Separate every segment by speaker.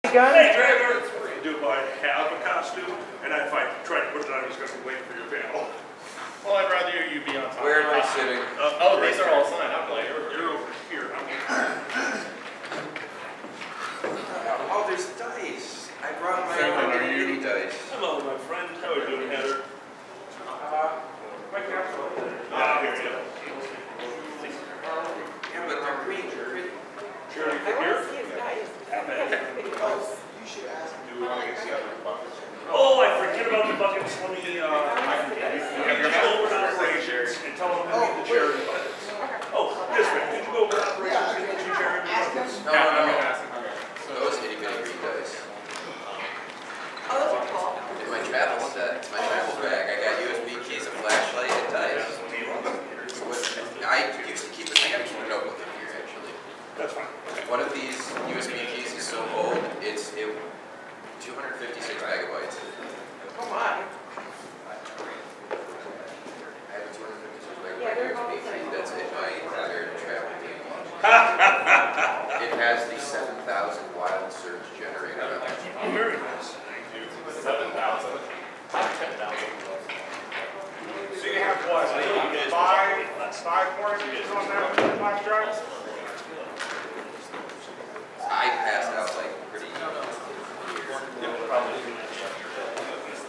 Speaker 1: Hey, Dragon! Do I have a costume? And if I try to put it on, I was going to wait for your panel.
Speaker 2: Well, I'd rather you be on top.
Speaker 3: Where am I sitting?
Speaker 2: Oh, these are all signed up.
Speaker 1: You're over here.
Speaker 3: Oh, there's dice. I brought my own mini dice.
Speaker 1: Hello, my friend. How are you doing, Heather? My capsule. Here you go.
Speaker 3: Yeah, but they're green.
Speaker 1: Charity,
Speaker 4: I
Speaker 1: here?
Speaker 4: want to see his dice.
Speaker 5: You should ask.
Speaker 3: Do we want to get the other buckets?
Speaker 1: Oh, I forget about the buckets. Let me, go over to operations and tell them to need the charity buckets. Oh, this way. Did you go over to operations and get the two charity buckets?
Speaker 3: No, I'm going to ask him. Those itty bitty green dice.
Speaker 4: Oh, those are cool.
Speaker 3: In my travel set, it's my travel bag. I got USB keys, a flashlight, and dice. I used to keep a notebook in here, actually.
Speaker 1: That's fine.
Speaker 3: One of these USB keys is so old, it's 256 megabytes.
Speaker 4: Come on.
Speaker 3: I have a 256 megabyte USB key that's in my entire travel key. It has the 7,000 wild search generator on it.
Speaker 1: Oh, very nice. Thank you.
Speaker 2: 7,000. 10,000.
Speaker 5: So you have what? Five more keys on that flash drive?
Speaker 3: I passed out like pretty.
Speaker 2: Probably.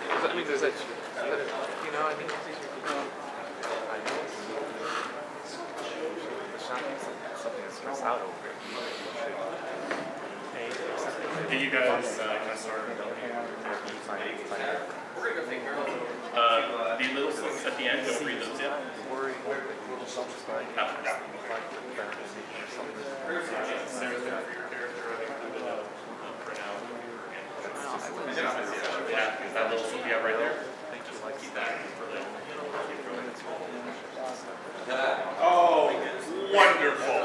Speaker 6: I mean, does that, you know, I mean, I know the shop is something that's stressed out over it.
Speaker 2: Did you guys kind of start the little things at the end, don't read those yet. Yeah, is that little Sophia right there? Keep that for later.
Speaker 1: Oh, wonderful.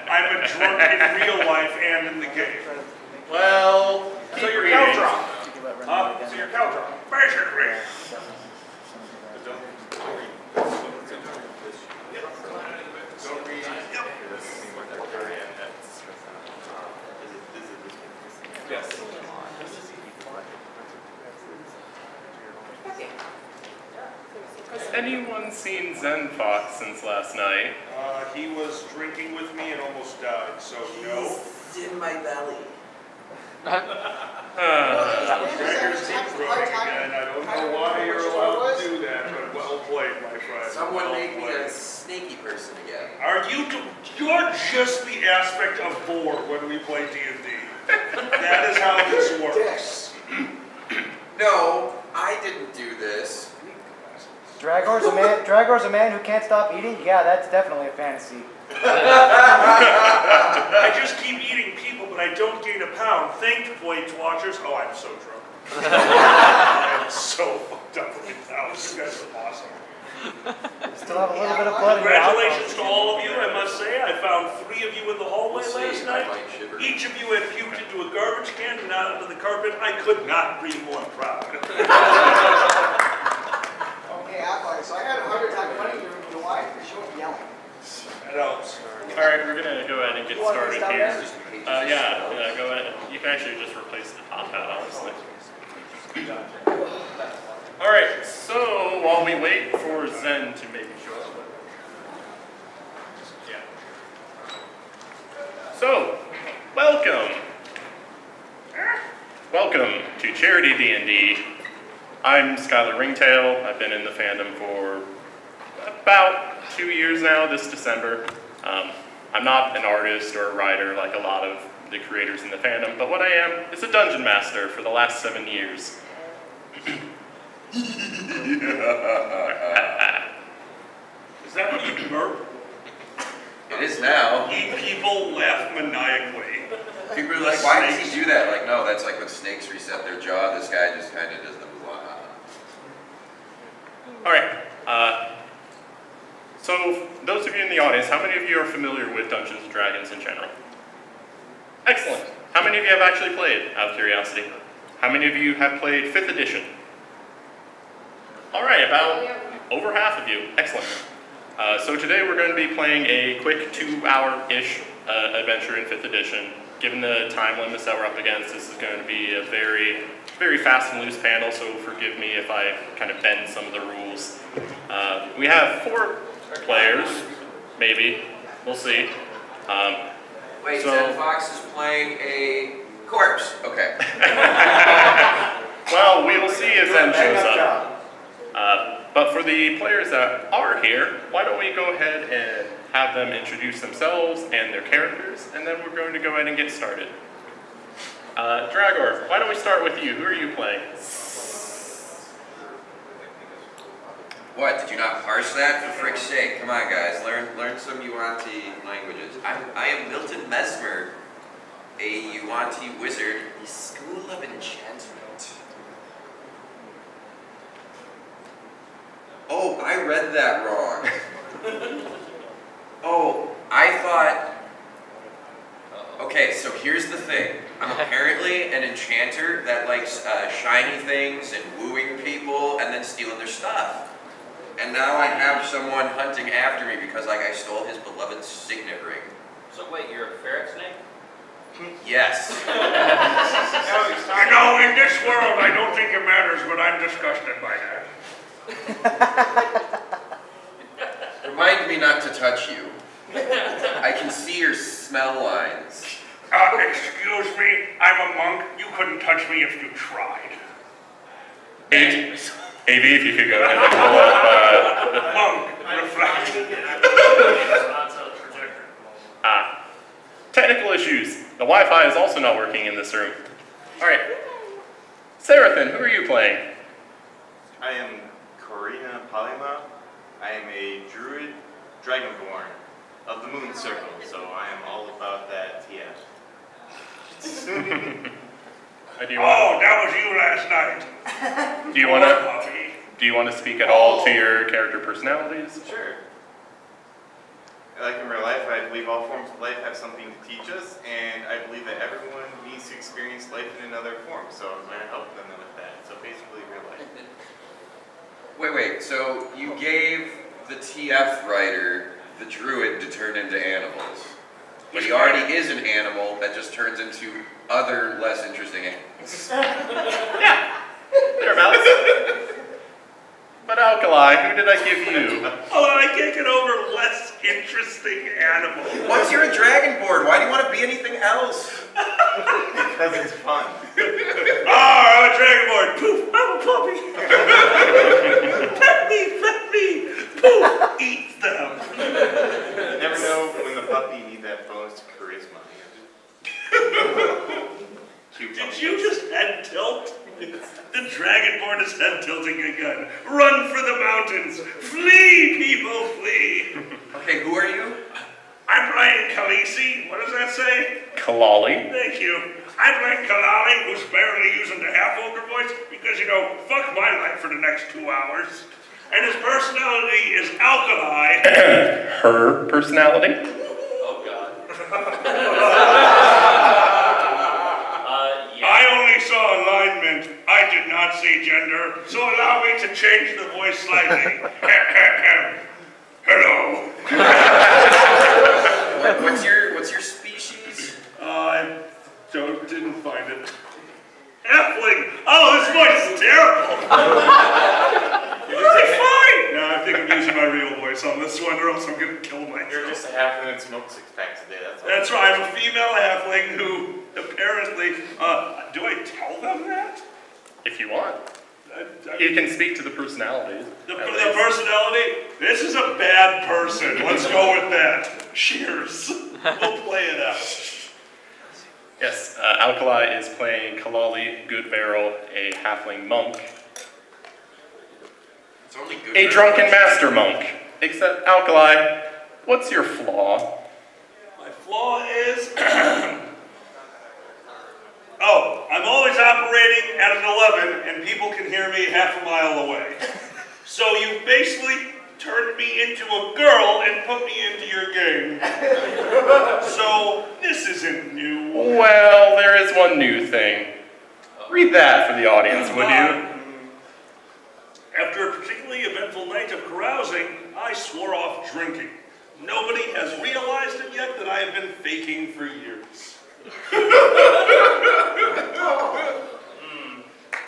Speaker 1: I'm a drunk in real life and in the game.
Speaker 2: Well,
Speaker 1: So your cow drop. So your cow drop. Basically.
Speaker 2: yes. Has anyone seen Zen Fox since last night?
Speaker 1: He was drinking with me and almost died, so no.
Speaker 3: It's in my belly.
Speaker 1: Gregor's keeps running again. I don't know why you're allowed to do that, but well played, my friend.
Speaker 3: Someone
Speaker 1: well
Speaker 3: made me
Speaker 1: played.
Speaker 3: a snaky person again.
Speaker 1: Are you? You're just the aspect of bored when we play D&D. That is how this works.
Speaker 3: No, I didn't do this.
Speaker 7: Dragor's a man who can't stop eating? Yeah, that's definitely a fantasy.
Speaker 1: I just keep eating people, but I don't gain a pound. Think, Weight Watchers. Oh, I'm so drunk. I'm so fucked up right now. You guys are awesome.
Speaker 7: Still have a little bit of blood in your
Speaker 1: Congratulations to all of you, I must say. I found 3 of you in the hallway last night. Each of you had puked into a garbage can and not onto the carpet. I could not be more proud.
Speaker 5: Okay, so I had a hard time finding your wife because she was yelling.
Speaker 1: That helps.
Speaker 2: All right, we're gonna go ahead and get started here. Yeah, go ahead. You can actually just replace the top hat, honestly. All right, so while we wait for Zen to maybe show up. Yeah. So, welcome. Welcome to Charity D&D. I'm Skylar Ringtail. I've been in the fandom for about 2 years now, this December. I'm not an artist or a writer like a lot of the creators in the fandom, but what I am is a dungeon master for the last 7 years.
Speaker 1: Is that what you burp?
Speaker 3: It is now.
Speaker 1: People laugh maniacally.
Speaker 3: People are like, why does he do that? Like, no, that's like when snakes reset their jaw. This guy just kind of does the blah.
Speaker 2: All right. So, those of you in the audience, how many of you are familiar with Dungeons & Dragons in general? Excellent. How many of you have actually played, out of curiosity? How many of you have played 5th edition? All right, about over half of you. Excellent. So today we're going to be playing a quick 2-hour-ish adventure in 5th edition. given the time limits that we're up against, this is going to be a very, very fast and loose panel, so forgive me if I kind of bend some of the rules. We have 4 players, maybe. We'll see.
Speaker 3: Wait, Zen Fox is playing a corpse. Okay.
Speaker 2: Well, we will see if Zen shows up. But for the players that are here, why don't we go ahead and have them introduce themselves and their characters, and then we're going to go ahead and get started. Dragor, why don't we start with you? Who are you playing?
Speaker 3: What, did you not parse that? For frick's sake, come on guys, learn some Yuan-Ti languages. I am Milton Mesmer, a Yuan-Ti wizard, the School of Enchantment. Oh, I read that wrong. Oh, I thought... Okay, so here's the thing. I'm apparently an enchanter that likes shiny things and wooing people and then stealing their stuff. And now I have someone hunting after me because I stole his beloved signet ring.
Speaker 8: So wait, you're a ferret snake?
Speaker 3: Yes.
Speaker 5: You know, in this world, I don't think it matters, but I'm disgusted by that.
Speaker 3: Remind me not to touch you. I can see your smell lines.
Speaker 5: Excuse me, I'm a monk. You couldn't touch me if you tried.
Speaker 2: AV, if you could go ahead and pull up...
Speaker 5: Monk, reflect.
Speaker 2: Technical issues. The Wi-Fi is also not working in this room. Alright. Seraphin, who are you playing?
Speaker 9: I am Corina Palima. I am a druid dragonborn of the Moon Circle, so I am all about that TF.
Speaker 5: Oh, that was you last night.
Speaker 2: Do you want to speak at all to your character personalities?
Speaker 9: Sure. Like in real life, I believe all forms of life have something to teach us, and I believe that everyone needs to experience life in another form, so I'm going to help them with that. So basically, real life.
Speaker 3: Wait, so you gave the TF writer the druid to turn into animals. But he already is an animal that just turns into other less interesting animals.
Speaker 2: Yeah, thereabouts. But Alkali, who did I give you?
Speaker 5: Oh, I can't get over less interesting animals.
Speaker 3: Once you're a dragonborn, why do you want to be anything else?
Speaker 9: Because it's fun.
Speaker 5: I'm a dragonborn. Poof, I'm a puppy. Pet me. Poof, eat them.
Speaker 9: You never know when the puppy needs that bonus to charisma.
Speaker 5: Did you just head tilt? The dragonborn is head tilting again. Run for the mountains. Flee, people, flee.
Speaker 3: Okay, who are you?
Speaker 5: I'm playing Khaleesi. What does that say?
Speaker 2: Kalali.
Speaker 5: Thank you. I'm playing Kalali, who's barely using the half-ogre voice because, you know, fuck my life for the next 2 hours. And his personality is Alkali.
Speaker 2: Her personality?
Speaker 8: Oh, God. Yeah.
Speaker 5: I only saw alignment. I did not see gender, so allow me to change the voice slightly. Hello.
Speaker 3: What's your species?
Speaker 5: I didn't find it. Halfling. Oh, this voice is terrible. Really fine. No, I think I'm using my real voice on this one, or else I'm gonna kill myself.
Speaker 9: You're just a halfling and smoke 6 packs a day. That's all.
Speaker 5: That's right. I'm a female halfling who apparently. Do I tell them that?
Speaker 2: If you want. You can speak to the personalities.
Speaker 5: The personality? This is a bad person. Let's go with that. Cheers. We'll play it out.
Speaker 2: Yes, Alkali is playing Kalali Goodbarrel, a halfling monk.
Speaker 3: It's only good.
Speaker 2: A drunken master monk. Except, Alkali, what's your flaw?
Speaker 5: My flaw is... Oh, I'm always operating at an 11 and people can hear me half a mile away. So you basically turned me into a girl and put me into your game. So this isn't new.
Speaker 2: Well, there is one new thing. Read that for the audience, would you?
Speaker 5: After a particularly eventful night of carousing, I swore off drinking. Nobody has realized it yet that I have been faking for years.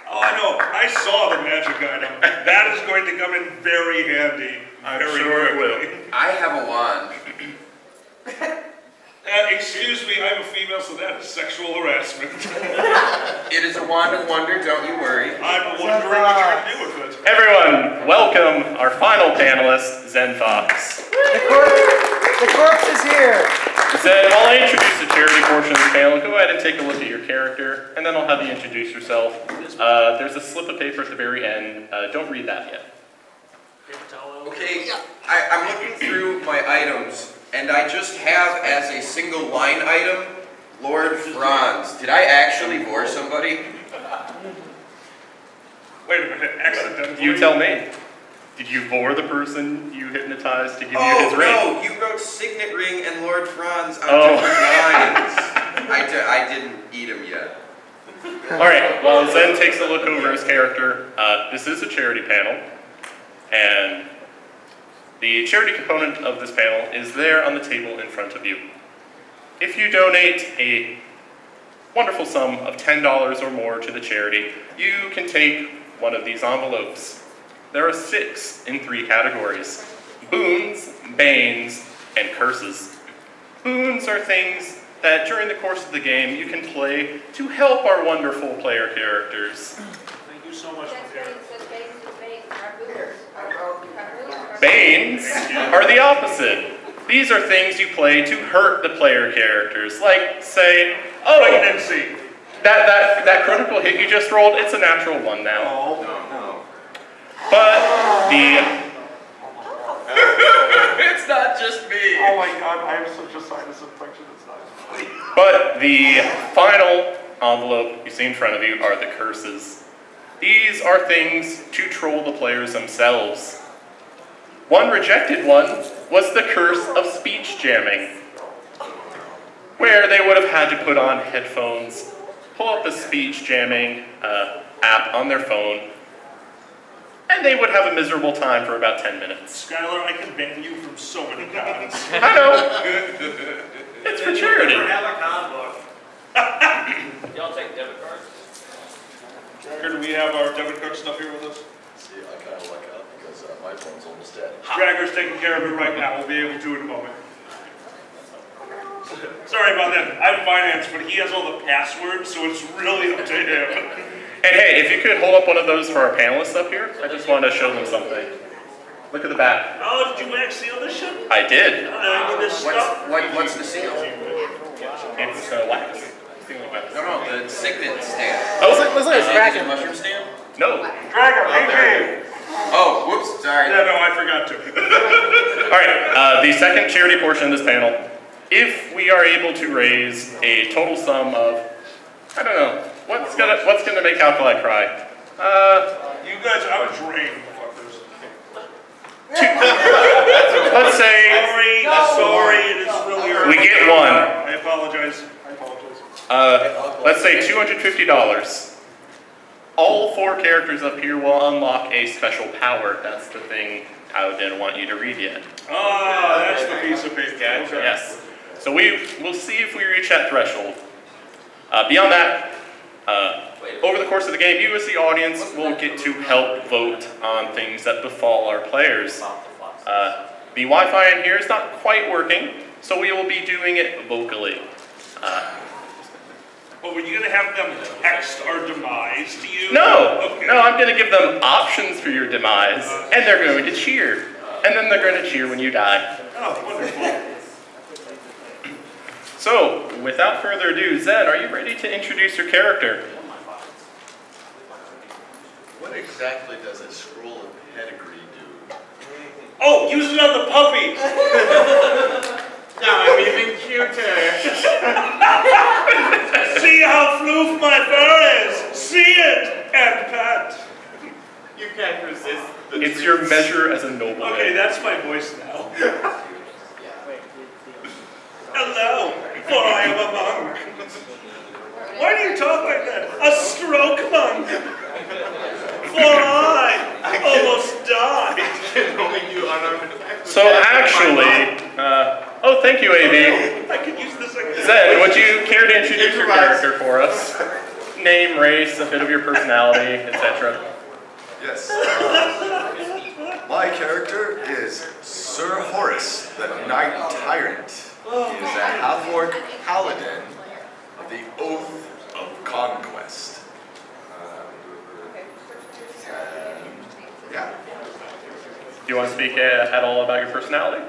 Speaker 5: Oh, I know. I saw the magic item. That is going to come in very handy.
Speaker 2: I'm sure it will.
Speaker 3: I have a wand.
Speaker 5: Excuse me, I'm a female, so that is sexual harassment.
Speaker 3: It is a wand of wonder, don't you worry.
Speaker 5: I'm wondering what you're going to do with it.
Speaker 2: Everyone, welcome our final panelist, Zen Fox.
Speaker 7: The corpse is here.
Speaker 2: Zen, while I introduce the charity portion of the panel, go ahead and take a look at your character, and then I'll have you introduce yourself. There's a slip of paper at the very end. Don't read that yet.
Speaker 3: Okay, I'm looking through my items, and I just have as a single line item, Lord Franz. Did I actually bore somebody?
Speaker 5: Wait a minute, accidentally?
Speaker 2: You tell me. Did you bore the person you hypnotized to give you his ring?
Speaker 3: Oh, no, you wrote Signet Ring and Lord Franz on different lines. I didn't eat him yet.
Speaker 2: Alright, while Zen takes a look over his character, this is a charity panel, and the charity component of this panel is there on the table in front of you. If you donate a wonderful sum of $10 or more to the charity, you can take one of these envelopes. There are 6 in 3 categories: boons, banes, and curses. Boons are things that during the course of the game you can play to help our wonderful player characters.
Speaker 5: Thank you so much for sharing.
Speaker 2: Banes are the opposite. These are things you play to hurt the player characters, like, say, oh,
Speaker 5: Pregnancy.
Speaker 2: that critical hit you just rolled, it's a natural 1 now.
Speaker 5: Oh, no.
Speaker 2: But
Speaker 3: It's not just me.
Speaker 6: Oh my god, I have such a sinus infection, it's not funny.
Speaker 2: But the final envelope you see in front of you are the curses. These are things to troll the players themselves. One rejected one was the curse of speech jamming, where they would have had to put on headphones, pull up a speech jamming app on their phone, and they would have a miserable time for about 10 minutes.
Speaker 5: Skylar, I can ban you from so many cons.
Speaker 2: I know. It's for charity.
Speaker 8: Have a con book. Y'all take debit cards?
Speaker 5: Dragger, do we have our debit card stuff here with us?
Speaker 10: See, I kind of luck out because my phone's almost dead.
Speaker 5: Dragger's taking care of it right now. We'll be able to in a moment. Sorry about that. I'm finance, but he has all the passwords, so it's really up to him.
Speaker 2: And hey, if you could hold up one of those for our panelists up here, I just wanted to show them something. Look at the back.
Speaker 5: Oh, did you wax seal this shit?
Speaker 2: I did.
Speaker 5: This stuff?
Speaker 3: What's the seal?
Speaker 2: It's wax.
Speaker 3: No, the signet stamp.
Speaker 7: Oh, looks like it's
Speaker 3: Is it a
Speaker 7: cracking.
Speaker 3: mushroom stamp?
Speaker 2: No.
Speaker 5: Dragger, hey,
Speaker 3: Oh, whoops, sorry.
Speaker 5: Yeah, no, I forgot to.
Speaker 2: Alright, the second charity portion of this panel. If we are able to raise a total sum of, I don't know, what's gonna make Alkali cry?
Speaker 5: You guys, I was drained, fuckers.
Speaker 2: Let's say
Speaker 5: Sorry, it is really early.
Speaker 2: we get 1.
Speaker 5: I apologize.
Speaker 2: Let's say $250. All 4 characters up here will unlock a special power. That's the thing I didn't want you to read yet.
Speaker 5: Ah, that's the piece of paper.
Speaker 2: Gotcha. Yes. So we'll see if we reach that threshold. Beyond that, over the course of the game, you as the audience will get to help vote on things that befall our players. The Wi-Fi in here is not quite working, so we will be doing it vocally.
Speaker 5: But were you going to have them text our demise to you?
Speaker 2: No!
Speaker 5: Okay.
Speaker 2: No, I'm going to give them options for your demise, and they're going to cheer. And then they're going to cheer when you die.
Speaker 5: Oh, wonderful.
Speaker 2: So, without further ado, Zed, are you ready to introduce your character?
Speaker 10: What exactly does a scroll of pedigree do?
Speaker 5: Oh, use it on the puppy!
Speaker 6: Now I'm even cuter.
Speaker 5: See how floof my fur is! See it! And pat!
Speaker 6: You can't resist the
Speaker 2: It's your measure as a nobleman.
Speaker 5: Okay, that's my voice now. Hello, for I am a monk. Why do you talk like that? A stroke monk. For I almost died.
Speaker 6: can only do unarmed attacks.
Speaker 2: So actually, oh, thank you, AB.
Speaker 5: I could use this
Speaker 2: Zen, would you care to introduce your character for us? Name, race, a bit of your personality, etc.
Speaker 10: Yes. My character is Sir Horace, the Knight Tyrant. He is a half-orc paladin of the Oath of Conquest. Yeah.
Speaker 2: Do you want to speak at all about your personality?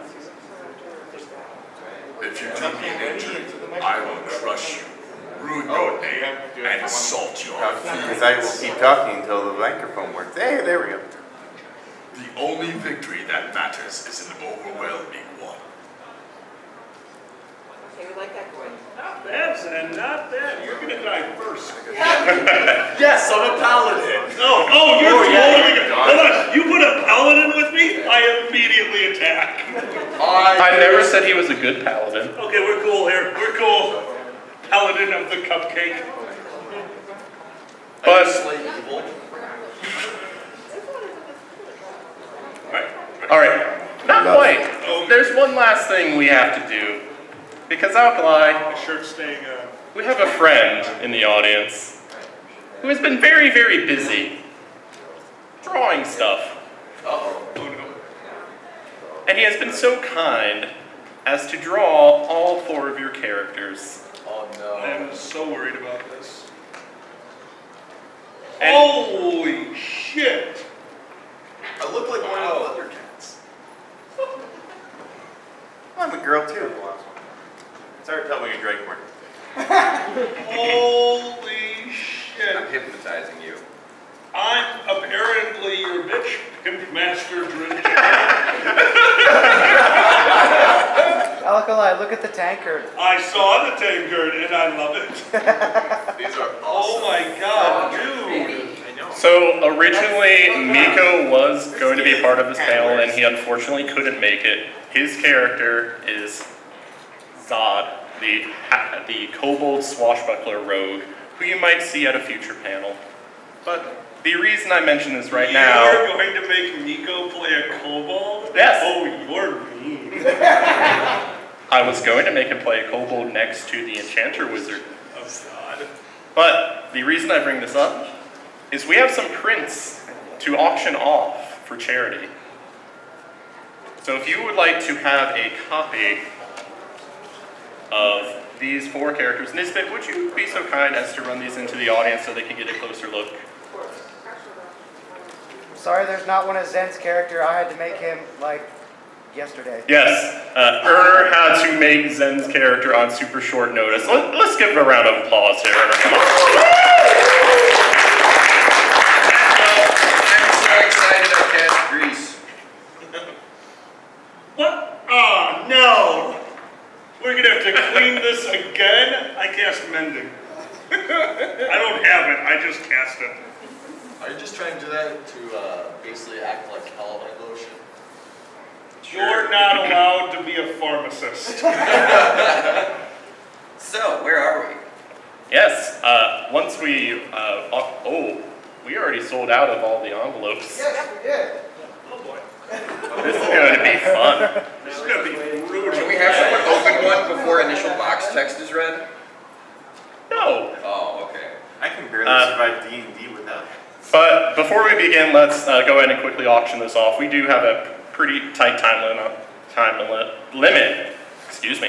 Speaker 10: If you do me an injury, I will crush you, ruin your name, and salt your feet.
Speaker 9: Because I will keep talking until the microphone works. Hey, there we go.
Speaker 10: The only victory that matters is an overwhelming one.
Speaker 4: Okay, we like that coin.
Speaker 5: Not bad, Zen, not bad. You're gonna die first.
Speaker 10: Yes, I'm a paladin.
Speaker 5: Oh, you're totally good. Hold on, you put a paladin with me, I immediately attack.
Speaker 2: I never said he was a good paladin.
Speaker 5: Okay, we're cool here. We're cool. Paladin of the cupcake.
Speaker 2: But all right, not quite. There's one last thing we have to do. Because Alkali,
Speaker 5: My shirt's staying
Speaker 2: we have a friend in the audience who has been very, very busy drawing stuff.
Speaker 5: Oh no.
Speaker 2: And he has been so kind as to draw all 4 of your characters.
Speaker 10: Oh no.
Speaker 5: I am so worried about this.
Speaker 2: And
Speaker 5: Holy shit!
Speaker 10: I look like one of the Thundercats.
Speaker 9: I'm a girl too. Sorry, tell me you drank more.
Speaker 5: Holy
Speaker 3: I'm
Speaker 5: shit!
Speaker 3: hypnotizing you.
Speaker 5: I'm apparently your bitch pimp master drink.
Speaker 7: Alkali, look at the tankard.
Speaker 5: I saw the tankard and I love it.
Speaker 10: These are
Speaker 5: Oh my god, dude!
Speaker 2: so originally, Miko was going to be part of this panel, and he unfortunately couldn't make it. His character is Zod, the kobold swashbuckler rogue, who you might see at a future panel. But the reason I mention this right now...
Speaker 5: You're going to make Miko play a kobold?
Speaker 2: Yes.
Speaker 5: Oh, you're mean.
Speaker 2: I was going to make him play a kobold next to the enchanter wizard.
Speaker 5: Oh god.
Speaker 2: But the reason I bring this up is we have some prints to auction off for charity. So if you would like to have a copy of these 4 characters, Nisbet, would you be so kind as to run these into the audience so they can get a closer look?
Speaker 7: Sorry, there's not one of Zen's character. I had to make him, like, yesterday.
Speaker 2: Yes, Erner had to make Zen's character on super short notice. Let's give him a round of applause here, Erner. Come on.
Speaker 3: I'm so excited I cast Grease.
Speaker 5: What? Oh, no! We're gonna have to clean this again? I cast mending. I don't have it, I just cast it.
Speaker 10: Are you just trying to do that to basically act like Halloween lotion?
Speaker 5: You're not allowed to be a pharmacist.
Speaker 3: So, where are we?
Speaker 2: Yes, once we, we already sold out of all the envelopes.
Speaker 7: Yes, we did.
Speaker 5: Oh boy.
Speaker 2: This is going to be fun.
Speaker 5: This is gonna be brutal.
Speaker 3: Can we have someone open one before initial box text is read?
Speaker 2: No.
Speaker 3: Oh, okay.
Speaker 9: I can barely survive D&D without it.
Speaker 2: But before we begin, let's go ahead and quickly auction this off. We do have a pretty tight time limit,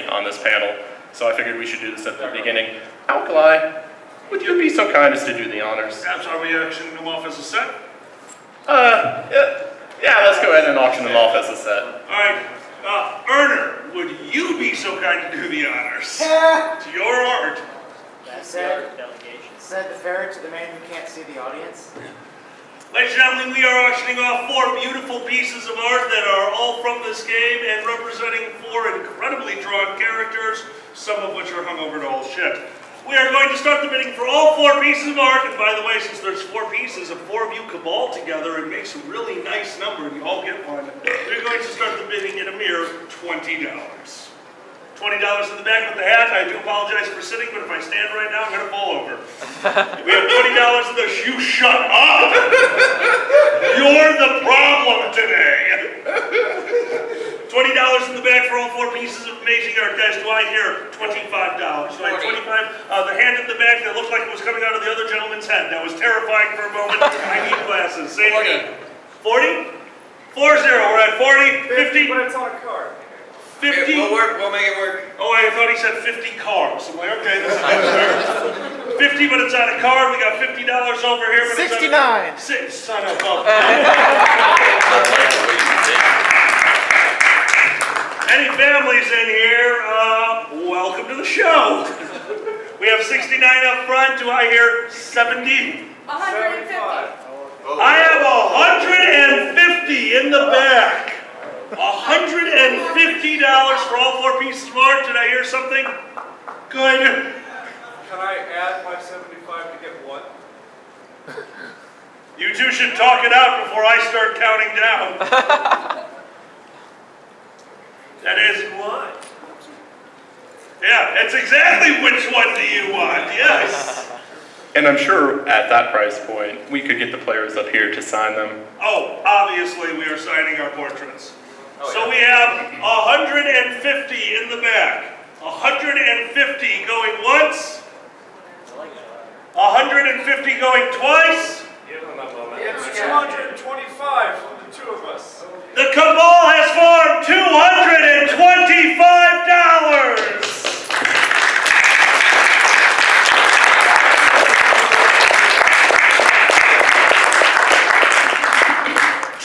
Speaker 2: on this panel. So I figured we should do this at the beginning. Alkali, would you be so kind as to do the honors?
Speaker 5: Perhaps are we auctioning them off as a set?
Speaker 2: Yeah, let's go ahead and auction them off as a set.
Speaker 5: Alright, Erner, would you be so kind to do the honors? It's your art.
Speaker 7: Said the ferret to the man who can't see the audience.
Speaker 5: Ladies and gentlemen, we are auctioning off 4 beautiful pieces of art that are all from this game and representing 4 incredibly drawn characters, some of which are hung over to old shit. We are going to start the bidding for all 4 pieces of art, and by the way, since there's 4 pieces, if 4 of you cabal together and makes a really nice number, and you all get one, we're going to start the bidding at a mere $20. $20 in the back with the hat. I do apologize for sitting, but if I stand right now, I'm going to fall over. We have $20 in the shoe. Shut up! You're the problem today. $20 $20 in the bag for all 4 pieces of amazing art. Guys, do I hear $25? So I have 25. The hand in the back that looked like it was coming out of the other gentleman's head. That was terrifying for a moment. I need glasses. Say it again. 40? 40. We're at 40. 50.
Speaker 6: But it's on a card.
Speaker 5: 50.
Speaker 3: We'll work. We'll make it work.
Speaker 5: Oh, I thought he said 50 cars. I'm like, okay, this is better. 50, but it's on a card. We got $50 over here. But
Speaker 7: 69.
Speaker 5: Son of a... Any families in here, welcome to the show. We have 69 up front. Do I hear 70?
Speaker 4: 150.
Speaker 5: I have 150 in the back. $150 for all 4 pieces of art. Did I hear something? Good.
Speaker 6: Can I add my 75 to get what?
Speaker 5: You two should talk it out before I start counting down. That is what? Yeah, that's exactly which one do you want, yes.
Speaker 2: And I'm sure at that price point, we could get the players up here to sign them.
Speaker 5: Oh, obviously we are signing our portraits.
Speaker 3: Oh,
Speaker 5: so we have 150 in the back. 150 going once. 150 going twice.
Speaker 6: It's 225 for the 2 of us.
Speaker 5: The cabal has formed $225.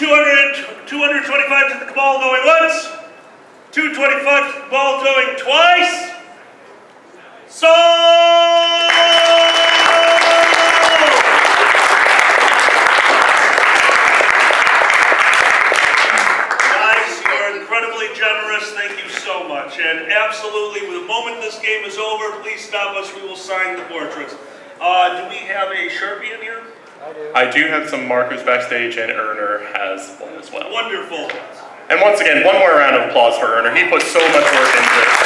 Speaker 5: $225 to the cabal going once, $225 to the cabal going twice. Sold! Guys, you are incredibly generous. Thank you so much. And absolutely, the moment this game is over, please stop us. We will sign the portraits. Do we have a Sharpie in here?
Speaker 2: I do have some markers backstage, and Erner has one as well.
Speaker 5: Wonderful.
Speaker 2: And once again, one more round of applause for Erner. He put so much work into this.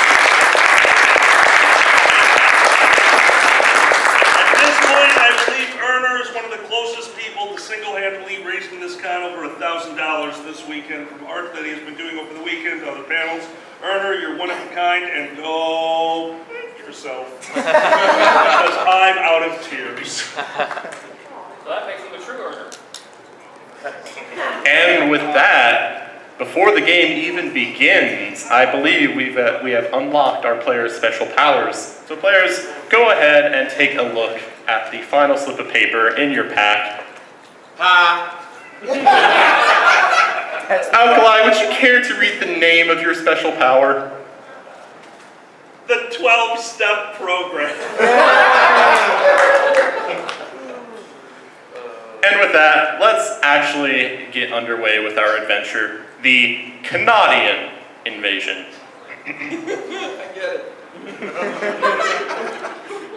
Speaker 5: At this point, I believe Erner is one of the closest people to single-handedly raising this con over $1,000 this weekend from art that he has been doing over the weekend to other panels. Erner, you're one of a kind, and go yourself. Because I'm out of tears.
Speaker 8: So that makes him a true earner.
Speaker 2: And with that, before the game even begins, I believe we have unlocked our players' special powers. So players, go ahead and take a look at the final slip of paper in your pack. Alkali, would you care to read the name of your special power?
Speaker 5: The 12-step program.
Speaker 2: And with that, let's actually get underway with our adventure, the Canadian invasion.
Speaker 6: I get it.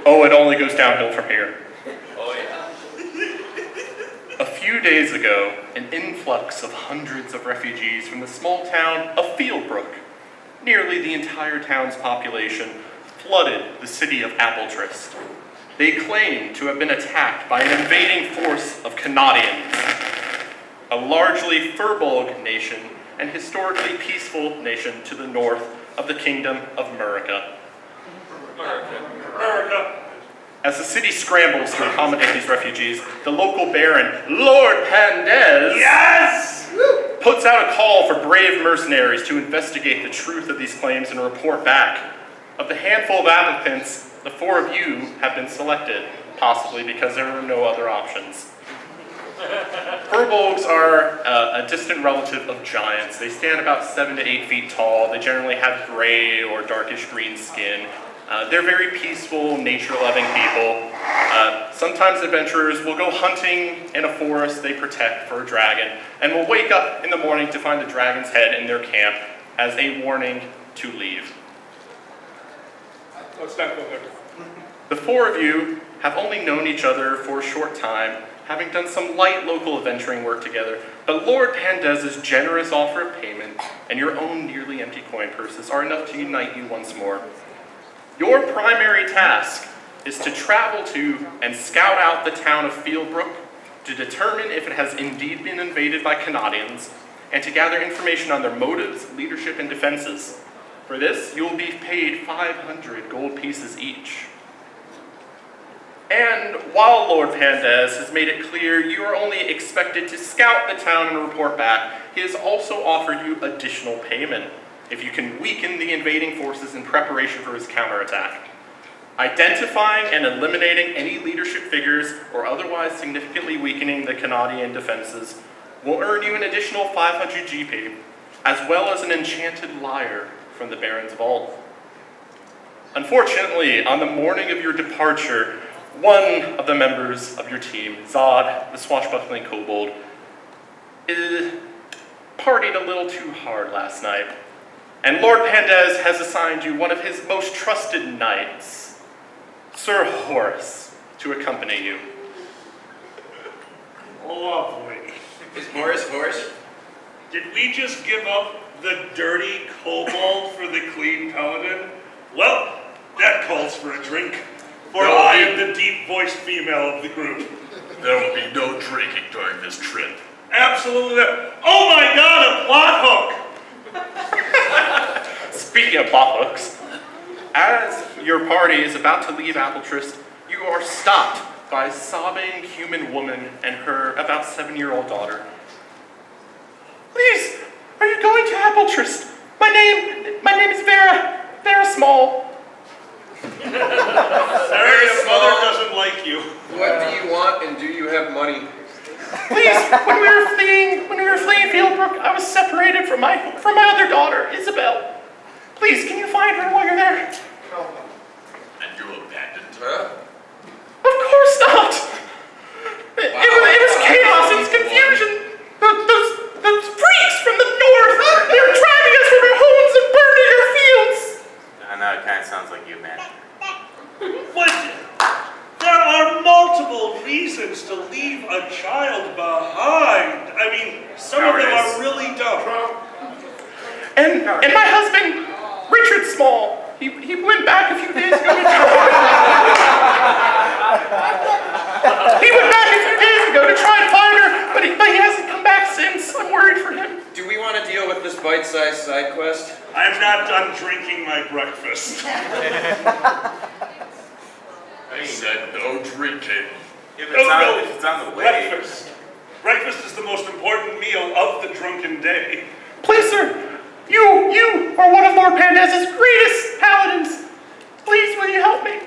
Speaker 2: Oh, it only goes downhill from here.
Speaker 8: Oh, yeah.
Speaker 2: A few days ago, an influx of hundreds of refugees from the small town of Fieldbrook, nearly the entire town's population, flooded the city of Appletrist. They claim to have been attacked by an invading force of Canadians, a largely Furbolg nation and historically peaceful nation to the north of the Kingdom of America.
Speaker 5: America.
Speaker 2: As the city scrambles to accommodate these refugees, the local baron, Lord Pandez,
Speaker 5: Yes!
Speaker 2: puts out a call for brave mercenaries to investigate the truth of these claims and report back. Of the handful of applicants, the 4 of you have been selected, possibly because there are no other options. Furbolgs are a distant relative of giants. They stand about 7 to 8 feet tall. They generally have gray or darkish green skin. They're very peaceful, nature-loving people. Sometimes adventurers will go hunting in a forest they protect for a dragon, and will wake up in the morning to find the dragon's head in their camp as a warning to leave.
Speaker 5: Let's not go there.
Speaker 2: The 4 of you have only known each other for a short time, having done some light local adventuring work together, but Lord Pandez's generous offer of payment and your own nearly empty coin purses are enough to unite you once more. Your primary task is to travel to and scout out the town of Fieldbrook to determine if it has indeed been invaded by Canadians, and to gather information on their motives, leadership, and defenses. For this, you will be paid 500 gold pieces each. And while Lord Pandez has made it clear you are only expected to scout the town and report back, he has also offered you additional payment if you can weaken the invading forces in preparation for his counterattack. Identifying and eliminating any leadership figures or otherwise significantly weakening the Canadian defenses will earn you an additional 500 GP, as well as an enchanted lyre from the Baron's vault. Unfortunately, on the morning of your departure, one of the members of your team, Zod, the swashbuckling kobold, partied a little too hard last night, and Lord Pandez has assigned you one of his most trusted knights, Sir Horace, to accompany you.
Speaker 5: Lovely.
Speaker 3: Is Horace?
Speaker 5: Did we just give up the dirty kobold for the clean paladin? Well, that calls for a drink. For I am the deep-voiced female of the group.
Speaker 10: There will be no drinking during this trip.
Speaker 5: Absolutely. Oh my god, a plot hook!
Speaker 2: Speaking of plot hooks, as your party is about to leave Appletrist, you are stopped by a sobbing human woman and her about 7-year-old daughter. Please, are you going to Appletrist? My name is Vera Small.
Speaker 5: Sarah's mother doesn't like you.
Speaker 3: What do you want, and do you have money?
Speaker 2: Please, when we were fleeing Fieldbrook, I was separated from my other daughter, Isabel. Please, can you find her while you're there?
Speaker 10: And you abandoned her?
Speaker 2: Of course not! It was chaos, it was confusion. Those freaks from the north, they were driving us from our homes and burning our fields.
Speaker 9: I know, it kind of sounds like you abandoned her.
Speaker 5: But there are multiple reasons to leave a child behind. I mean, some of them are really dumb.
Speaker 2: And my husband, Richard Small, he went back a few days ago to try and find her, but he hasn't come back since. I'm worried for him.
Speaker 3: Do we want to deal with this bite-sized side quest?
Speaker 5: I'm not done drinking my breakfast.
Speaker 10: I said no drinking.
Speaker 9: If it's on the way.
Speaker 5: Breakfast. Breakfast is the most important meal of the drunken day.
Speaker 2: Please, sir, you are one of Lord Pandez's greatest paladins. Please, will you help me?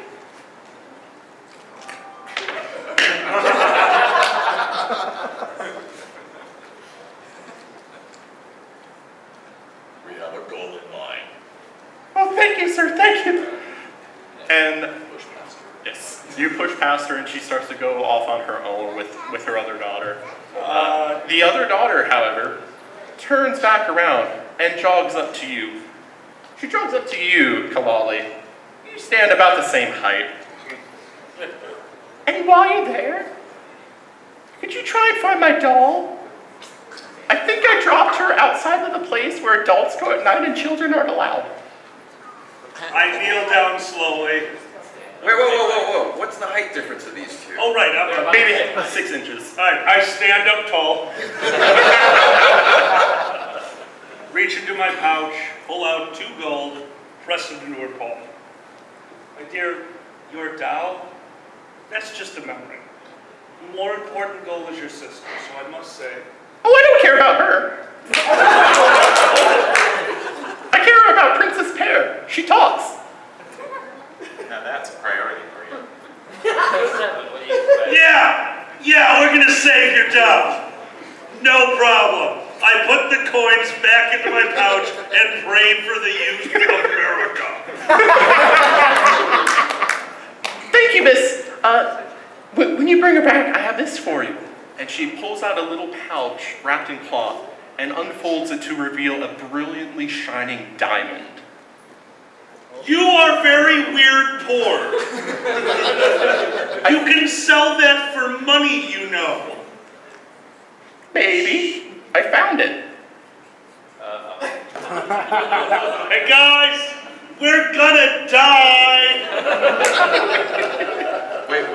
Speaker 10: We have a goal in mind.
Speaker 2: Oh, thank you, sir, thank you. And yes, you push past her and she starts to go off on her own with her other daughter. The other daughter, however, turns back around and jogs up to you. She jogs up to you, Kalali. You stand about the same height. And while you're there, could you try and find my doll? I think I dropped her outside of the place where adults go at night and children aren't allowed.
Speaker 5: I kneel down slowly.
Speaker 3: Wait, whoa. What's the height difference of these two?
Speaker 5: Oh, right,
Speaker 2: Maybe 6 inches.
Speaker 5: All right, I stand up tall. Reach into my pouch, pull out 2 gold, press it into her palm. My dear, your doll, that's just a memory. The more important goal is your sister, so I must say...
Speaker 2: Oh, I don't care about her. I care about Princess Pear. She talks.
Speaker 9: Now that's a priority for you.
Speaker 5: Yeah, we're gonna save your doll. No problem. I put the coins back into my pouch and pray for the youth of America.
Speaker 2: Thank you, miss. When you bring her back, I have this for you. And she pulls out a little pouch wrapped in cloth and unfolds it to reveal a brilliantly shining diamond.
Speaker 5: You are very weird poor. You can sell that for money, you know.
Speaker 2: Maybe. I found it.
Speaker 5: Hey guys, we're gonna die.
Speaker 9: Wait.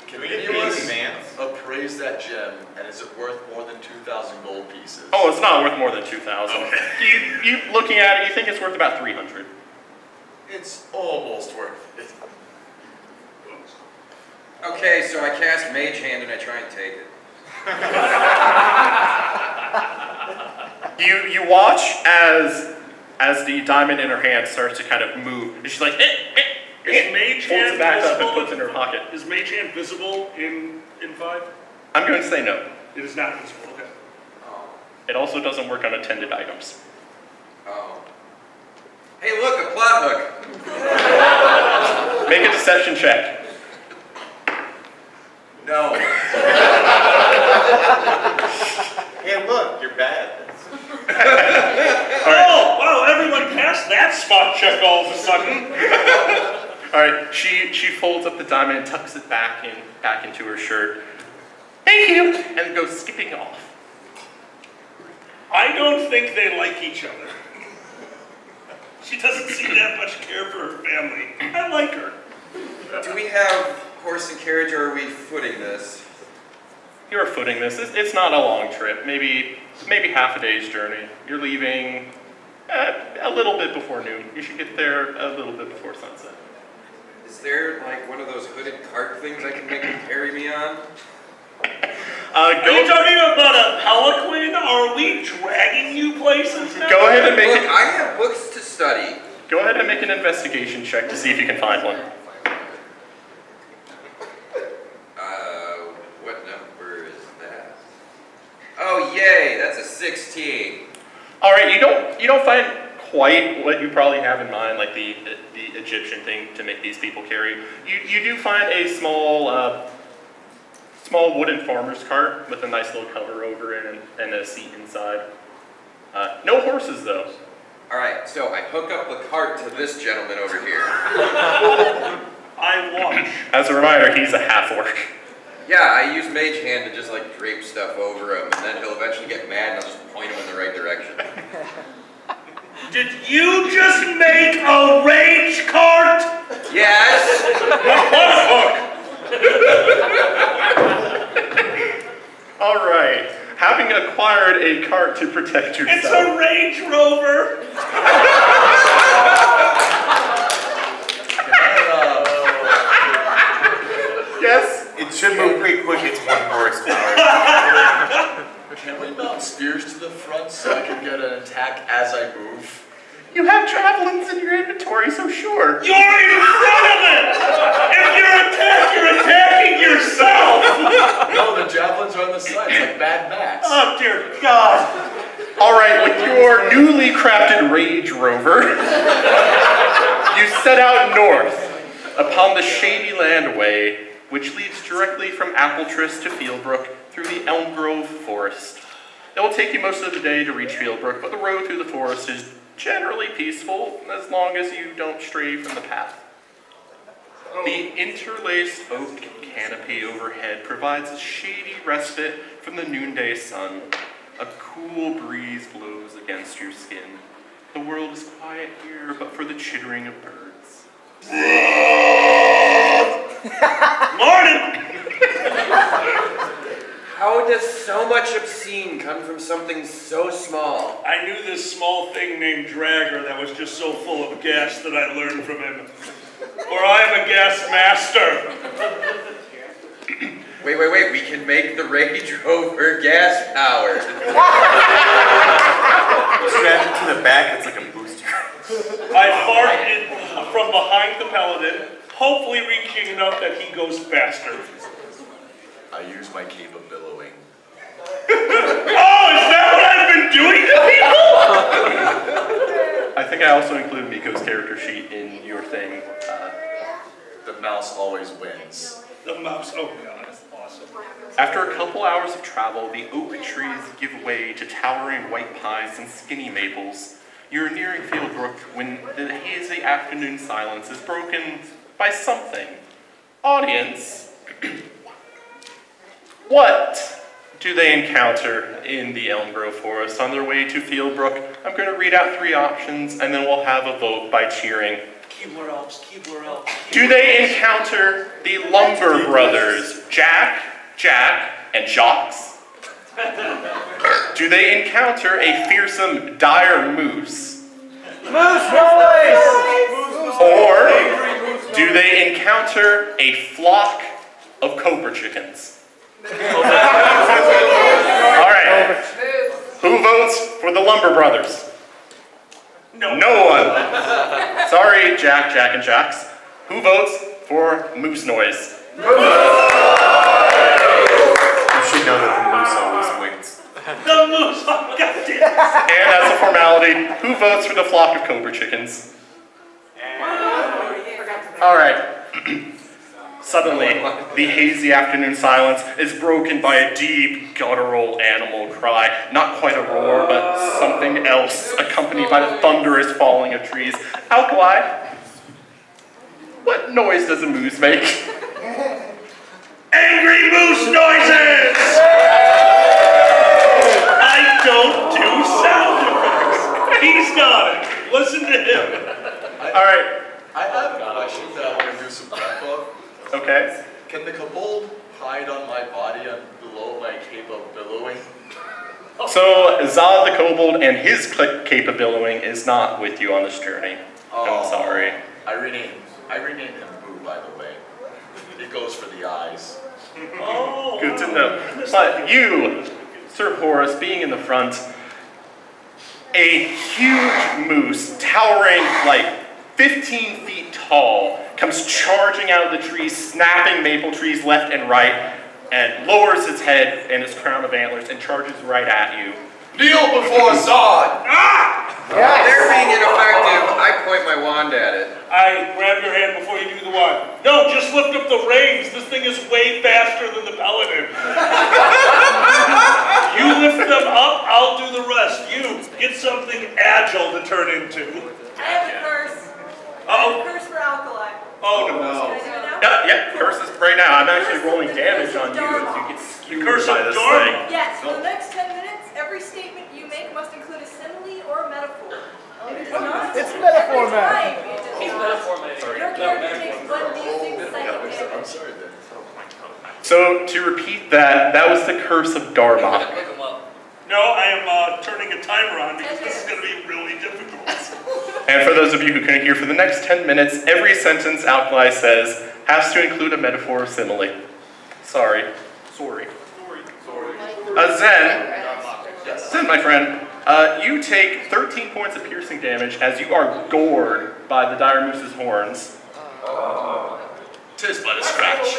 Speaker 9: Can we get paid in advance?
Speaker 10: A praise is that gem, and is it worth more than 2,000 gold pieces?
Speaker 2: Oh, it's not worth more than 2,000.
Speaker 10: Okay.
Speaker 2: You looking at it, you think it's worth about 300.
Speaker 10: It's almost worth it.
Speaker 3: Okay, so I cast Mage Hand and I try and take it.
Speaker 2: You watch as the diamond in her hand starts to kind of move, and she's like,
Speaker 5: Is Mage
Speaker 2: holds
Speaker 5: Hand
Speaker 2: it back up and
Speaker 5: visible?
Speaker 2: puts it in her pocket.
Speaker 5: Is Mage Hand visible in 5?
Speaker 2: I'm going to say no.
Speaker 5: It is not visible, okay.
Speaker 3: Oh.
Speaker 2: It also doesn't work on attended items.
Speaker 3: Oh. Hey, look, a plot hook.
Speaker 2: Make a deception check.
Speaker 3: No.
Speaker 9: Hey, look, you're bad.
Speaker 5: Oh, wow, everyone passed that spot check all of a sudden.
Speaker 2: All right, she folds up the diamond and tucks it back into her shirt. Thank you, and goes skipping off.
Speaker 5: I don't think they like each other. She doesn't seem that much care for her family. I like her.
Speaker 3: Do we have horse and carriage, or are we footing this?
Speaker 2: You're footing this. It's not a long trip. Maybe half a day's journey. You're leaving a little bit before noon. You should get there a little bit before sunset.
Speaker 3: Is there, like, one of those hooded cart things I can make them carry me on?
Speaker 5: Are you talking about a palanquin? Are we dragging you places now?
Speaker 2: Go ahead and make
Speaker 3: Look, I have books to study.
Speaker 2: Go ahead and make an investigation check to see if you can find one.
Speaker 3: What number is that? Oh, yay, that's a 16.
Speaker 2: All right, you don't find quite what you probably have in mind, like the Egyptian thing to make these people carry. You do find a small wooden farmer's cart with a nice little cover over it and a seat inside. No horses though.
Speaker 3: All right, so I hook up the cart to this gentleman over here.
Speaker 5: I watch.
Speaker 2: As a reminder, he's a half-orc.
Speaker 3: Yeah, I use Mage Hand to just like drape stuff over him, and then he'll eventually get mad and I'll just point him in the right direction.
Speaker 5: Did you just make a rage cart?
Speaker 3: Yes!
Speaker 2: All right. Having acquired a cart to protect yourself.
Speaker 5: It's a Range Rover.
Speaker 2: Yes.
Speaker 9: It should move pretty quick, it's 1 horsepower.
Speaker 10: Can we mount spears to the front so I can get an attack as I move?
Speaker 2: You have javelins in your inventory, so sure.
Speaker 5: You're in front of it! If you're attacking yourself!
Speaker 10: No, the javelins are on the sides like Mad Max.
Speaker 5: Oh, dear God.
Speaker 2: All right, with your newly crafted Rage Rover, you set out north upon the Shady Land Way, which leads directly from Appletress to Fieldbrook through the Elm Grove Forest. It will take you most of the day to reach Fieldbrook, but the road through the forest is generally peaceful as long as you don't stray from the path. The interlaced oak canopy overhead provides a shady respite from the noonday sun. A cool breeze blows against your skin. The world is quiet here, but for the chittering of birds.
Speaker 5: Morning!
Speaker 3: How does so much obscene come from something so small?
Speaker 5: I knew this small thing named Dragger that was just so full of gas that I learned from him. For I am a gas master.
Speaker 3: Wait, we can make the Rage Rover gas powered.
Speaker 9: Strap it to the back, it's like a booster.
Speaker 5: I fart in from behind the paladin, hopefully reaching enough that he goes faster.
Speaker 10: I use my cape of billowing.
Speaker 5: Oh, is that what I've been doing to people?
Speaker 2: I think I also include Miko's character sheet in your thing.
Speaker 10: The mouse always wins.
Speaker 5: The mouse, oh God, that's awesome.
Speaker 2: After a couple hours of travel, the oak trees give way to towering white pines and skinny maples. You're nearing Fieldbrook when the hazy afternoon silence is broken by something. Audience, what do they encounter in the Elm Grove Forest on their way to Fieldbrook? I'm going to read out 3 options and then we'll have a vote by cheering.
Speaker 5: Keebler Alps, Keebler Alps.
Speaker 2: Do they encounter the Lumber Brothers, Jack, and jocks? Do they encounter a fearsome dire moose?
Speaker 7: Moose noise!
Speaker 2: Or do they encounter a flock of cobra chickens? Alright, who votes for the Lumber Brothers? No one. Sorry, Jack, and Jax. Who votes for moose noise?
Speaker 10: You should know that the moose always wins.
Speaker 5: The moose, oh goddamn.
Speaker 2: And as a formality, who votes for the flock of cobra chickens? Alright. Suddenly, the hazy afternoon silence is broken by a deep, guttural animal cry. Not quite a roar, but something else, accompanied by the thunderous falling of trees. Alkali, what noise does a moose make?
Speaker 5: Angry moose noises! I don't do sound effects. He's got it. Listen to him.
Speaker 2: Alright.
Speaker 11: I have a question that I want to do some prep of.
Speaker 2: Okay.
Speaker 11: Can the kobold hide on my body and below my cape of billowing?
Speaker 2: So, Zod the Kobold and his cape of billowing is not with you on this journey. I'm sorry.
Speaker 11: I renamed him Boo, by the way. It goes for the eyes.
Speaker 5: Oh.
Speaker 2: Good to know. But you, Sir Horace, being in the front, a huge moose, towering like 15 feet tall, comes charging out of the trees, snapping maple trees left and right, and lowers its head and its crown of antlers and charges right at you.
Speaker 3: Kneel before Zod!
Speaker 5: Ah!
Speaker 3: They're being ineffective. I point my wand at it.
Speaker 5: I grab your hand before you do the wand. No, just lift up the reins. This thing is way faster than the paladin. You lift them up, I'll do the rest. You get something agile to turn into.
Speaker 4: I have a curse. I have a curse for alkali.
Speaker 5: Oh no.
Speaker 4: Can I do it now?
Speaker 2: Yeah, curse is right now. I'm actually rolling damage on you as you get skewed by this thing.
Speaker 4: Yes, for the next 10 minutes, every statement you make must include a simile or a metaphor.
Speaker 7: It's metaphor, man.
Speaker 8: He's metaphor man.
Speaker 4: Your character takes one d6 psychic
Speaker 11: I'm
Speaker 4: damage.
Speaker 11: sorry, then.
Speaker 2: So, to repeat that, that was the curse of Dharma.
Speaker 8: Look him up.
Speaker 5: No, I am turning a timer on because this is going to be really difficult.
Speaker 2: And for those of you who couldn't hear, for the next 10 minutes, every sentence Alkali says has to include a metaphor or simile. Sorry. Zen, my friend, you take 13 points of piercing damage as you are gored by the dire moose's horns.
Speaker 11: Tis but a scratch.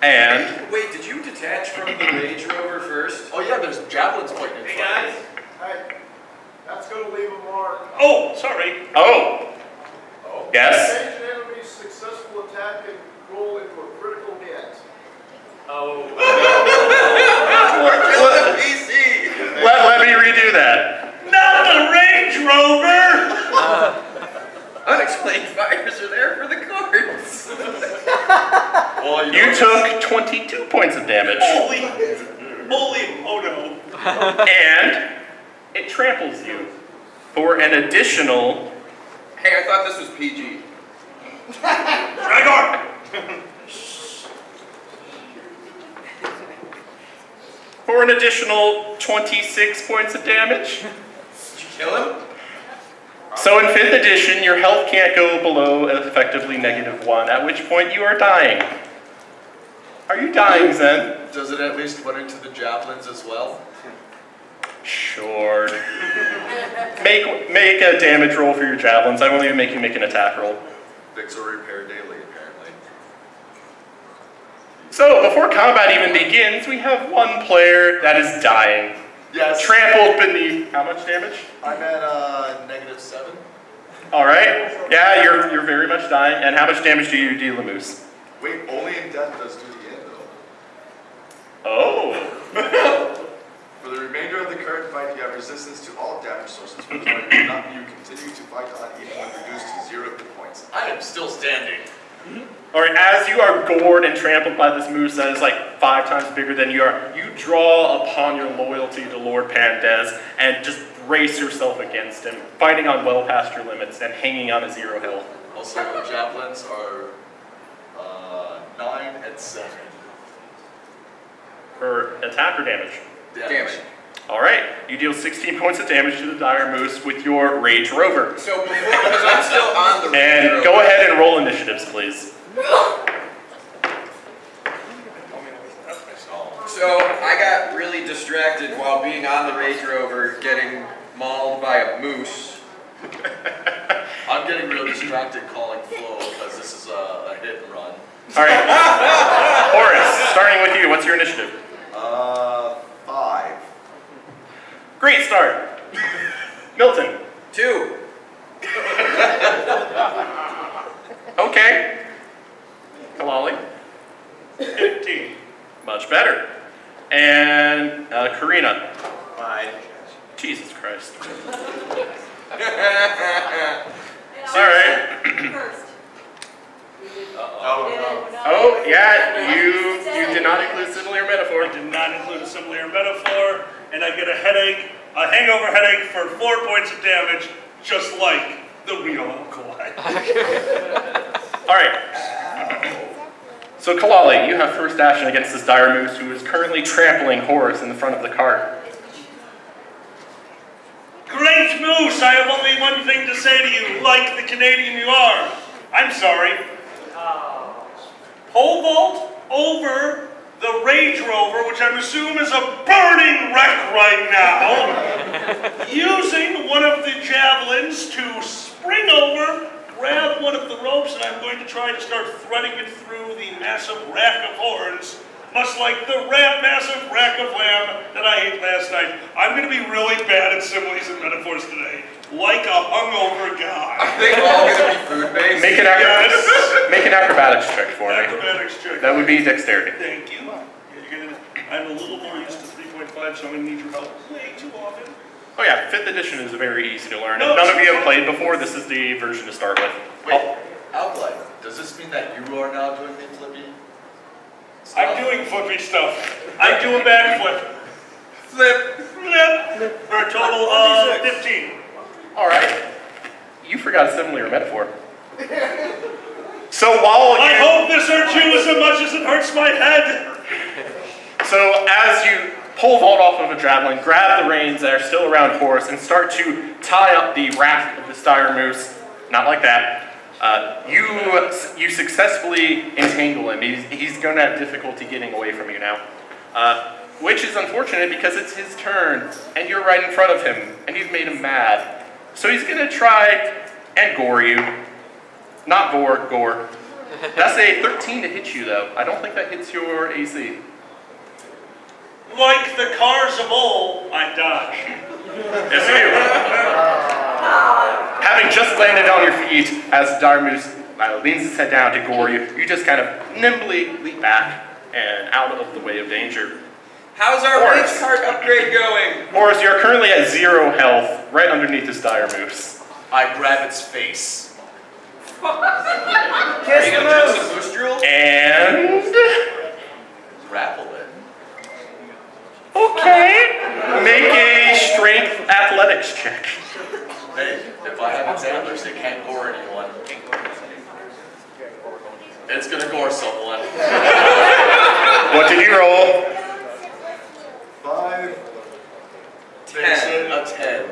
Speaker 2: And
Speaker 3: Wait, did you detach from the Rage Rover first?
Speaker 11: Oh yeah, there's javelins pointing in front.
Speaker 5: Guys.
Speaker 12: Hey, that's going to leave a mark.
Speaker 5: Oh, sorry.
Speaker 2: Yes?
Speaker 12: Change an enemy's successful attack and roll into a critical hit.
Speaker 3: We're killing the PC!
Speaker 2: Let me redo that.
Speaker 5: Not the Range Rover!
Speaker 3: Unexplained fires are there for the cards.
Speaker 11: Well,
Speaker 2: You took 22 points of damage.
Speaker 5: Holy, oh no.
Speaker 2: And it tramples you for an additional...
Speaker 3: Hey, I thought this was PG.
Speaker 5: Dragor!
Speaker 2: For an additional 26 points of damage.
Speaker 3: Did you kill him?
Speaker 2: So in 5th edition, your health can't go below effectively -1, at which point you are dying. Are you dying, Zen?
Speaker 11: Does it at least run into the javelins as well?
Speaker 2: Sure. Make a damage roll for your javelins. I won't even make you make an attack roll.
Speaker 11: Victory repair daily, apparently.
Speaker 2: So, before combat even begins, we have one player that is dying.
Speaker 11: Yes.
Speaker 2: Trampled beneath how much damage?
Speaker 11: I'm at -7.
Speaker 2: Alright. Yeah, you're very much dying. And how much damage do you deal the moose?
Speaker 11: Wait, only in death does do the end though.
Speaker 2: Oh.
Speaker 11: For the remainder of the current fight, you have resistance to all damage sources, which you continue to fight on even when reduced to 0 hit points. I am still standing.
Speaker 2: Alright, as you are gored and trampled by this moose that is like 5 times bigger than you are, you draw upon your loyalty to Lord Pandez and just brace yourself against him, fighting on well past your limits and hanging on a 0 health.
Speaker 11: Also, the javelins are 9 and 7.
Speaker 2: For attack or damage?
Speaker 3: Damage.
Speaker 2: All right, you deal 16 points of damage to the dire moose with your Rage Rover.
Speaker 3: So because I'm still on the Rage
Speaker 2: And
Speaker 3: Rover.
Speaker 2: go ahead and roll initiatives, please.
Speaker 3: So I got really distracted while being on the Rage Rover, getting mauled by a moose.
Speaker 11: I'm getting really distracted calling Flo because this is a hit and run.
Speaker 2: All right, Horace, starting with you, what's your initiative?
Speaker 11: 5.
Speaker 2: Great start. Milton.
Speaker 3: 2.
Speaker 2: Okay. Kalali.
Speaker 5: 15.
Speaker 2: Much better. And Karina.
Speaker 9: 5.
Speaker 2: Jesus Christ.
Speaker 4: All
Speaker 2: right.
Speaker 4: First.
Speaker 9: Oh, no.
Speaker 2: Oh, yeah, you did not include simile or metaphor.
Speaker 5: I did not include a simile or metaphor, and I get a headache, a hangover headache for 4 points of damage, just like the real alkali.
Speaker 2: All right. So Kalali, you have first action against this dire moose who is currently trampling Horace in the front of the cart.
Speaker 5: Great moose, I have only one thing to say to you, like the Canadian you are. I'm sorry. Pole vault over the Rage Rover, which I assume is a burning wreck right now, using one of the javelins to spring over, grab one of the ropes, and I'm going to try to start threading it through the massive rack of horns, much like the massive rack of lamb that I ate last night. I'm going to be really bad at similes and metaphors today, like a hungover guy.
Speaker 3: Are they all going to be food-based?
Speaker 2: Make an acrobatics check for me.
Speaker 5: Acrobatics check.
Speaker 2: That would be dexterity.
Speaker 5: Thank you. I'm a little more used to 3.5, so I'm going to need your help way too often.
Speaker 2: Oh yeah, 5th edition is very easy to learn.
Speaker 5: No,
Speaker 2: If none of you have played before, this is the version to start with.
Speaker 11: Wait, Outline, does this mean that you are now doing the flippy stuff?
Speaker 5: I'm doing flippy stuff. I do a backflip. Flip. For a total of 15.
Speaker 2: All right. You forgot a simile or metaphor. So while
Speaker 5: I hope this hurts you as much as it hurts my head.
Speaker 2: So as you pole vault off of a javelin, grab the reins that are still around Horace, and start to tie up the rack of the dire moose, not like that, you successfully entangle him. He's going to have difficulty getting away from you now, which is unfortunate because it's his turn, and you're right in front of him, and you've made him mad. So he's going to try and gore you. Not gore. That's a 13 to hit you, though. I don't think that hits your AC.
Speaker 5: Like the cars of old, I dodge.
Speaker 2: Yes, you do. Having just landed on your feet as dire moose leans his head down to gore you, you just kind of nimbly leap back and out of the way of danger.
Speaker 3: How's our race card upgrade going?
Speaker 2: Horace, you're currently at 0 health, right underneath this dire moose.
Speaker 11: I grab its face.
Speaker 3: Kiss the moose.
Speaker 2: And
Speaker 11: Grapple it.
Speaker 2: okay, make a strength athletics check.
Speaker 11: Hey, if I have its antlers, it can't gore anyone. It's gonna gore someone.
Speaker 2: What did you roll?
Speaker 11: 5. 10. A 10.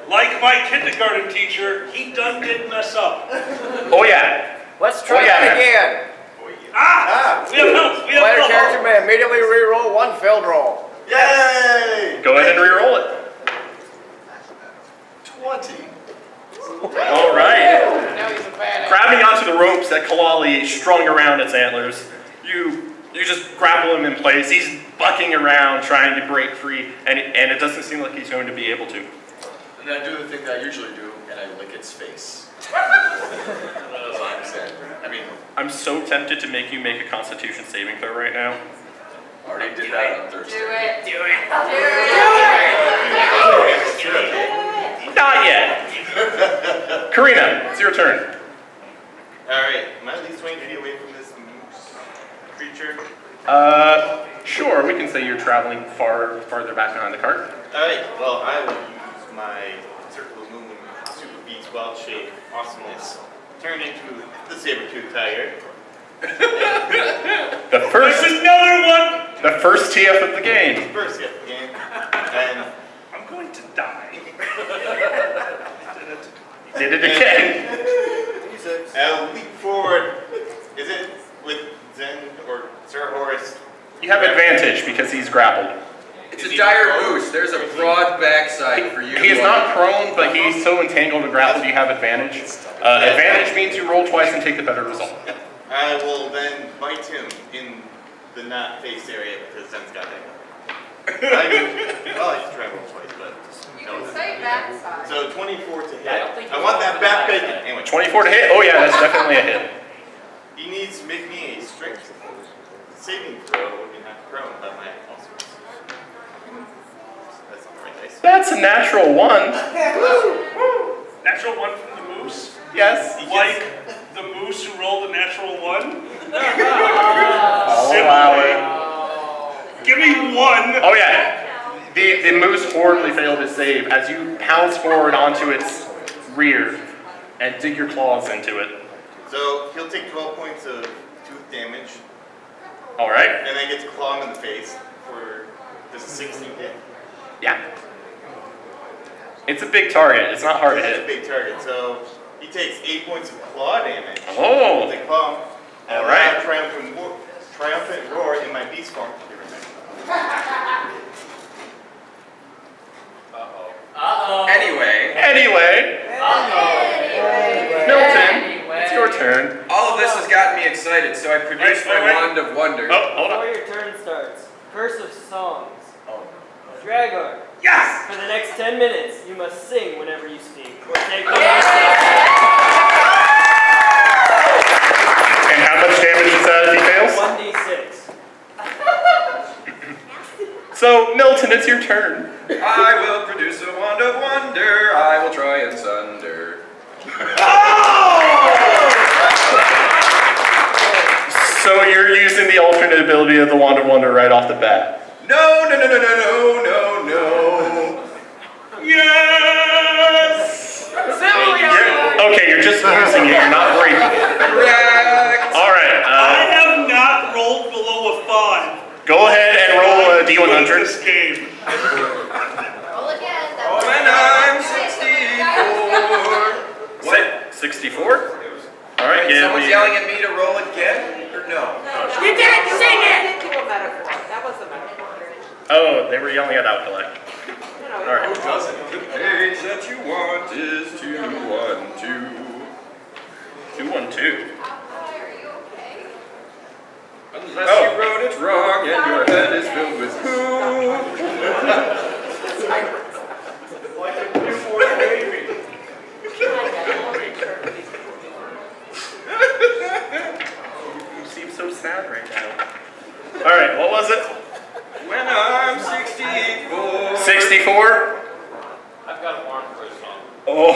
Speaker 5: Like my kindergarten teacher, he done did mess up.
Speaker 2: Oh yeah.
Speaker 7: Let's try that again.
Speaker 5: We have help. We have
Speaker 7: Player
Speaker 5: help.
Speaker 7: character may immediately re-roll 1 failed roll.
Speaker 11: Yay!
Speaker 2: Go ahead and re-roll it.
Speaker 11: 20.
Speaker 2: All right.
Speaker 6: Now he's a badass.
Speaker 2: Grabbing onto the ropes that Kalali strung around its antlers, you just grapple him in place. He's bucking around trying to break free, and it doesn't seem like he's going to be able to.
Speaker 11: And then I do the thing that I usually do, and I lick its face. As I'm saying. I mean,
Speaker 2: I'm so tempted to make you make a Constitution saving throw right now.
Speaker 11: I already did that on Thursday.
Speaker 2: Not yet. Karina, it's your turn.
Speaker 9: Alright, am I at least 20 feet away from this moose creature?
Speaker 2: Sure, we can say you're traveling farther back behind the cart.
Speaker 9: Alright, well, I will use my Circle of Movement Super Beats Wild Shape Awesomeness. Turn into the Saber-Tooth Tiger.
Speaker 2: The first...
Speaker 5: There's another one!
Speaker 2: The first TF of the game.
Speaker 9: First TF of the game. And
Speaker 5: I'm going to die.
Speaker 2: Did it again.
Speaker 9: I'll leap forward. Is it with Zen or Sir Horace?
Speaker 2: You have advantage because he's grappled.
Speaker 3: It's a dire moose. There's a broad backside for you.
Speaker 2: He is not prone, but he's so entangled and grappled you have advantage. Advantage means you roll twice and take the better result.
Speaker 9: I will then bite him in the not face area because Zen's got that. I try to roll twice, but
Speaker 4: You can say backside.
Speaker 9: so 24 to hit.
Speaker 8: Yeah, I don't think
Speaker 9: I want that back bacon. Anyway,
Speaker 2: 24 to hit? Oh yeah, that's definitely a hit.
Speaker 9: he needs to make me a strength saving throw when you're not prone by my also. That's not the right dice.
Speaker 2: That's a natural 1.
Speaker 5: Natural 1 from the moose?
Speaker 2: Yes.
Speaker 5: Like the moose who rolled a natural 1?
Speaker 2: I'll allow it.
Speaker 5: Give me 1!
Speaker 2: Oh yeah. The moose horribly failed his save as you pounce forward onto its rear and dig your claws into it.
Speaker 9: So he'll take 12 points of tooth damage,
Speaker 2: Alright.
Speaker 9: and then gets claw him in the face for this 16 hit.
Speaker 2: Yeah. It's a big target. It's not hard to
Speaker 9: It's a
Speaker 2: hit.
Speaker 9: big target, so he takes 8 points of claw damage.
Speaker 2: Oh.
Speaker 9: With the claw. And
Speaker 2: All right.
Speaker 9: triumphant roar in my beast form.
Speaker 3: Anyway.
Speaker 2: Milton, it's your turn.
Speaker 3: All of this has gotten me excited, so I produced my Wand of Wonder.
Speaker 2: Oh, hold on.
Speaker 13: Before your turn starts, Curse of Songs. Dragar.
Speaker 5: Yes!
Speaker 13: For the next 10 minutes, you must sing whenever you speak. Or take
Speaker 2: And how much damage is that if he fails?
Speaker 13: 1d6.
Speaker 2: So, Milton, it's your turn.
Speaker 3: I will produce a Wand of Wonder. I will try and sunder.
Speaker 2: So you're using the alternate ability of the Wand of Wonder right off the bat.
Speaker 3: No.
Speaker 5: Yes!
Speaker 2: Okay, you're just using it. You're not breaking it.
Speaker 3: Correct.
Speaker 2: All right.
Speaker 5: I have not rolled below a 5.
Speaker 2: Go ahead and roll a D100.
Speaker 5: This game.
Speaker 4: Roll again.
Speaker 3: When I'm 64.
Speaker 2: What? 64? All right, yeah.
Speaker 3: Someone's yelling at me to roll again, or no?
Speaker 4: You didn't sing it!
Speaker 2: Oh, they were yelling at Alkali. All right.
Speaker 3: Who doesn't? The page that you want is 212.
Speaker 2: 212.
Speaker 4: Are you okay?
Speaker 3: Unless you wrote it wrong and your head is filled with poo.
Speaker 12: Like a newborn baby.
Speaker 2: You seem so sad right now. All right, what was it?
Speaker 3: When I'm 64.
Speaker 2: 64?
Speaker 8: I've got a warrant for a song.
Speaker 2: Oh.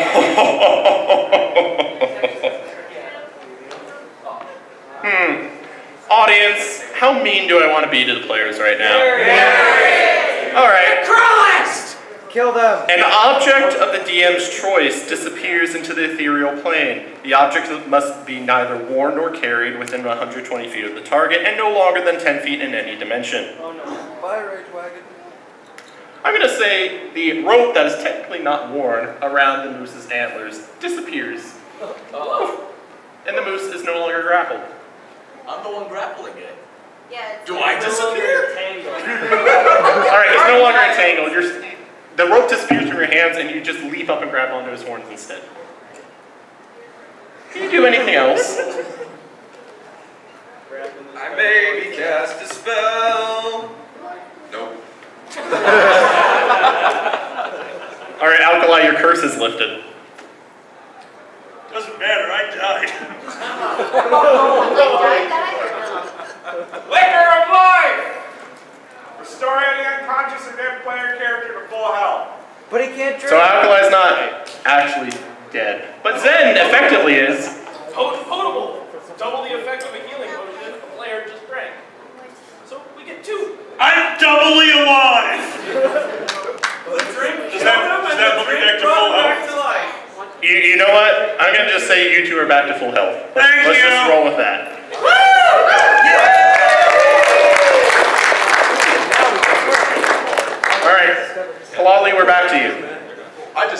Speaker 2: Audience, how mean do I want to be to the players right now? All right.
Speaker 7: Christ! Kill them.
Speaker 2: An object of the DM's choice disappears into the ethereal plane. The object must be neither worn nor carried within 120 feet of the target and no longer than 10 feet in any dimension.
Speaker 13: Oh no.
Speaker 7: Bye, Rage Wagon.
Speaker 2: I'm going to say the rope that is technically not worn around the moose's antlers disappears. And the moose is no longer grappled.
Speaker 8: I'm the one grappling it.
Speaker 4: Yeah.
Speaker 8: Do I disappear?
Speaker 2: Alright, it's no longer entangled. The rope disappears from your hands and you just leap up and grab onto his horns instead. Can you do anything else?
Speaker 3: I maybe cast a spell. Nope.
Speaker 2: Alright, Alkali, your curse is lifted.
Speaker 5: Doesn't matter, I died.
Speaker 12: Liquor of life! Restore any unconscious or dead player character to full health.
Speaker 7: But he can't drink.
Speaker 2: So Alkali's not actually dead. But Zen effectively is.
Speaker 8: Potable. Double the effect of a healing potion if a player just drank. So we get 2.
Speaker 5: I'm doubly alive! Does that put me back to full health?
Speaker 2: You know what? I'm going to just say you two are back to full health. Let's just roll with that.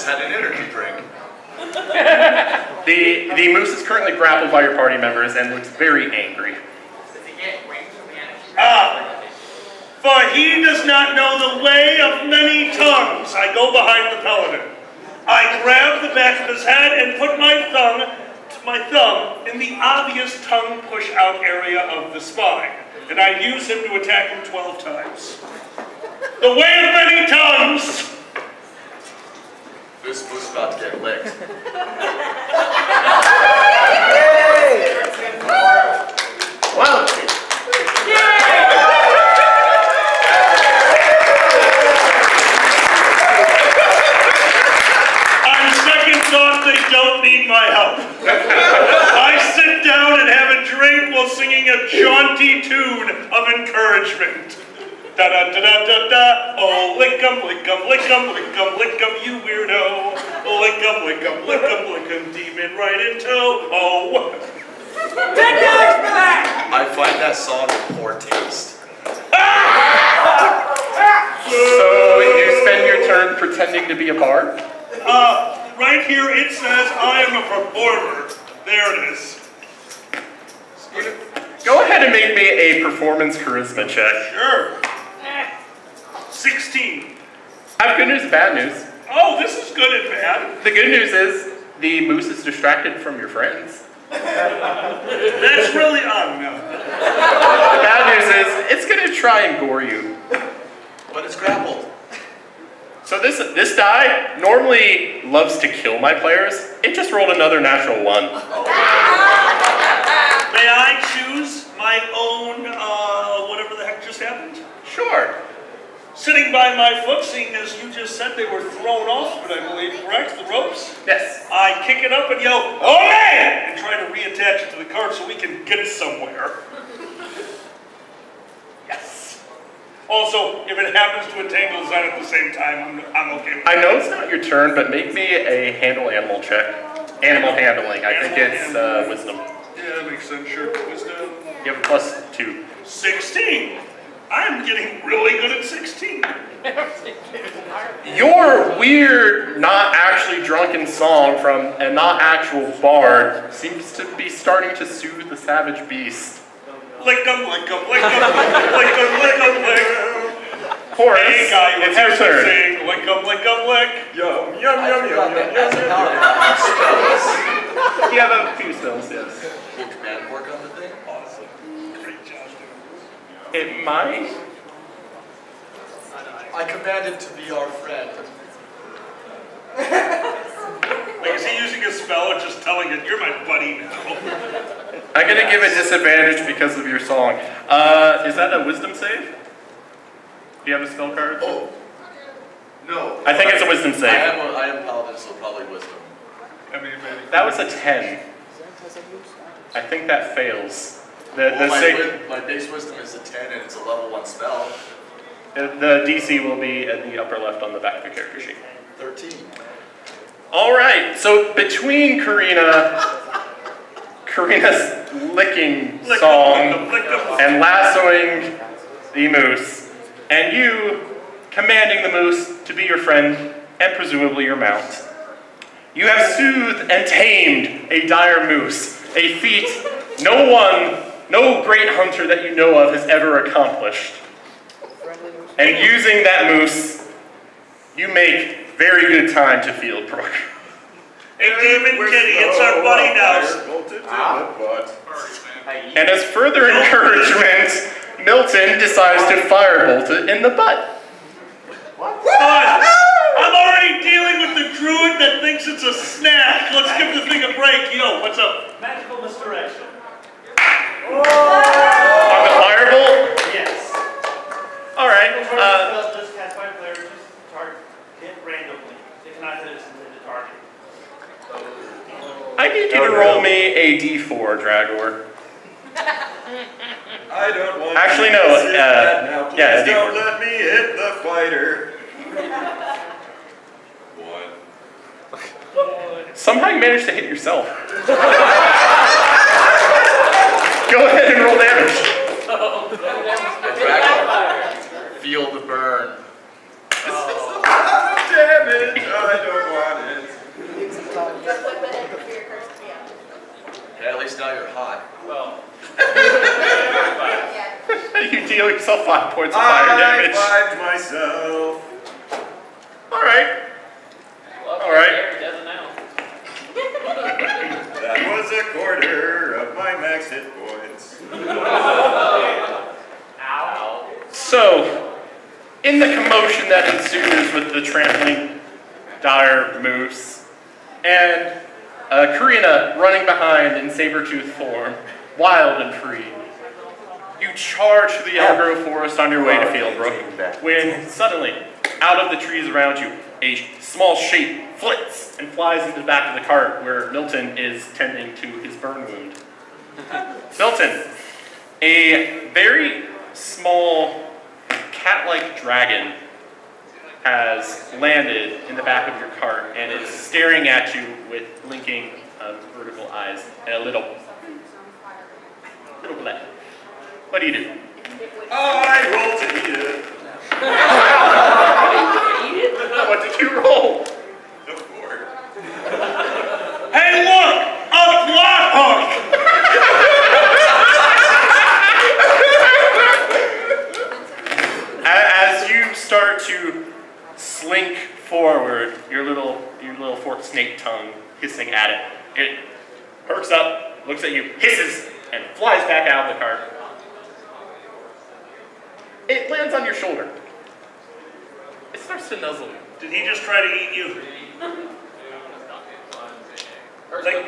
Speaker 11: had an energy drink.
Speaker 2: The moose is currently grappled by your party members and looks very angry.
Speaker 5: For he does not know the way of many tongues. I go behind the paladin. I grab the back of his head and put my thumb in the obvious tongue push-out area of the spine. And I use him to attack him 12 times. The way of many tongues!
Speaker 11: This was about to get licked.
Speaker 2: Wow.
Speaker 5: On second thought, they don't need my help. I sit down and have a drink while singing a jaunty tune of encouragement. Da da da da da da. Oh, lick 'em, lick 'em, lick 'em, lick 'em, lick 'em, you weirdo. Oh, lick 'em, lick 'em, lick 'em, lick 'em, demon right in tow. Oh.
Speaker 11: I find that song a poor taste.
Speaker 2: So you spend your turn pretending to be a bard?
Speaker 5: Right here it says I am a performer. There it is.
Speaker 2: Go ahead and make me a performance charisma check.
Speaker 5: Sure. 16.
Speaker 2: I have good news and bad news.
Speaker 5: Oh, this is good and bad.
Speaker 2: The good news is the moose is distracted from your friends.
Speaker 5: That's really no.
Speaker 2: The bad news is it's going to try and gore you.
Speaker 11: But it's grappled.
Speaker 2: So this die normally loves to kill my players. It just rolled another natural 1.
Speaker 5: May I choose my own, whatever the heck just happened?
Speaker 2: Sure.
Speaker 5: Sitting by my foot, seeing as you just said they were thrown off, but I believe, correct, the ropes?
Speaker 2: Yes.
Speaker 5: I kick it up and yell, "Oh man!" and try to reattach it to the cart so we can get somewhere. Yes. Also, if it happens to entangle Zen at the same time, I'm okay with it.
Speaker 2: I know it's not your turn, but make me a handle animal check. Animal handling. I think it's wisdom.
Speaker 5: Yeah, that makes sense. Sure. Wisdom.
Speaker 2: You have +2.
Speaker 5: 16. I'm getting really good at 16.
Speaker 2: Your weird, not actually drunken song from a not actual bard seems to be starting to soothe the savage beast.
Speaker 5: Lick 'em, lick 'em, lick 'em, lick 'em, lick 'em, lick.
Speaker 2: Horace,
Speaker 5: Hey guy,
Speaker 2: it's your turn.
Speaker 5: Sing, lick 'em, lick 'em, lick.
Speaker 1: Yum, yum, yum, yum, yum, yum,
Speaker 2: You have a few spells, yes.
Speaker 11: Will command work on the thing?
Speaker 5: Awesome. Great job, dude.
Speaker 2: It might.
Speaker 11: I command it to be our friend.
Speaker 5: Like, is he using a spell or just telling it, you're my buddy now?
Speaker 2: I'm going to give a disadvantage because of your song. Is that a wisdom save? Do you have a spell card?
Speaker 11: Oh. No.
Speaker 2: I think it's a wisdom save.
Speaker 11: I am paladin, so probably wisdom.
Speaker 5: I mean, maybe.
Speaker 2: That was a 10. I think that fails.
Speaker 11: My base wisdom is a 10 and it's a level 1 spell.
Speaker 2: The DC will be at the upper left on the back of your character sheet.
Speaker 11: 13.
Speaker 2: All right, so between Karina's licking song and lassoing the moose, and you commanding the moose to be your friend and presumably your mount, you have soothed and tamed a dire moose, a feat no great hunter that you know of has ever accomplished. And using that moose, you make very good time to Field Brook.
Speaker 5: Hey, Demon Kitty, it's our buddy now.
Speaker 2: And as further encouragement, Milton decides to firebolt it in the butt.
Speaker 5: I'm already dealing with the druid that thinks it's a snack. Let's give the thing a break. Yo, what's up?
Speaker 8: Magical misdirection.
Speaker 2: On the firebolt?
Speaker 8: Yes.
Speaker 2: All right.
Speaker 8: Just cast by player, just target hit randomly. They cannot hit its intended target.
Speaker 2: I need you to roll me a d4, Dragor.
Speaker 1: I don't want
Speaker 2: Actually,
Speaker 1: to
Speaker 2: no.
Speaker 1: sit that now. Please
Speaker 2: Yeah,
Speaker 1: don't
Speaker 2: d4.
Speaker 1: let me hit the fighter. 1.
Speaker 2: Somehow you managed to hit yourself. Go ahead and roll damage.
Speaker 11: Feel the burn.
Speaker 1: Damage, I don't want
Speaker 3: hot.
Speaker 8: Well.
Speaker 2: You deal yourself 5 points of fire damage.
Speaker 3: I high-fived myself.
Speaker 2: Alright. Alright.
Speaker 8: He doesn't know.
Speaker 3: That was a quarter of my max hit points.
Speaker 8: Ow.
Speaker 2: So, in the commotion that ensues with the trampling dire moose, and Karina running behind in saber-tooth form, wild and free, you charge through the Elgrove forest on your way to Fieldbrook, when suddenly, out of the trees around you, a small shape flits and flies into the back of the cart where Milton is tending to his burn wound. Milton, a very small cat-like dragon has landed in the back of your cart and is staring at you with blinking vertical eyes and a little bleh. What do you do?
Speaker 3: I roll to eat it.
Speaker 2: What did you roll?
Speaker 3: The 4.
Speaker 5: Hey, look! A plot hook!
Speaker 2: As you start to slink forward, your little forked snake tongue hissing at it, it perks up, looks at you, hisses, and flies back out of the cart. It lands on your shoulder. It starts to nuzzle you.
Speaker 5: Did he just try to eat you? Like,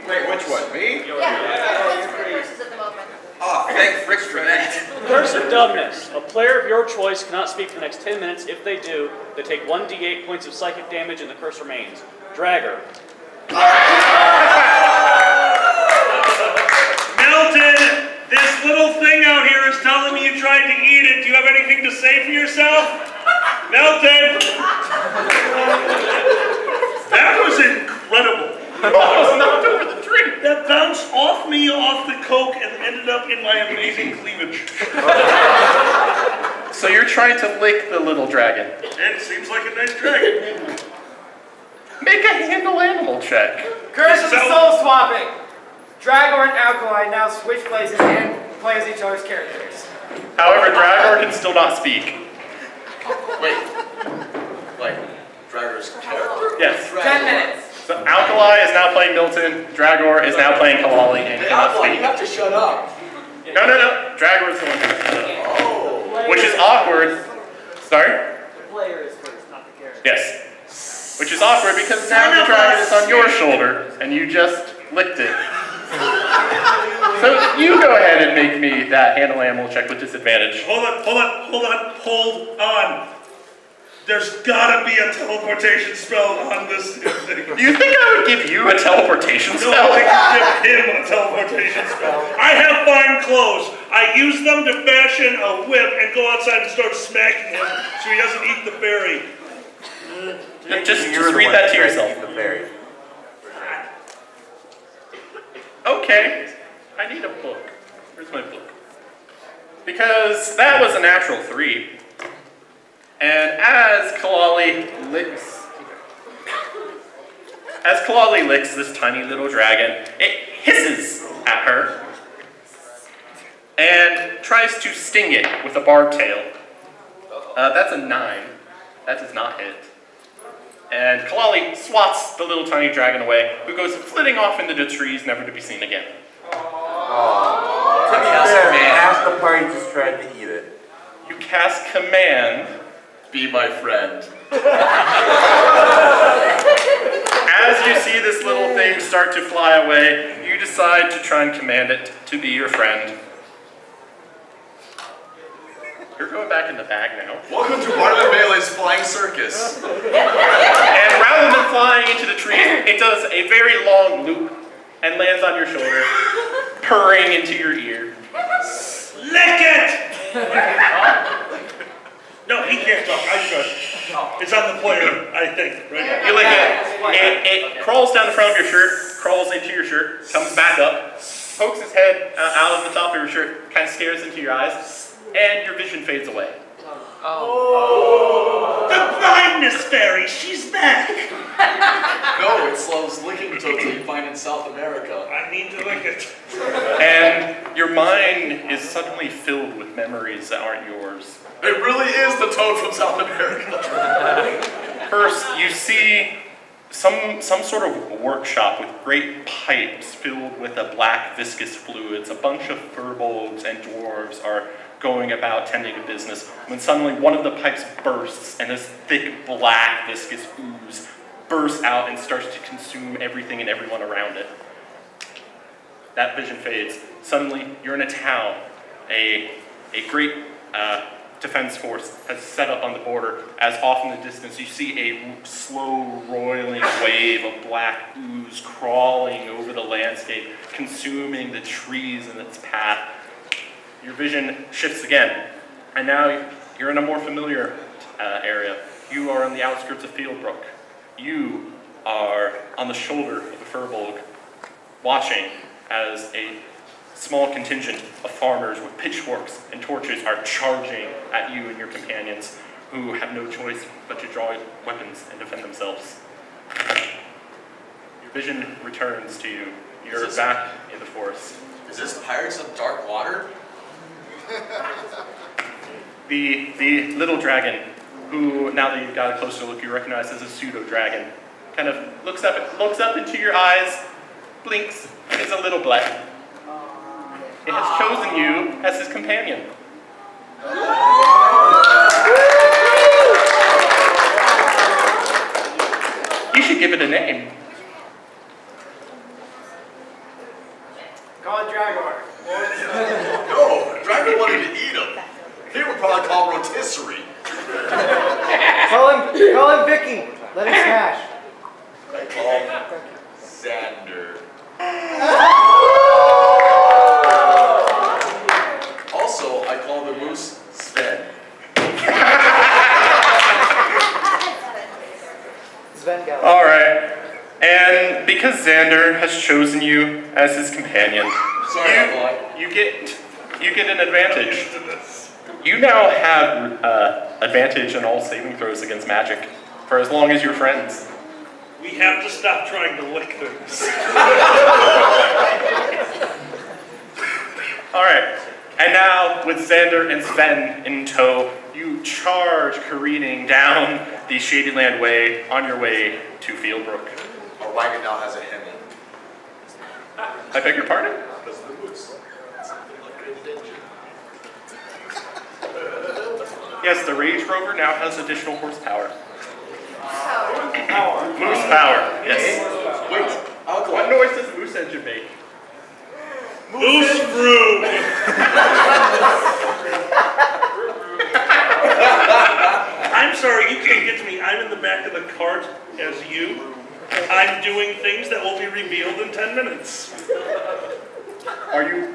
Speaker 3: Wait, which one? Me?
Speaker 4: Curses at the moment.
Speaker 3: Oh, thank Frick for that.
Speaker 8: Curse of dumbness. A player of your choice cannot speak for the next 10 minutes. If they do, they take 1d8 points of psychic damage and the curse remains. Dragger.
Speaker 5: Milton, this little thing out here is telling me you tried to eat it. Do you have anything to say for yourself? Milton! That was incredible.
Speaker 2: Almost knocked over the drink.
Speaker 5: That bounced off me, off the Coke, and ended up in my amazing cleavage.
Speaker 2: So you're trying to lick the little dragon.
Speaker 5: It seems like a nice dragon.
Speaker 2: Make a handle animal check.
Speaker 7: Curse of the soul swapping. Dragor and Alkali now switch places and play as each other's characters.
Speaker 2: However, Dragor can still not speak.
Speaker 11: Wait. Like, Dragor's character?
Speaker 2: Yes.
Speaker 7: 10 minutes.
Speaker 2: So Alkali is now playing Milton, Dragor is now playing Kalali, and cannot
Speaker 11: Alkali,
Speaker 2: speak.
Speaker 11: you have to shut up.
Speaker 2: No. Dragor is the one who has to shut up.
Speaker 11: Oh.
Speaker 2: Which is awkward. Sorry?
Speaker 13: The player is first, not the character.
Speaker 2: Yes. Which is awkward because now the dragon is on your shoulder, and you just licked it. So you go ahead and make me that handle animal check with disadvantage.
Speaker 5: Hold on. There's gotta be a teleportation spell on this thing.
Speaker 2: Do you think I would give you a teleportation spell?
Speaker 5: No, I can give him a teleportation spell. I have fine clothes. I use them to fashion a whip and go outside and start smacking him so he doesn't eat the berry.
Speaker 2: Just read that to yourself. Okay, I need a book. Where's my book? Because that was a natural 3. And as Kalali licks this tiny little dragon, it hisses at her and tries to sting it with a barbed tail. That's a 9. That does not hit. And Kalali swats the little tiny dragon away, who goes flitting off into the trees, never to be seen again.
Speaker 10: Half the party just tried to eat it.
Speaker 2: You cast command.
Speaker 11: Be my friend.
Speaker 2: As you see this little thing start to fly away, you decide to try and command it to be your friend. You're going back in the bag now.
Speaker 11: Welcome to Marama Melee's Flying Circus.
Speaker 2: And rather than flying into the tree, it does a very long loop and lands on your shoulder, purring into your ear.
Speaker 5: Lick it! No, he can't talk. I trust. It's on the player, I think. Right?
Speaker 2: You lick it. It crawls down the front of your shirt, crawls into your shirt, comes back up, pokes its head out of the top of your shirt, kind of stares into your eyes, and your vision fades away.
Speaker 5: The blind Miss Fairy, she's back.
Speaker 11: No, it slows licking toads that you find in South America.
Speaker 5: I need to lick it.
Speaker 2: And your mind is suddenly filled with memories that aren't yours.
Speaker 11: It really is the toad from South America.
Speaker 2: First, you see some sort of workshop with great pipes filled with a black viscous fluids. A bunch of furbolgs and dwarves are going about tending to business when suddenly one of the pipes bursts and this thick black viscous ooze bursts out and starts to consume everything and everyone around it. That vision fades. Suddenly, you're in a town. A great defense force has set up on the border. As off in the distance, you see a slow roiling wave of black ooze crawling over the landscape, consuming the trees in its path. Your vision shifts again, and now you're in a more familiar area. You are on the outskirts of Fieldbrook. You are on the shoulder of the Furbolg, watching as a small contingent of farmers with pitchforks and torches are charging at you and your companions, who have no choice but to draw weapons and defend themselves. Your vision returns to you. You're back in the forest.
Speaker 11: Is this Pirates of Dark Water?
Speaker 2: The little dragon, who, now that you've got a closer look, you recognize as a pseudo-dragon, kind of looks up into your eyes, blinks, and is a little black. It has chosen you as his companion. You should give it a name.
Speaker 7: Call it Dragor.
Speaker 11: No, Dragon wanted to eat him. He would probably call him rotisserie.
Speaker 13: Call him Vicky. Let him smash.
Speaker 11: I call him Xander. Also, I call the moose Sven.
Speaker 2: All right. And because Xander has chosen you as his companion, you get an advantage. You now have advantage on all saving throws against magic for as long as you're friends.
Speaker 5: We have to stop trying to lick things.
Speaker 2: All right. And now, with Xander and Sven in tow, you charge careening down the Shadyland Way on your way to Fieldbrook.
Speaker 11: Our wagon now has a Hemi.
Speaker 2: I beg your pardon?
Speaker 11: Because of the moose.
Speaker 2: Yes, the Rage Rover now has additional horsepower.
Speaker 7: Power.
Speaker 2: Moose power, yes.
Speaker 11: Wait,
Speaker 2: What noise does the moose engine make?
Speaker 5: Moose broom! I'm sorry, you can't get to me. I'm in the back of the cart as you. I'm doing things that will be revealed in 10 minutes.
Speaker 2: Are you doing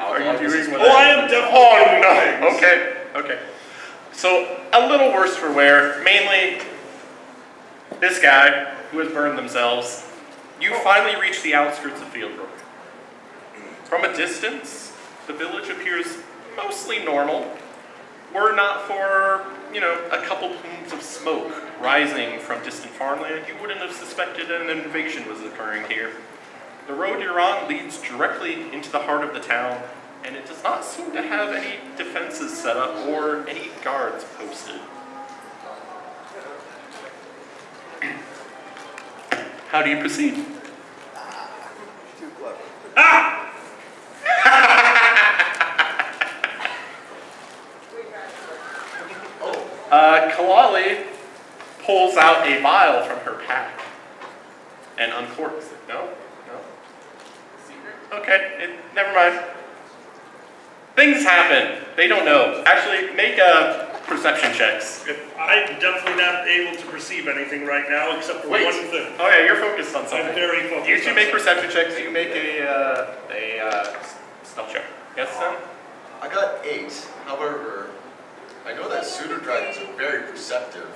Speaker 2: what?
Speaker 5: Oh, I am definitely doing things.
Speaker 2: Okay. So, a little worse for wear. Mainly, this guy, who has burned themselves. You finally reach the outskirts of Fieldbrook. From a distance, the village appears mostly normal. Were not for, a couple plumes of smoke rising from distant farmland, you wouldn't have suspected an invasion was occurring here. The road you're on leads directly into the heart of the town, and it does not seem to have any defenses set up or any guards posted. How do you proceed?
Speaker 11: Too clever.
Speaker 5: Ah!
Speaker 2: Kalali pulls out a vial from her pack and uncorks it. No? Okay, never mind. Things happen. They don't know. Actually, make perception checks.
Speaker 5: I'm definitely not able to perceive anything right now except for one thing.
Speaker 2: Oh yeah, you're focused on something.
Speaker 5: I'm very focused.
Speaker 2: You should make perception checks. You make a stealth check. Yes, Sam?
Speaker 11: I got 8. However, I know that pseudo dragons are very perceptive.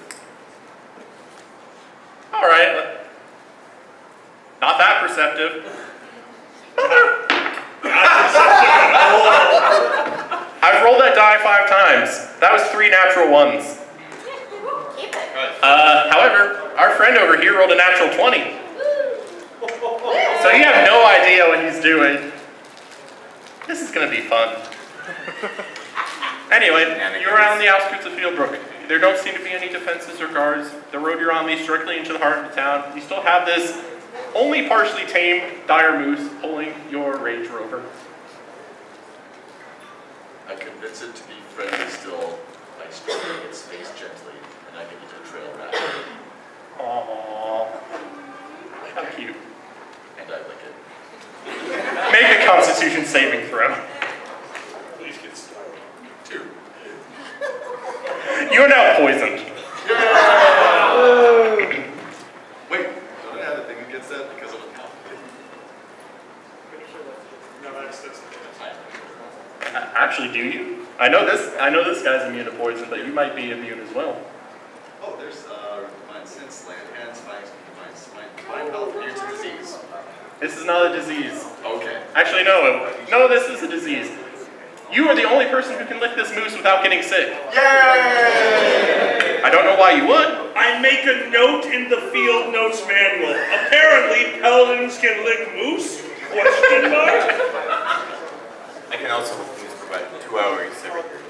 Speaker 2: All right. Not that perceptive. I've rolled that die 5 times. That was 3 natural ones.
Speaker 4: Keep it.
Speaker 2: However, our friend over here rolled a natural 20. So you have no idea what he's doing. This is going to be fun. Anyway, you're around the outskirts of Fieldbrook. There don't seem to be any defenses or guards. The road you're on leads directly into the heart of the town. You still have this only partially tamed dire moose pulling your Range Rover.
Speaker 11: I convince it to be friendly still by stroking its face gently, and I give it a trail back.
Speaker 2: Aww. How cute.
Speaker 11: And I lick it.
Speaker 2: Make a Constitution saving throw.
Speaker 5: Please get started.
Speaker 11: 2.
Speaker 2: You are now poisoned.
Speaker 11: Wait, don't I have a thing against that because of a conflict?
Speaker 5: No, that's
Speaker 2: Actually, do you? I know this guy's immune to poison, but you might be immune as well.
Speaker 11: Oh, there's Divine Sense, Land Hands, Divine Health, Immune to Disease.
Speaker 2: This is not a disease.
Speaker 11: Okay.
Speaker 2: Actually, no, this is a disease. You are the only person who can lick this moose without getting sick.
Speaker 11: Yay!
Speaker 2: I don't know why you would.
Speaker 5: I make a note in the field notes manual. Apparently, paladins can lick moose? Question mark?
Speaker 10: I can also provide 2 hours every year.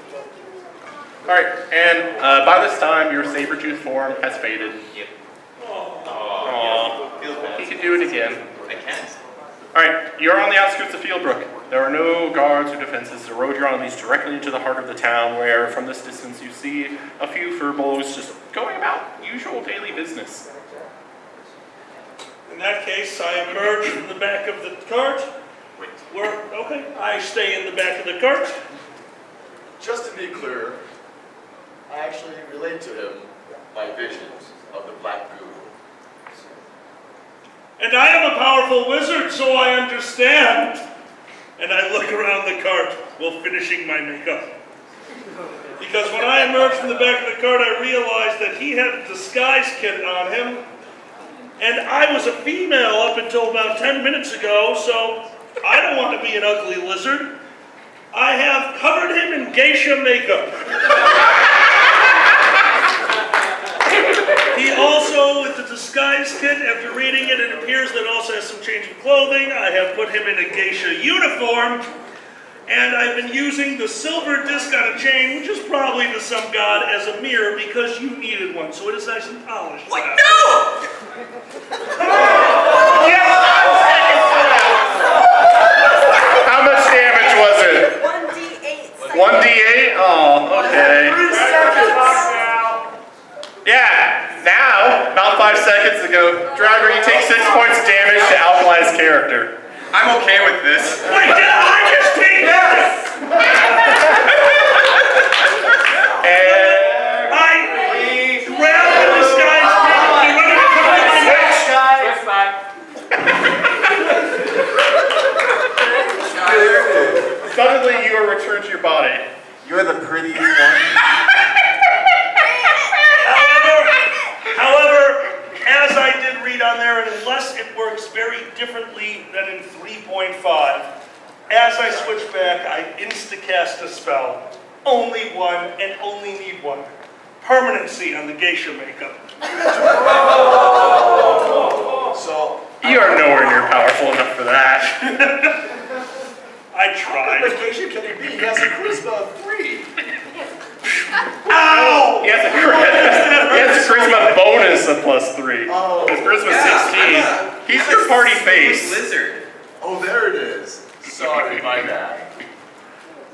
Speaker 2: Alright, and by this time, your saber-tooth form has faded.
Speaker 10: Yep.
Speaker 2: Aww.
Speaker 10: Feels bad.
Speaker 2: He could do it again.
Speaker 10: I can't.
Speaker 2: Alright, you're on the outskirts of Fieldbrook. There are no guards or defenses. The road you're on leads directly into the heart of the town, where from this distance you see a few furbolgs just going about usual daily business.
Speaker 5: In that case, I emerge from the back of the cart.
Speaker 10: Wait.
Speaker 5: Okay, I stay in the back of the cart.
Speaker 11: Just to be clear, I actually relate to him by visions of the Black Goo.
Speaker 5: And I am a powerful wizard, so I understand. And I look around the cart while finishing my makeup. Because when I emerged from the back of the cart, I realized that he had a disguise kit on him. And I was a female up until about 10 minutes ago, so I don't want to be an ugly lizard. I have covered him in geisha makeup. He also, with the disguise kit, after reading it, it appears that it also has some change of clothing. I have put him in a geisha uniform, and I've been using the silver disc on a chain, which is probably to some god, as a mirror because you needed one, so it is nice and polished.
Speaker 3: Like, no!
Speaker 2: How much damage was it?
Speaker 4: 1d8.
Speaker 2: 1d8? Oh, okay.
Speaker 12: 3 seconds.
Speaker 2: Yeah, now, about 5 seconds ago, Driver, you take 6 points of damage to alkalize character.
Speaker 3: I'm okay with this.
Speaker 5: Wait, did I just take this?
Speaker 2: And
Speaker 5: I grabbed the disguise kit and went to cover my neck.
Speaker 2: suddenly you are returned to your body.
Speaker 10: You're the prettiest one.
Speaker 5: However, as I did read on there, and unless it works very differently than in 3.5, as I switch back, I insta-cast a spell. Only one, and only need one. Permanency on the geisha makeup.
Speaker 11: So,
Speaker 2: You are nowhere near powerful enough for that.
Speaker 5: I tried.
Speaker 11: what vacation can he be? He has a charisma of 3.
Speaker 5: Ow!
Speaker 2: He has a charisma bonus of +3.
Speaker 11: Oh.
Speaker 2: His charisma 16. He's your party face.
Speaker 3: Lizard.
Speaker 11: Oh, there it is. Sorry, my bad.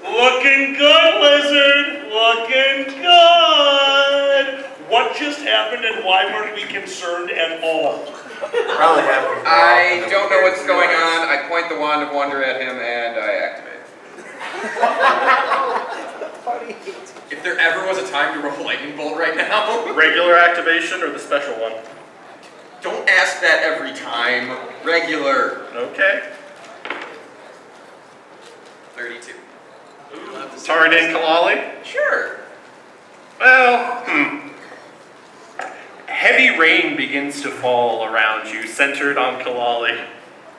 Speaker 5: Looking good, lizard. Looking good. What just happened and why weren't we concerned at all?
Speaker 10: Probably happened.
Speaker 3: I don't know what's going on. I point the wand of wonder at him and I activate. If there ever was a time to roll a lightning bolt right now.
Speaker 2: Regular activation or the special one?
Speaker 3: Don't ask that every time. Regular.
Speaker 2: Okay.
Speaker 3: 32.
Speaker 2: Taradin Kalali?
Speaker 3: Sure.
Speaker 2: Well, Heavy rain begins to fall around you, centered on Kalali.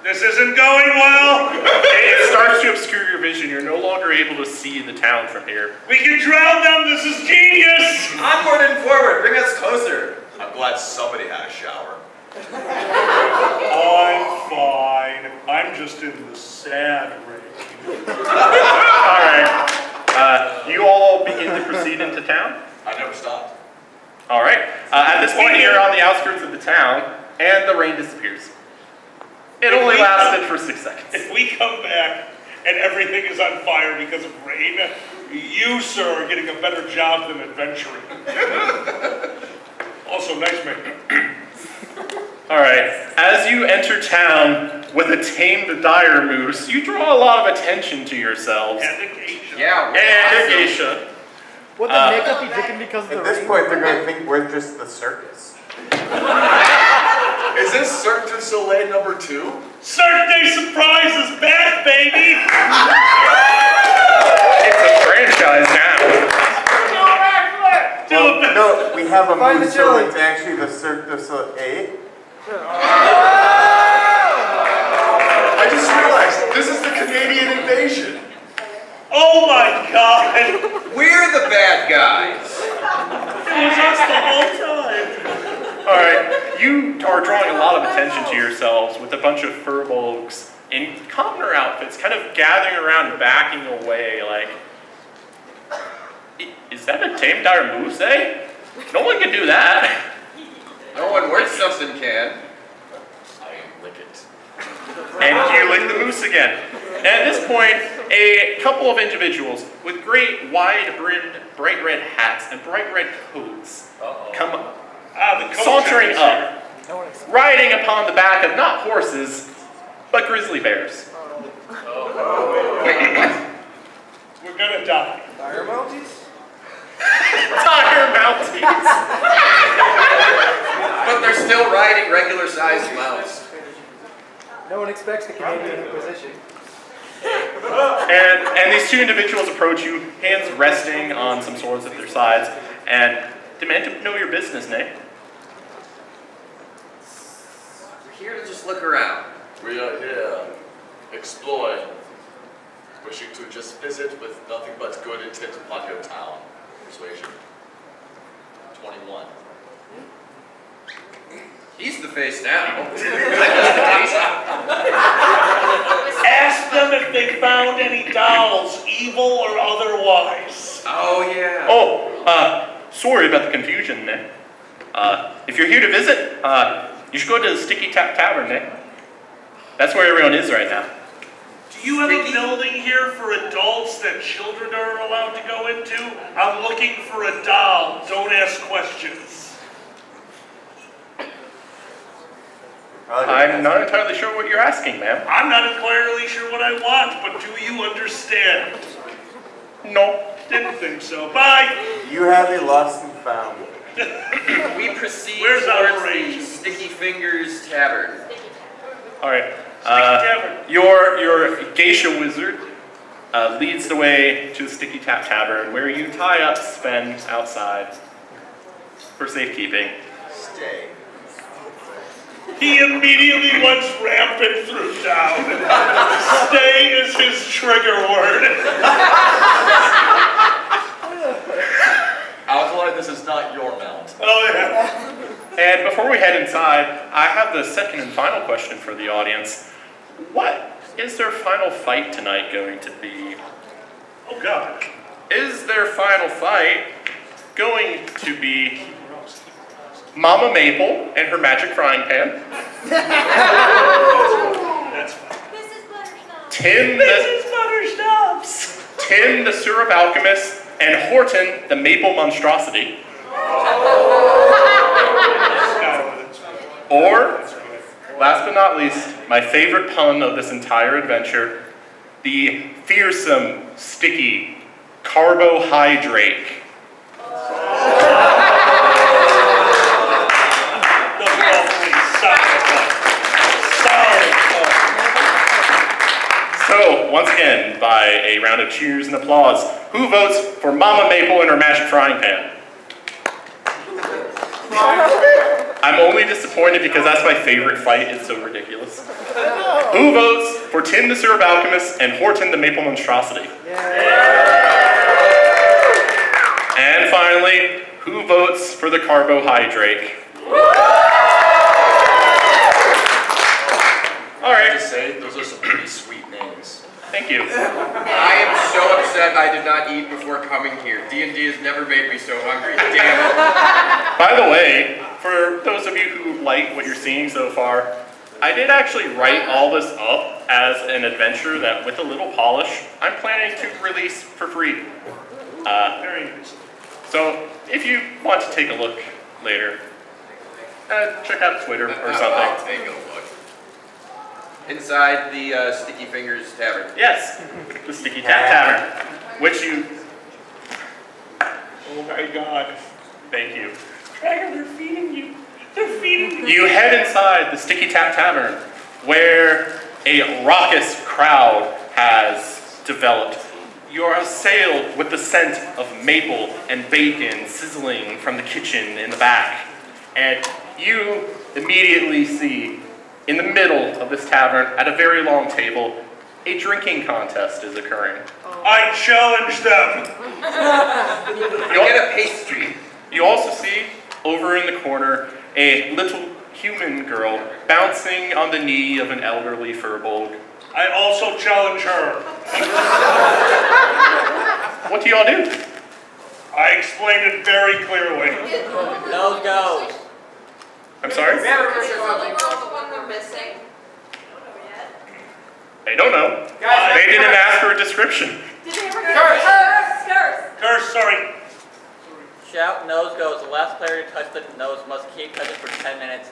Speaker 5: This isn't going well.
Speaker 2: It starts to obscure your vision. You're no longer able to see the town from here.
Speaker 5: We can drown them. This is genius.
Speaker 3: Onward and forward. Bring us closer.
Speaker 11: I'm glad somebody had a shower.
Speaker 5: I'm fine. I'm just in the sad ring.
Speaker 2: Alright. You all begin to proceed into town?
Speaker 11: I never stopped.
Speaker 2: Alright. At this point, you're on the outskirts of the town, and the rain disappears. It only lasted for 6 seconds.
Speaker 5: If we come back and everything is on fire because of rain, you, sir, are getting a better job than adventuring. Also, nice man.
Speaker 2: Alright, as you enter town with a tamed dire moose, you draw a lot of attention to yourselves.
Speaker 5: And a geisha.
Speaker 3: Yeah,
Speaker 2: And a geisha.
Speaker 7: Would the makeup be dripping because of the rain?
Speaker 14: At this point, they're going to think we're just the circus.
Speaker 11: Is this Cirque du Soleil #2?
Speaker 5: Cirque du Surprise is back, baby!
Speaker 2: It's a franchise now.
Speaker 14: Well, no, we have a
Speaker 7: Find the
Speaker 14: moose, so
Speaker 7: chili.
Speaker 14: it's actually the Cirque du Soleil.
Speaker 11: I just realized, this is the Canadian invasion.
Speaker 5: Oh my god!
Speaker 3: We're the bad guys.
Speaker 5: It was us the whole time.
Speaker 2: Alright, you are drawing a lot of attention to yourselves with a bunch of furbolgs in commoner outfits kind of gathering around and backing away like, is that a tame dire moose, eh? No one can do that.
Speaker 3: No one worth something can.
Speaker 11: I lick it.
Speaker 2: And you lick the moose again. And at this point, a couple of individuals with great wide-brimmed bright red hats and bright red coats come sauntering up, riding upon the back of not horses, but grizzly bears.
Speaker 3: Wait, what?
Speaker 5: We're gonna die.
Speaker 7: Dire Mounties?
Speaker 2: Dire Mounties!
Speaker 3: But they're still riding regular-sized mounts.
Speaker 7: No one expects the Canadian Inquisition.
Speaker 2: And these two individuals approach you, hands resting on some swords at their sides, and demand to know your business, Nick.
Speaker 3: We're here to just look around.
Speaker 11: We are here, exploring, wishing to just visit with nothing but good intent upon your town. Persuasion. 21.
Speaker 3: He's the face now.
Speaker 5: Ask them if they found any dolls, evil or otherwise.
Speaker 3: Oh, yeah.
Speaker 2: Oh, sorry about the confusion, Nick. If you're here to visit, you should go to the Sticky Tap Tavern, Nick. That's where everyone is right now.
Speaker 5: Do you have a building here for adults that children are allowed to go into? I'm looking for a doll. Don't ask questions.
Speaker 2: I'm not entirely sure what you're asking, ma'am.
Speaker 5: I'm not entirely sure what I want, but do you understand?
Speaker 2: No.
Speaker 5: Didn't think so. Bye!
Speaker 14: You have a lost and found.
Speaker 3: We proceed
Speaker 5: Where's
Speaker 3: towards the
Speaker 5: operations?
Speaker 3: Sticky Fingers Tavern.
Speaker 2: Alright.
Speaker 5: Tavern.
Speaker 2: Your geisha wizard leads the way to the Sticky Tap Tavern, where you tie up Sven outside for safekeeping.
Speaker 11: Stay.
Speaker 5: He immediately went rampant through town. Stay is his trigger word.
Speaker 11: Alkali, this is not your mount.
Speaker 5: Oh, yeah.
Speaker 2: And before we head inside, I have the second and final question for the audience. What is their final fight tonight going to be?
Speaker 5: Oh, God.
Speaker 2: Is their final fight going to be Mama Maple and her magic frying pan?
Speaker 5: That's fine.
Speaker 4: Mrs. Buttersnot.
Speaker 5: Mrs. Butterstops.
Speaker 2: Tim the syrup alchemist and Horton the maple monstrosity. Or, last but not least, my favorite pun of this entire adventure, the fearsome, sticky carbohydrate. So, once again, by a round of cheers and applause, who votes for Mama Maple and her magic frying pan? I'm only disappointed because that's my favorite fight. It's so ridiculous. Who votes for Tim the Syrup Alchemist and Horton the Maple Monstrosity? And finally, who votes for the Carbohydrate? All right.
Speaker 11: I have to say, those are some pretty sweet names.
Speaker 2: Thank you.
Speaker 3: I am so upset I did not eat before coming here. D&D has never made me so hungry. Damn it.
Speaker 2: By the way, for those of you who like what you're seeing so far, I did actually write all this up as an adventure that, with a little polish, I'm planning to release for free.
Speaker 5: Very nice.
Speaker 2: So, if you want to take a look later, check out Twitter or something.
Speaker 3: I'll take a look. Inside the Sticky Fingers Tavern.
Speaker 2: Yes, the Sticky Tavern, which you... Oh my god. Thank you. Dragon, they're feeding you. They're feeding you. You head inside the Sticky Tavern, where a raucous crowd has developed. You are assailed with the scent of maple and bacon sizzling from the kitchen in the back. And you immediately see, in the middle of this tavern, at a very long table, a drinking contest is occurring.
Speaker 5: I challenge them.
Speaker 3: You get a pastry.
Speaker 2: You also see, over in the corner, a little human girl bouncing on the knee of an elderly furbolg.
Speaker 5: I also challenge her.
Speaker 2: What do y'all do?
Speaker 5: I explained it very clearly.
Speaker 13: Nose goes.
Speaker 2: I'm sorry?
Speaker 4: Is the one we're missing?
Speaker 2: They don't know.
Speaker 7: Guys,
Speaker 2: They didn't ask for a description.
Speaker 4: Did they ever get curse?
Speaker 5: Curse, sorry.
Speaker 13: Shout, nose goes. The last player to touch the nose must keep touching for 10 minutes.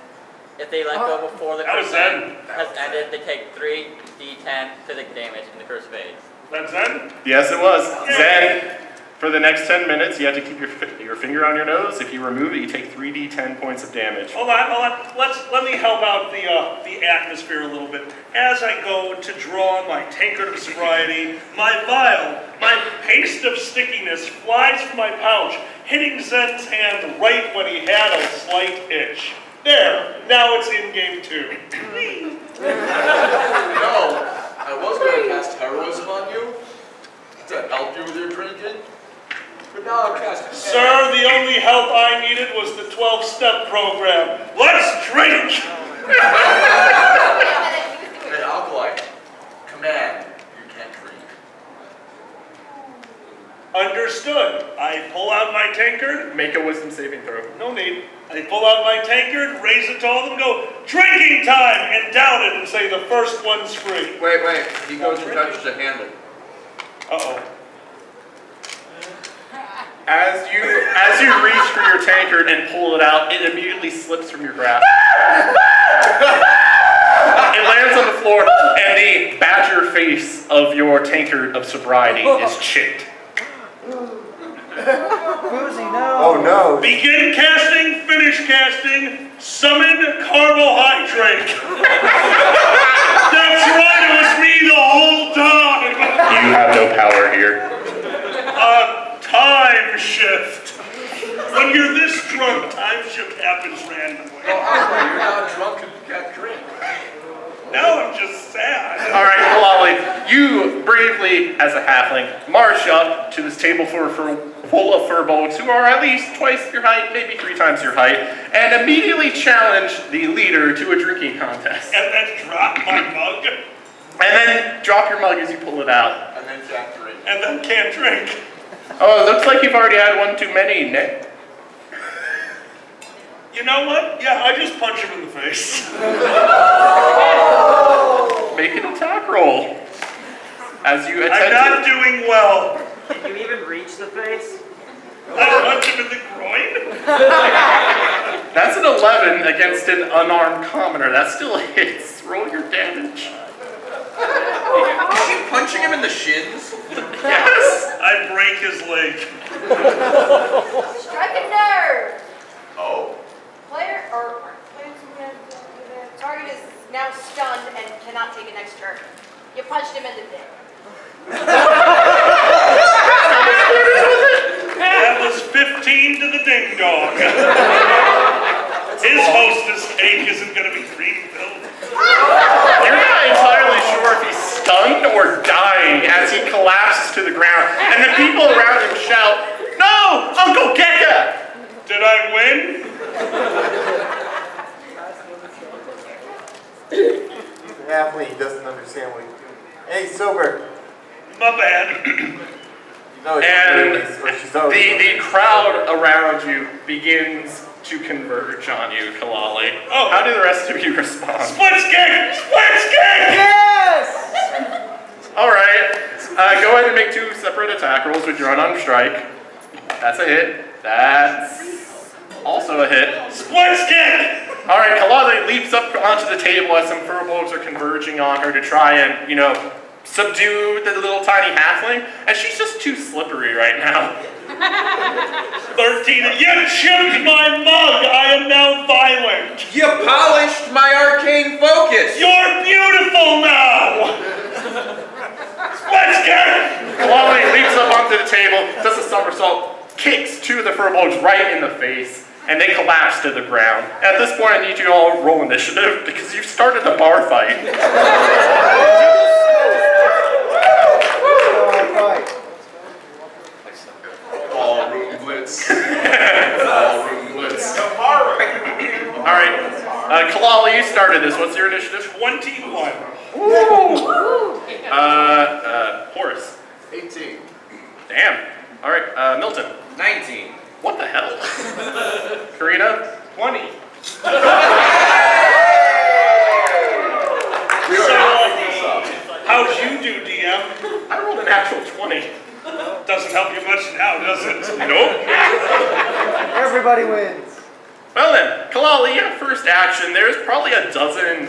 Speaker 13: If they let go before the curse has ended, they take 3d10 physical damage and the curse fades.
Speaker 5: That's Zen?
Speaker 2: Yes, it was. Zen, for the next 10 minutes, you have to keep your finger on your nose. If you remove it, you take 3d10 points of damage.
Speaker 5: Hold on. Let me help out the atmosphere a little bit. As I go to draw my tankard of sobriety, my vial, my paste of stickiness flies from my pouch, hitting Zen's hand right when he had a slight itch. There, now it's in game 2.
Speaker 11: No, I was going to cast heroism on you to help you with your drinking, but now I'm casting.
Speaker 5: Sir, the only help I needed was the 12-step program. Let's drink!
Speaker 11: An alkali. Command, you can't drink.
Speaker 5: Understood. I pull out my tankard.
Speaker 2: Make a wisdom saving throw.
Speaker 5: No need. I pull out my tankard, raise it to all of them, go, drinking time, and down it and say the first one's free.
Speaker 3: Wait. He goes and touches the handle.
Speaker 5: Uh-oh.
Speaker 2: As you reach for your tankard and pull it out, it immediately slips from your grasp. It lands on the floor, and the badger face of your tankard of sobriety is chipped.
Speaker 7: Boozy, no.
Speaker 14: Oh no.
Speaker 5: Begin casting, finish casting, summon carbohydrate. That's right, it was me the whole time.
Speaker 2: You have no power here.
Speaker 5: Time shift. When you're this drunk, time shift happens randomly.
Speaker 11: You're not drunk and you can't drink.
Speaker 5: Now I'm just sad.
Speaker 2: All right, Lolly, you bravely, as a halfling, march up to this table full of furbolgs who are at least twice your height, maybe 3 times your height, and immediately challenge the leader to a drinking contest.
Speaker 5: And then drop my mug.
Speaker 2: And then drop your mug as you pull it out.
Speaker 11: And then can't drink.
Speaker 5: And then can't drink.
Speaker 2: Oh, it looks like you've already had one too many, Nick.
Speaker 5: You know what? Yeah, I just punch him in the face.
Speaker 2: Make an attack roll. As you attempt
Speaker 5: I'm not doing well.
Speaker 13: Can you even reach the face?
Speaker 5: I punch him in the groin.
Speaker 2: That's an 11 against an unarmed commoner. That still hits. Roll your damage.
Speaker 3: Are you punching him in the shins?
Speaker 2: Yes.
Speaker 5: I break his leg.
Speaker 4: Strike a nerve.
Speaker 11: Oh?
Speaker 4: Target is now stunned and cannot take an next turn. You punched him in the dick.
Speaker 5: That was 15 to the ding dong. His
Speaker 2: shout, "No, Uncle Gekka!"
Speaker 5: Did I win?
Speaker 14: The halfling doesn't understand what he's doing. Hey, sober.
Speaker 5: My bad.
Speaker 2: And the crowd around you begins to converge on you, Kalali.
Speaker 5: Oh.
Speaker 2: How do the rest of you respond?
Speaker 5: Split kick! Split kick!
Speaker 7: Yes!
Speaker 2: All right. Go ahead and make 2 separate attack rolls with your unarmed strike. That's a hit. That's also a hit.
Speaker 5: Split kick!
Speaker 2: All right, Kalali leaps up onto the table as some furbolgs are converging on her to try and, subdue the little tiny halfling, and she's just too slippery right now.
Speaker 5: 13. You chipped my mug! I am now violent!
Speaker 3: You polished my arcane focus!
Speaker 5: You're beautiful now! Let's go!
Speaker 2: Kalali leaps up onto the table, does a somersault, kicks 2 of the furbolgs right in the face, and they collapse to the ground. At this point, I need you to all roll initiative, because you've started a bar fight.
Speaker 11: Ballroom blitz. Ballroom blitz.
Speaker 2: All right, Kalali, you started this. What's your initiative?
Speaker 5: 21.
Speaker 2: Horace.
Speaker 11: 18.
Speaker 2: Damn. All right, Milton.
Speaker 3: 19.
Speaker 2: What the hell? Karina.
Speaker 5: 20. How'd you do, DM?
Speaker 2: I rolled an actual 20.
Speaker 5: Doesn't help you much now, does it?
Speaker 2: Nope.
Speaker 7: Everybody wins.
Speaker 2: Well then, Kalali, your first action, there's probably a dozen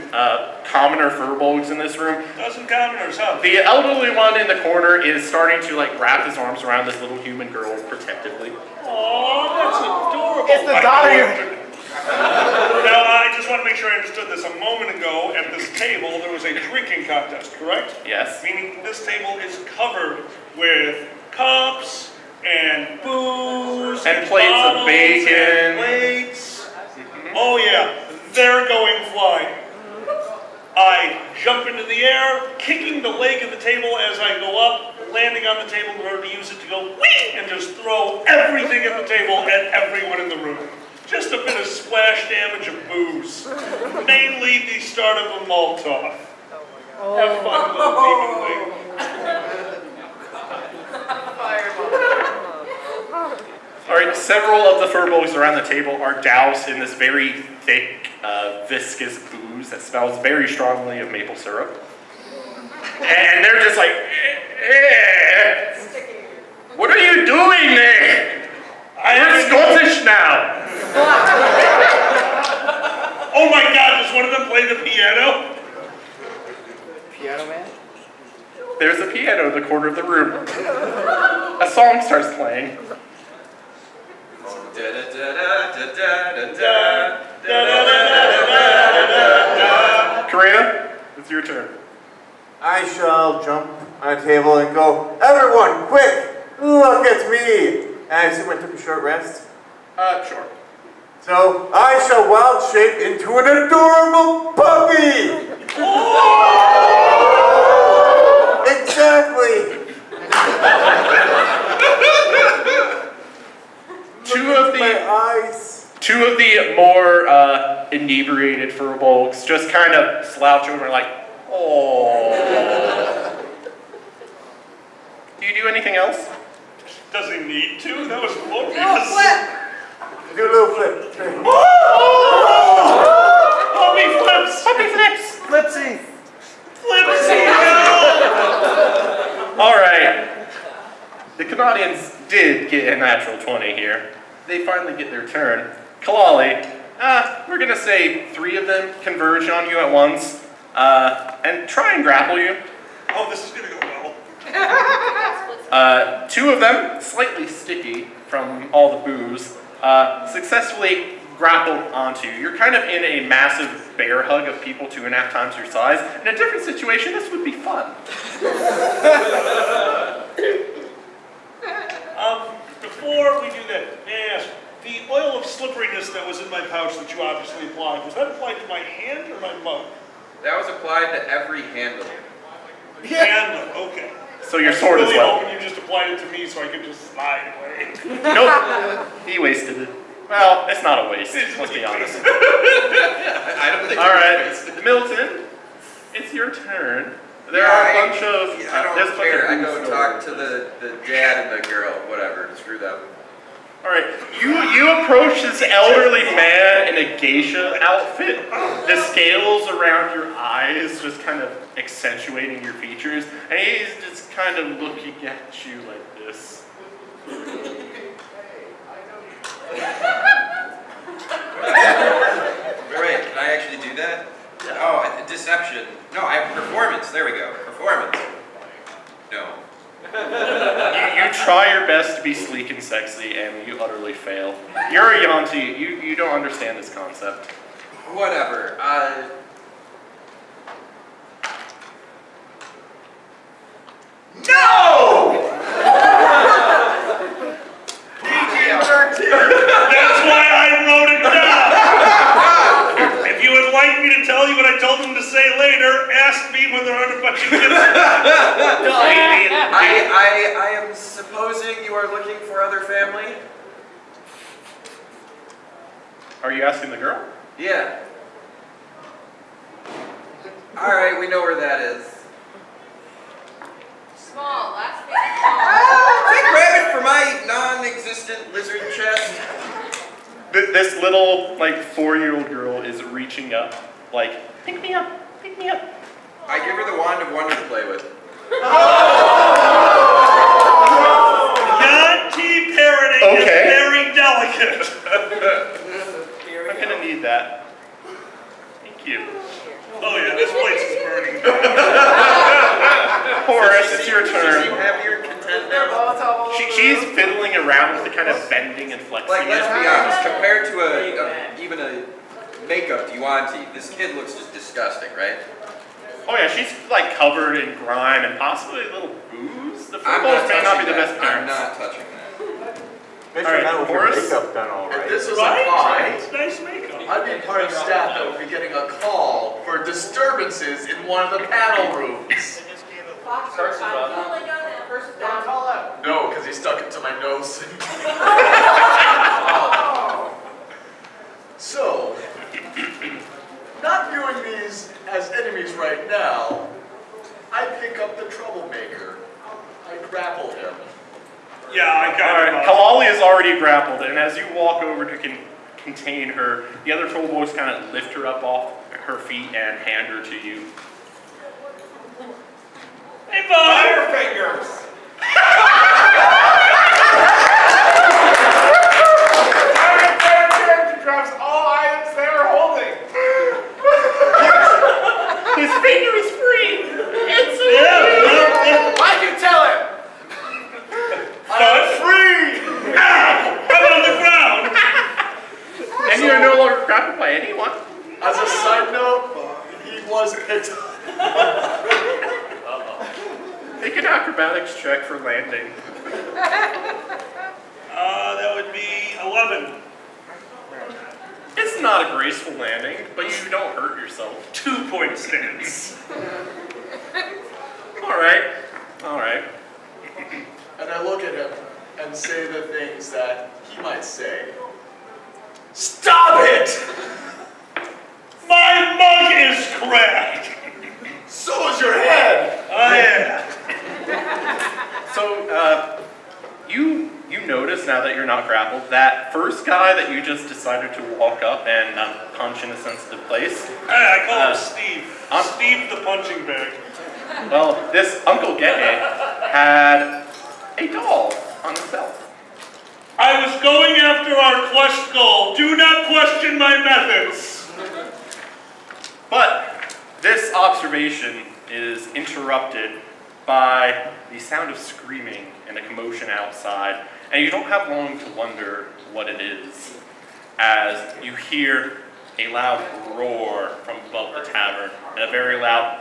Speaker 2: commoner furbolgs in this room.
Speaker 5: Dozen commoners, huh?
Speaker 2: The elderly one in the corner is starting to wrap his arms around this little human girl protectively.
Speaker 5: Oh, that's adorable.
Speaker 7: It's the daughter.
Speaker 5: Now, I just want to make sure I understood this. A moment ago, at this table, there was a drinking contest, correct?
Speaker 2: Yes.
Speaker 5: Meaning this table is covered with cups and booze
Speaker 2: and plates
Speaker 5: bottles
Speaker 2: of bacon.
Speaker 5: And plates. Oh yeah, they're going flying. I jump into the air, kicking the leg of the table as I go up, landing on the table in order to use it to go whee and just throw everything at the table at everyone in the room. Just a bit of splash damage of booze. Mainly the start of a Molotov. Have fun, little demon wing.
Speaker 2: All right, several of the furbolgs around the table are doused in this very thick, viscous booze that smells very strongly of maple syrup. And they're just like, what are you doing there? We're Scottish now.
Speaker 5: Oh my God, does one of them play the piano?
Speaker 7: Piano man?
Speaker 2: There's a piano in the corner of the room. A song starts playing. Karina, it's your turn.
Speaker 14: I shall jump on a table and go, everyone, quick, look at me. And I assume I took a short rest.
Speaker 2: Sure.
Speaker 14: So I shall wild shape into an adorable puppy. Exactly.
Speaker 2: Two of the more inebriated furbolgs just kind of slouch over like, oh. Do you do anything else?
Speaker 5: Does he need to? That was glorious.
Speaker 4: Do a flip.
Speaker 14: Do a little flip.
Speaker 5: Puppy flips.
Speaker 2: Puppy flips.
Speaker 7: Flipsy.
Speaker 5: Flipsy.
Speaker 2: All right. The Canadians did get a natural 20 here. They finally get their turn. Kalali, we're going to say 3 of them converge on you at once and try and grapple you.
Speaker 5: Oh, this is going to go
Speaker 2: well. 2 of them, slightly sticky from all the booze, successfully grappled onto you. You're kind of in a massive bear hug of people 2.5 times your size. In a different situation, this would be fun.
Speaker 5: Before we do that, may I ask, the oil of slipperiness that was in my pouch that you obviously applied, was that applied to my hand or my mug?
Speaker 3: That was applied to every handle.
Speaker 5: Handle, okay.
Speaker 2: So your sword
Speaker 5: really
Speaker 2: as well.
Speaker 5: hoping you just applied it to me so I could just slide away.
Speaker 2: Nope. He wasted it. Well, it's not a waste, let's be honest.
Speaker 3: I don't think
Speaker 2: Alright, Milton, it's your turn. There are a bunch of...
Speaker 3: I don't care. I go talk to the dad and the girl. Whatever. Screw them.
Speaker 2: Alright, you approach this elderly man in a geisha outfit. The scales around your eyes just kind of accentuating your features. And he's just kind of looking at you like this.
Speaker 3: Wait, can I actually do that? Oh, deception. No, I have performance. There we go. Performance. No.
Speaker 2: You try your best to be sleek and sexy, and you utterly fail. You're a Yanti. You don't understand this concept.
Speaker 3: Whatever.
Speaker 11: No!
Speaker 5: That's why I wrote it down. If you would like me to tell you what I told them to say later, ask me when they're on a bunch of kids.
Speaker 3: I am supposing you are looking for other family?
Speaker 2: Are you asking the girl?
Speaker 3: Yeah. Alright, we know where that is.
Speaker 4: Small, last name
Speaker 3: Can I grab it for my non-existent lizard chest?
Speaker 2: This little, like, 4-year-old girl is reaching up, like, pick me up, pick me up.
Speaker 3: I give her the wand of wonder to play with.
Speaker 5: Yanti parenting is very delicate.
Speaker 2: I'm gonna need that. Thank you.
Speaker 5: Oh yeah, this place is burning.
Speaker 2: Horace, it's your turn.
Speaker 3: You have your content now?
Speaker 2: She's fiddling around with the kind of bending and flexing.
Speaker 3: Like, let's be honest, compared to even a makeup Yuanti, this kid looks just disgusting, right?
Speaker 2: Oh yeah, she's like covered in grime and possibly a little booze. The
Speaker 3: I'm
Speaker 2: footballs may not be the
Speaker 3: touching
Speaker 2: best
Speaker 3: that.
Speaker 2: parents.
Speaker 3: I'm not touching that.
Speaker 14: Make
Speaker 2: All
Speaker 14: sure
Speaker 2: right,
Speaker 14: that was your
Speaker 2: Horace?
Speaker 14: makeup done all right.
Speaker 11: If this was
Speaker 5: Right?
Speaker 11: a pie,
Speaker 5: It's nice makeup.
Speaker 11: I'd be part of staff that would be getting a call for disturbances in one of the panel rooms.
Speaker 4: Curse is on. Curse is down.
Speaker 7: Call out.
Speaker 11: No, because he stuck it to my nose. So, not viewing these as enemies right now, I pick up the troublemaker. I grapple him.
Speaker 5: Yeah, I kind
Speaker 2: Alright, Kalali is already grappled, and as you walk over to contain her, the other troll boys kind of lift her up off her feet and hand her to you.
Speaker 5: Hey, bud!
Speaker 12: Fire fingers! Alright, player character drops all items they are holding.
Speaker 2: His finger is free! It's so
Speaker 5: Yeah.
Speaker 7: Why'd you tell him?
Speaker 11: I'm free!
Speaker 5: Ow! I'm on the ground!
Speaker 2: And you're no longer grappled by anyone.
Speaker 11: As a side note, he was picked up.
Speaker 2: Make an acrobatics check for landing.
Speaker 5: That would be 11.
Speaker 2: It's not a graceful landing, but you don't hurt yourself.
Speaker 5: 2-point stance.
Speaker 2: Alright, alright.
Speaker 11: And I look at him and say the things that he might say. Stop it!
Speaker 5: My mug is cracked!
Speaker 11: So is your head!
Speaker 5: Oh yeah.
Speaker 2: So, you notice now that you're not grappled, that first guy that you just decided to walk up and punch in a sensitive place.
Speaker 5: Hey, I call him Steve. Steve the punching bag.
Speaker 2: Well, this Uncle Gete had a doll on his belt.
Speaker 5: I was going after our quest goal. Do not question my methods.
Speaker 2: But this observation is interrupted by the sound of screaming and a commotion outside, and you don't have long to wonder what it is, as you hear a loud roar from above the tavern, and a very loud...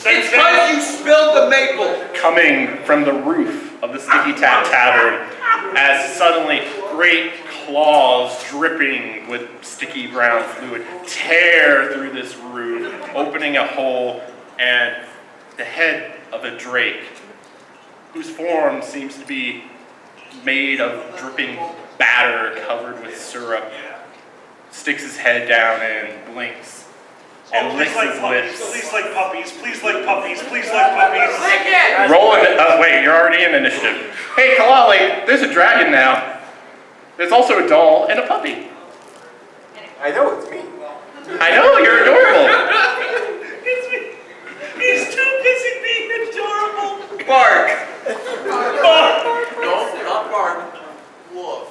Speaker 3: It's because you spilled the maple!
Speaker 2: Coming from the roof of the Sticky Tap Tavern, as suddenly great claws dripping with sticky brown fluid tear through this roof, opening a hole, and the head of a drake, whose form seems to be made of dripping batter covered with syrup, sticks his head down and blinks. And licks his lips.
Speaker 5: Please like puppies, please like puppies, please like puppies.
Speaker 2: Roll it. Wait, you're already in initiative. Hey, Kalali, there's a dragon now. There's also a doll and a puppy.
Speaker 14: I know, it's me.
Speaker 2: I know, you're adorable.
Speaker 5: It's me. He's too busy being adorable.
Speaker 3: Bark.
Speaker 5: Bark.
Speaker 11: No, not bark. Woof.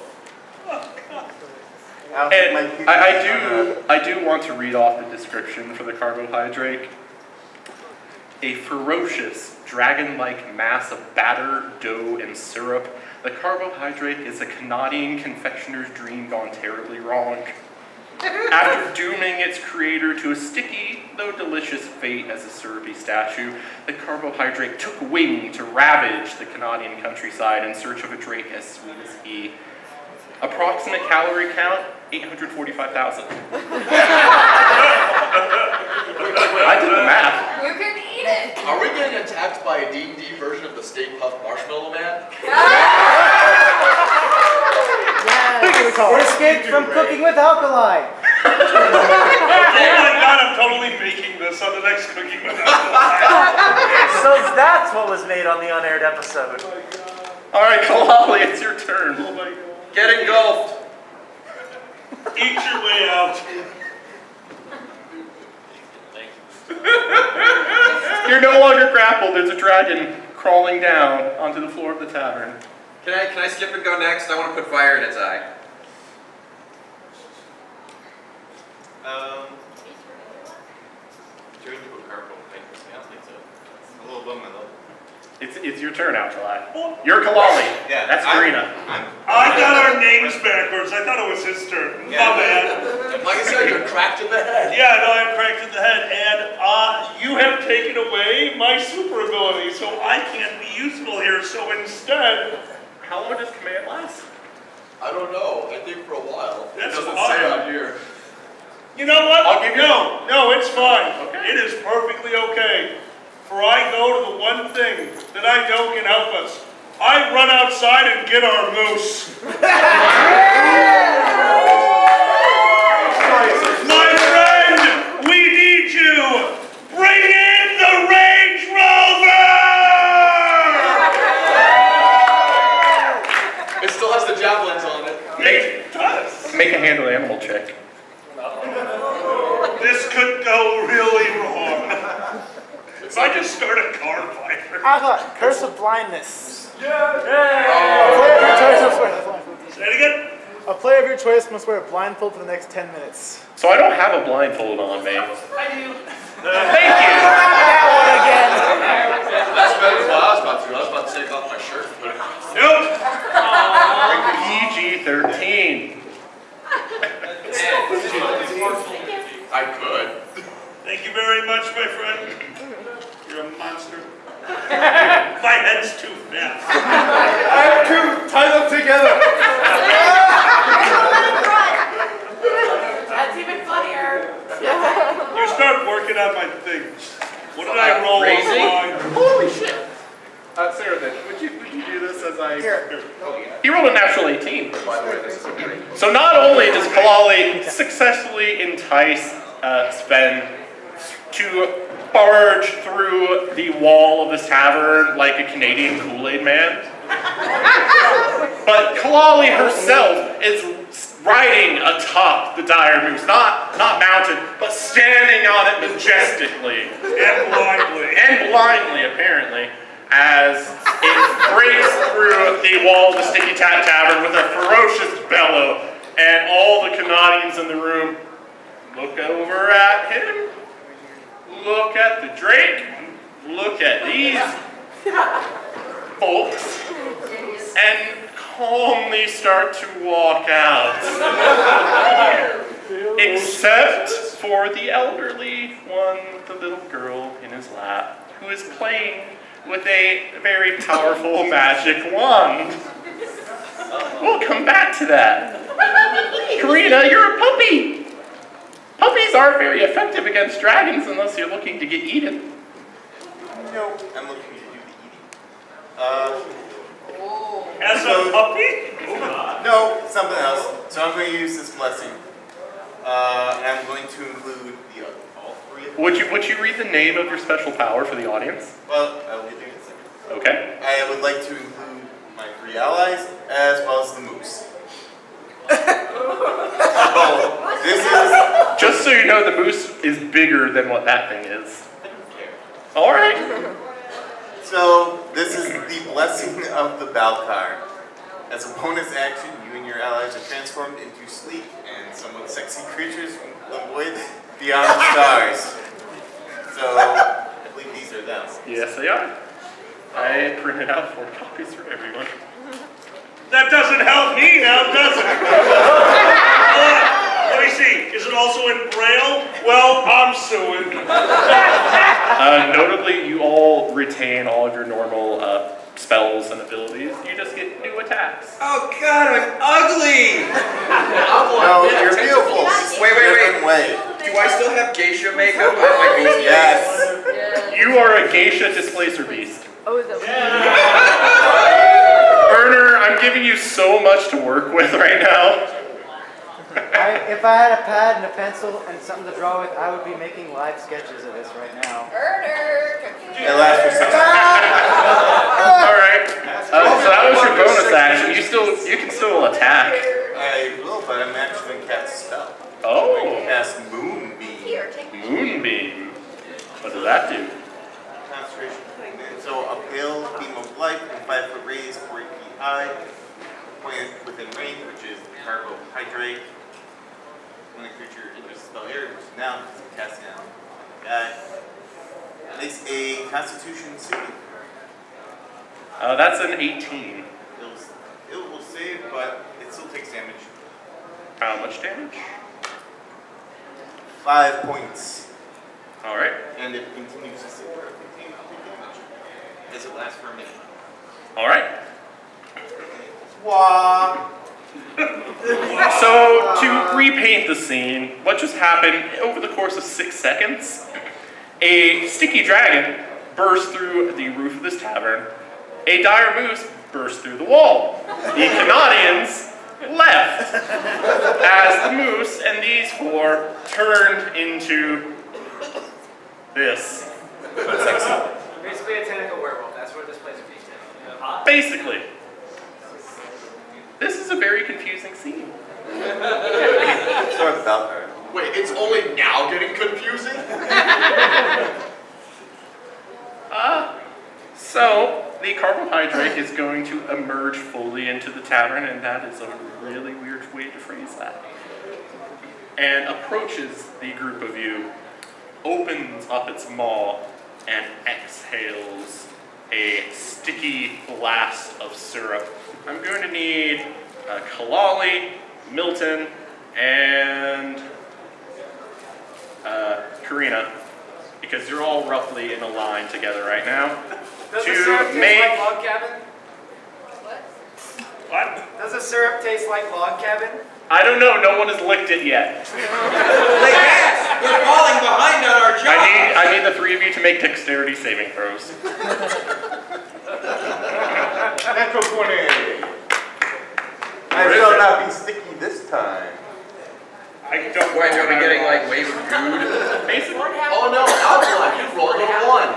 Speaker 2: And I do want to read off the description for the carbohydrate. A ferocious, dragon-like mass of batter, dough, and syrup, the carbohydrate is a Canadian confectioner's dream gone terribly wrong. After dooming its creator to a sticky, though delicious fate as a syrupy statue, the carbohydrate took wing to ravage the Canadian countryside in search of a drake as sweet as he. Approximate calorie count, 845,000. I did the math.
Speaker 4: You can eat it.
Speaker 11: Are we getting attacked by a D&D version of the Stay Puft Marshmallow Man?
Speaker 7: Or escaped from cooking with alkali.
Speaker 5: Oh my god, I'm totally baking this on the next Cooking with Alkali.
Speaker 15: So that's what was made on the unaired episode.
Speaker 2: Alright, Kalali, it's your turn.
Speaker 5: Oh my god.
Speaker 3: Get engulfed.
Speaker 5: Eat your way out.
Speaker 2: You're no longer grappled. There's a dragon crawling down onto the floor of the tavern.
Speaker 3: Can I skip and go next? I want to put fire in its eye.
Speaker 9: Turn into a carpal. I don't think so. A little bum, my love.
Speaker 2: It's your turn, Alkali. You're Kalali.
Speaker 9: Yeah,
Speaker 2: that's Karina.
Speaker 5: I got our names backwards. I thought it was his turn.
Speaker 9: Yeah.
Speaker 5: My bad.
Speaker 11: Like I said, you're cracked in the head.
Speaker 5: Yeah, no, I'm cracked in the head. And you have taken away my super ability, so I can't be useful here. So instead...
Speaker 2: How long does command last?
Speaker 11: I don't know. I think for a while.
Speaker 5: That's
Speaker 11: it doesn't
Speaker 5: fine.
Speaker 11: say on here.
Speaker 5: You know what?
Speaker 2: I'll give you...
Speaker 5: No, it's fine.
Speaker 2: Okay.
Speaker 5: It is perfectly okay. For I go to the one thing that I know can help us. I run outside and get our moose. My friend, we need you. Bring in the Range Rover!
Speaker 11: It still has the javelins on it.
Speaker 5: It does.
Speaker 2: Make a handle animal check.
Speaker 5: This could go really wrong. If I just start a car fire.
Speaker 15: Curse of blindness.
Speaker 5: Yeah. Say it again.
Speaker 15: A player of your choice must wear a blindfold for the next 10 minutes.
Speaker 2: So I don't have a blindfold on me.
Speaker 15: I do.
Speaker 2: Thank you.
Speaker 11: That's better than what I was about to do. I was about to take off my shirt and put it on.
Speaker 2: Nope. PG-13.
Speaker 11: I could.
Speaker 5: Thank you very much, my friend. You're a monster. My head's too fat.
Speaker 14: I'm too tied up together.
Speaker 4: That's even funnier.
Speaker 5: You start working on my things. What did I roll on mine?
Speaker 2: Holy shit. Sarah, then, would you do this as I... Here. He rolled a natural 18. So not only does Kalali successfully entice Sven to barge through the wall of this tavern like a Canadian Kool-Aid man, but Kalali herself is riding atop the dire moose, not mounted, but standing on it majestically. And blindly, apparently, as it breaks through the wall of the Sticky Tat Tavern with a ferocious bellow, and all the Canadians in the room look over at him, look at the drake, look at these folks, and calmly start to walk out. Except for the elderly one, the little girl in his lap, who is playing with a very powerful magic wand. We'll come back to that. Karina, you're a puppy. Puppies aren't very effective against dragons unless you're looking to get eaten.
Speaker 9: No, I'm looking to do the eating.
Speaker 5: As a puppy?
Speaker 9: No, something else. So I'm going to use this blessing. And I'm going to include all three of them.
Speaker 2: Would you read the name of your special power for the audience?
Speaker 9: Well, I'll get there in a second.
Speaker 2: Okay.
Speaker 9: I would like to include my 3 allies as well as the moose. So, this is...
Speaker 2: Just so you know, the moose is bigger than what that thing is.
Speaker 9: I don't care.
Speaker 2: All right.
Speaker 9: So, this is the blessing of the Balkar. As a bonus action, you and your allies are transformed into sleek and somewhat sexy creatures from the void beyond the stars. So, I believe these are them.
Speaker 2: Yes, they are. I printed out 4 copies for everyone.
Speaker 5: That doesn't help me now, does it? Let me see. Is it also in Braille? Well, I'm suing.
Speaker 2: Notably, you all retain all of your normal spells and abilities. You just get new attacks.
Speaker 3: Oh God, I'm ugly!
Speaker 9: No, you're beautiful.
Speaker 3: Wait. Do I still have geisha makeup? I might be.
Speaker 9: Yes.
Speaker 2: You are a geisha displacer beast.
Speaker 7: Oh, is that
Speaker 2: Erner, I'm giving you so much to work with right now.
Speaker 7: If I had a pad and a pencil and something to draw with, I would be making live sketches of this right now.
Speaker 9: It lasts for 6
Speaker 2: All right. So that was your bonus action. You can still attack.
Speaker 9: I will, but I'm actually going to cast a spell.
Speaker 2: Oh.
Speaker 9: I'm going to cast Moonbeam.
Speaker 2: Moonbeam. What does that do?
Speaker 9: Concentration. And so a pale beam of light in 5-foot radius, 40 feet high, pointed within range, which is carbohydrate. When a creature enters the spell area, which is now cast down. Makes a Constitution saving.
Speaker 2: That's an 18.
Speaker 9: It will save, but it still takes damage.
Speaker 2: How much damage?
Speaker 9: 5 points.
Speaker 2: All right.
Speaker 9: And it continues to save for 15 damage as it lasts for a minute.
Speaker 2: All right.
Speaker 9: Wah.
Speaker 2: So, to repaint the scene, what just happened over the course of 6 seconds, a sticky dragon burst through the roof of this tavern, a dire moose burst through the wall. The Canadians left as the moose and these 4 turned into this.
Speaker 7: Basically a tentacle werewolf. That's what this place is based in.
Speaker 2: Basically. This is a very confusing scene.
Speaker 9: Sorry about her.
Speaker 11: Wait, it's only now getting confusing?
Speaker 2: So, the carbohydrate is going to emerge fully into the tavern, and that is a really weird way to phrase that. And approaches the group of you, opens up its maw, and exhales a sticky blast of syrup. I'm going to need Kalali, Milton, and Karina, because you're all roughly in a line together right now.
Speaker 7: Does the syrup taste like log cabin?
Speaker 5: What?
Speaker 7: Does the syrup taste like log cabin?
Speaker 2: I don't know. No one has licked it yet.
Speaker 3: We're falling behind on our job.
Speaker 2: I need the 3 of you to make dexterity saving throws.
Speaker 9: Natural 20. I shall not be sticky this time.
Speaker 5: I don't.
Speaker 3: Wait, are we getting like way food?
Speaker 2: Basically.
Speaker 11: Oh no, Alkaline, you rolled a 1.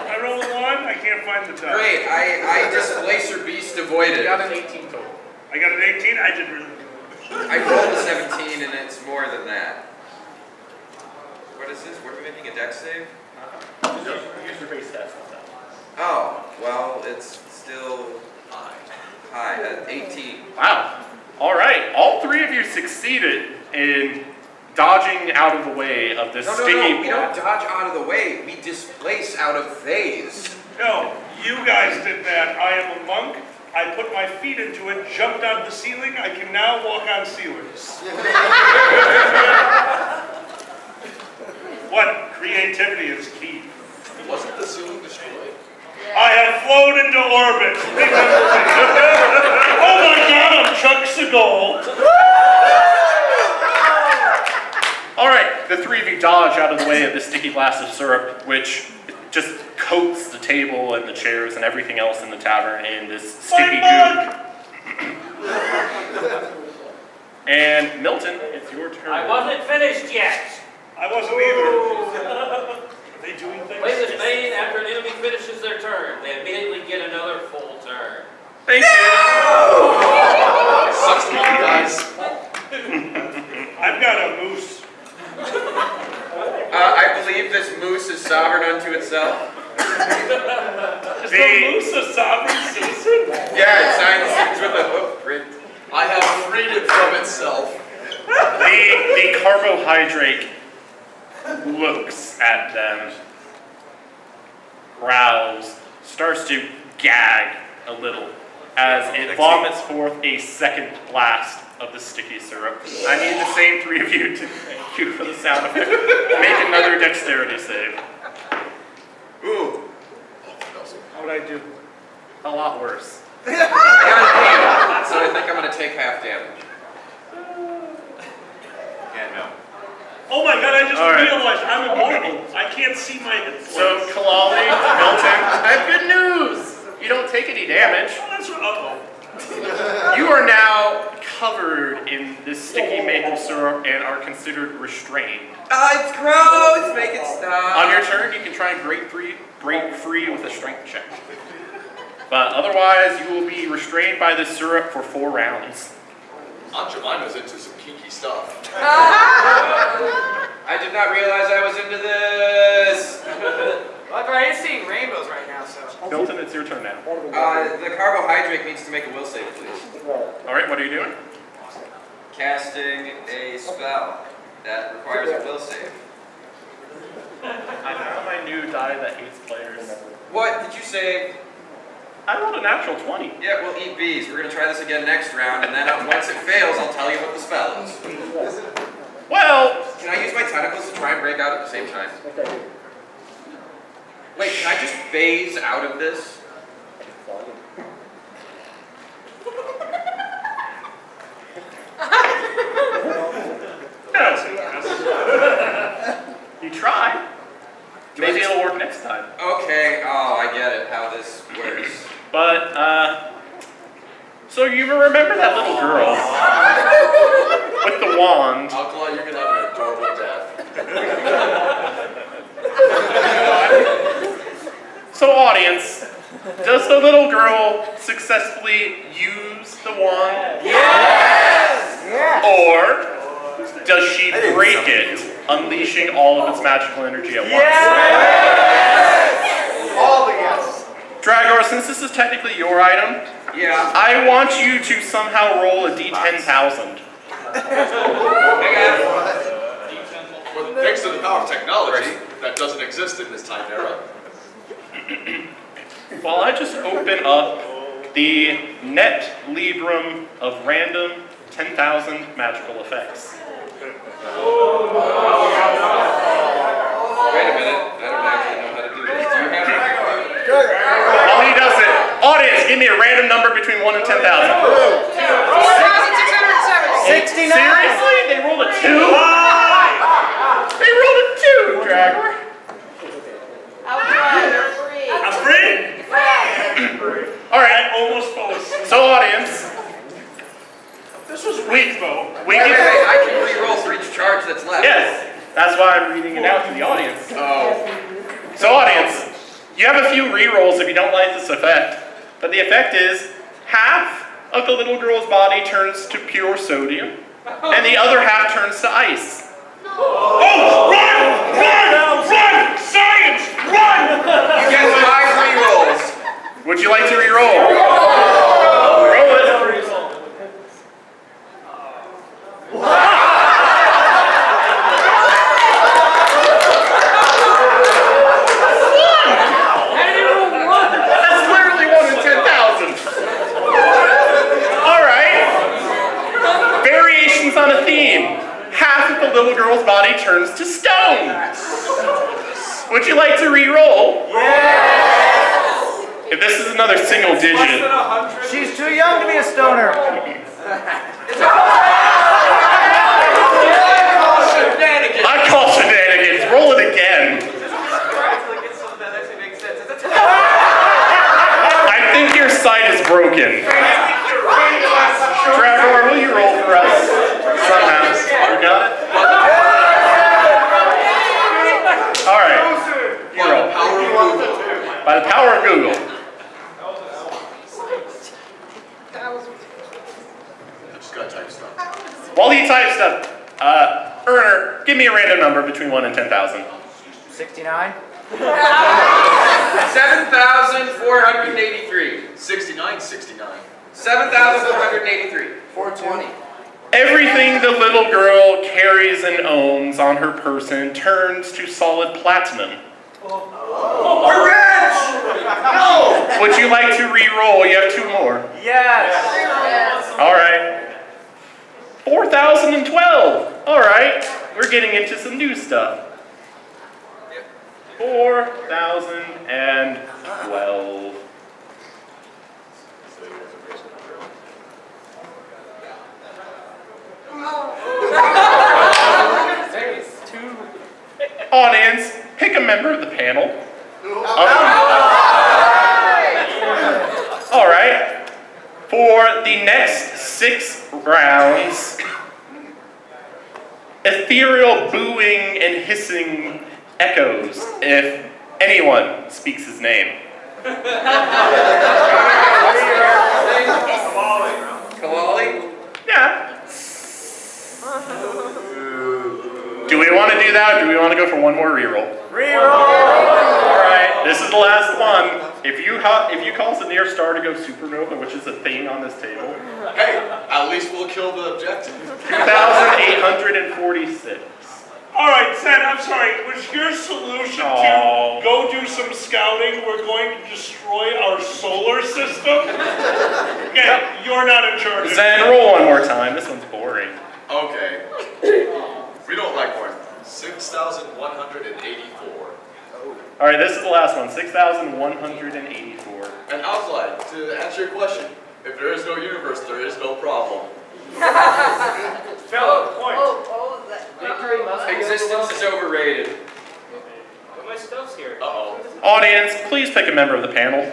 Speaker 5: I rolled a 1. I can't find the die.
Speaker 3: Great, I displacer beast avoided.
Speaker 2: You got an 18 total.
Speaker 5: I got an 18. I did really good.
Speaker 3: I rolled a 17 and it's more than that. What is this? What are we making a dex save?
Speaker 2: Use your base stats.
Speaker 3: Oh, well, it's still high at 18.
Speaker 2: Wow. All right. All 3 of you succeeded in dodging out of the way of this sticky
Speaker 3: No, we don't dodge out of the way. We displace out of phase.
Speaker 5: No, you guys did that. I am a monk. I put my feet into it, jumped out of the ceiling. I can now walk on ceilings. What? Creativity is key.
Speaker 11: Wasn't the ceiling destroyed?
Speaker 5: I have flown into orbit. Oh my God, I'm Chuck Seagal.
Speaker 2: All right. The 3 of you dodge out of the way of the sticky blast of syrup, which just coats the table and the chairs and everything else in the tavern in this sticky goo. And Milton, it's your turn.
Speaker 16: I wasn't finished yet.
Speaker 5: I wasn't either. Are they doing things?
Speaker 16: Play this vein after an enemy finishes their turn. They immediately get another full turn.
Speaker 2: Thank you.
Speaker 11: Sucks to be you guys.
Speaker 5: I've got a moose.
Speaker 3: I believe this moose is sovereign unto itself.
Speaker 5: Is the moose a sovereign citizen?
Speaker 3: Yeah, it signs things with a hoof print.
Speaker 11: I have freed it from itself.
Speaker 2: The carbohydrate looks at them, growls, starts to gag a little as it vomits forth a second blast of the sticky syrup. I need the same three of you to cue for the sound effect. Make another dexterity save.
Speaker 3: Ooh.
Speaker 2: How would I do? A lot worse.
Speaker 3: I got 8, so I think I'm going to take half damage.
Speaker 5: Yeah, no. Oh my god, I just realized I'm immortal. I can't see my hit points.
Speaker 2: So, Kalali, Milton, I have good news. You don't take any damage.
Speaker 5: Oh, that's right.
Speaker 2: You are now covered in this sticky maple syrup and are considered restrained.
Speaker 3: It's gross! Make it stop!
Speaker 2: On your turn, you can try and break free with a strength check. But otherwise, you will be restrained by this syrup for 4 rounds.
Speaker 11: Aunt Jemima's into some kinky stuff.
Speaker 3: I did not realize I was into this!
Speaker 7: Look, I ain't seeing rainbows right now, so.
Speaker 2: Milton, it's your turn now.
Speaker 3: The carbohydrate needs to make a will save, please.
Speaker 2: Alright, what are you doing?
Speaker 3: Casting a spell that requires a will save.
Speaker 2: I found my new die that hates players.
Speaker 3: What did you say?
Speaker 2: I rolled a natural 20.
Speaker 3: Yeah, we'll eat bees. We're going to try this again next round, and then once it fails, I'll tell you what the spell is.
Speaker 2: Well...
Speaker 3: Can I use my tentacles to try and break out at the same time? Wait, can I just phase out of this?
Speaker 2: No. You try. Maybe it'll work next time.
Speaker 3: Okay, oh, I get it, how this works.
Speaker 2: But, so you remember that little girl with the wand?
Speaker 11: Alkali, you're going to have an adorable death.
Speaker 2: So audience, does the little girl successfully use the wand?
Speaker 7: Yes! Yes!
Speaker 2: Or does she break it, unleashing all of its magical energy at once?
Speaker 7: Yes! All the yes.
Speaker 2: Dragor, since this is technically your item, I want you to somehow roll a D10,000.
Speaker 11: Well, thanks to the power of technology, that doesn't exist in this time era.
Speaker 2: Well, I just open up the net librum of random 10,000 magical effects.
Speaker 3: Wait a minute, I don't actually know how to do this. Do you have it?
Speaker 2: While he does it, audience, give me a random number between 1 and 10,000.
Speaker 7: 69.
Speaker 2: Seriously? They rolled a 2? They rolled a 2, Dragor.
Speaker 5: I'm free?
Speaker 2: Alright.
Speaker 5: I almost fell asleep.
Speaker 2: So, audience.
Speaker 5: This was weak, though.
Speaker 3: I can re-roll for each charge that's left.
Speaker 2: Yes. That's why I'm reading it out to the audience.
Speaker 3: Oh.
Speaker 2: So, audience, you have a few re-rolls if you don't like this effect. But the effect is half of the little girl's body turns to pure sodium, and the other half turns to ice.
Speaker 5: Oh! Run! Run! Run! Science! Run!
Speaker 3: You get 5 re-rolls.
Speaker 2: Would you like to re-roll? Roll it. That's literally 1 in 10,000. Alright. Variations on a theme. Half of the little girl's body turns to stone. Would you like to re-roll?
Speaker 7: Yes!
Speaker 2: If this is another single digit.
Speaker 7: She's too young to be a stoner.
Speaker 2: I call shenanigans. Roll it again. sight is broken. Trevor, will you roll for us? Somehow. You got it? Alright. You roll. By the power of Google.
Speaker 11: I just gotta type stuff.
Speaker 2: While he types stuff, Erner, give me a random number between 1 and 10,000.
Speaker 7: 69.
Speaker 3: 7,483.
Speaker 11: 69, 69.
Speaker 3: 7,483. 420.
Speaker 2: Everything the little girl carries and owns on her person turns to solid platinum.
Speaker 3: We're rich! No!
Speaker 2: Would you like to re-roll? You have 2 more.
Speaker 7: Yes.
Speaker 2: Alright. 4,012. Alright. We're getting into some new stuff. 4,012. Audience, pick a member of the panel. Alright. For the next 6 rounds, ethereal booing and hissing echoes if anyone speaks his name.
Speaker 3: Kalali?
Speaker 2: Yeah. Do we want to do that, or do we want to go for one more reroll? Alright, this is the last one. If you cause the near star to go supernova, which is a thing on this table.
Speaker 11: Hey, at least we'll kill the objective.
Speaker 2: 2,846.
Speaker 5: Alright, Zed, I'm sorry. Was your solution to go do some scouting? We're going to destroy our solar system? Okay, you're not in charge.
Speaker 2: Zen, roll one more time. This one's boring.
Speaker 11: Okay. We don't like more. 6,184.
Speaker 2: Alright, this is the last one. 6,184.
Speaker 11: And Outline, to answer your question, if there is no universe, there is no problem.
Speaker 5: Valid point.
Speaker 3: Existence is overrated.
Speaker 16: But my stuff's here.
Speaker 11: Uh-oh.
Speaker 2: Audience, please pick a member of the panel.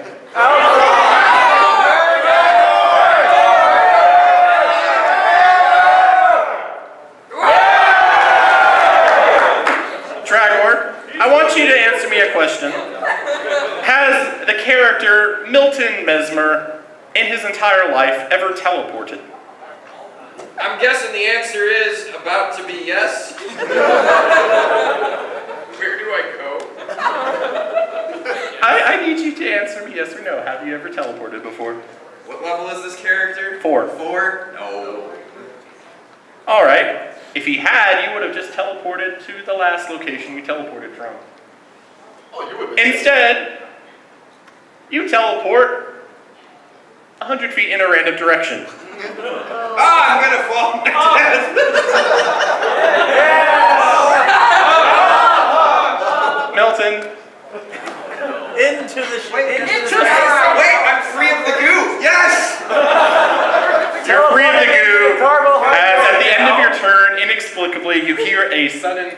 Speaker 2: Dragor, I want you to answer me a question. Has the character Milton Mesmer, in his entire life, ever teleported?
Speaker 3: I'm guessing the answer is about to be yes. Where do I go?
Speaker 2: I need you to answer me yes or no. Have you ever teleported before?
Speaker 3: What level is this character?
Speaker 2: 4.
Speaker 3: 4? No.
Speaker 2: Alright. If he had, you would have just teleported to the last location you teleported from.
Speaker 11: Oh, you would.
Speaker 2: Instead, you teleport 100 feet in a random direction.
Speaker 3: I'm gonna fall to death.
Speaker 2: Milton.
Speaker 7: Into the
Speaker 3: Wait, I'm free of the goo. Yes!
Speaker 2: You're free of the goo, as at the end of your turn, inexplicably, you hear a sudden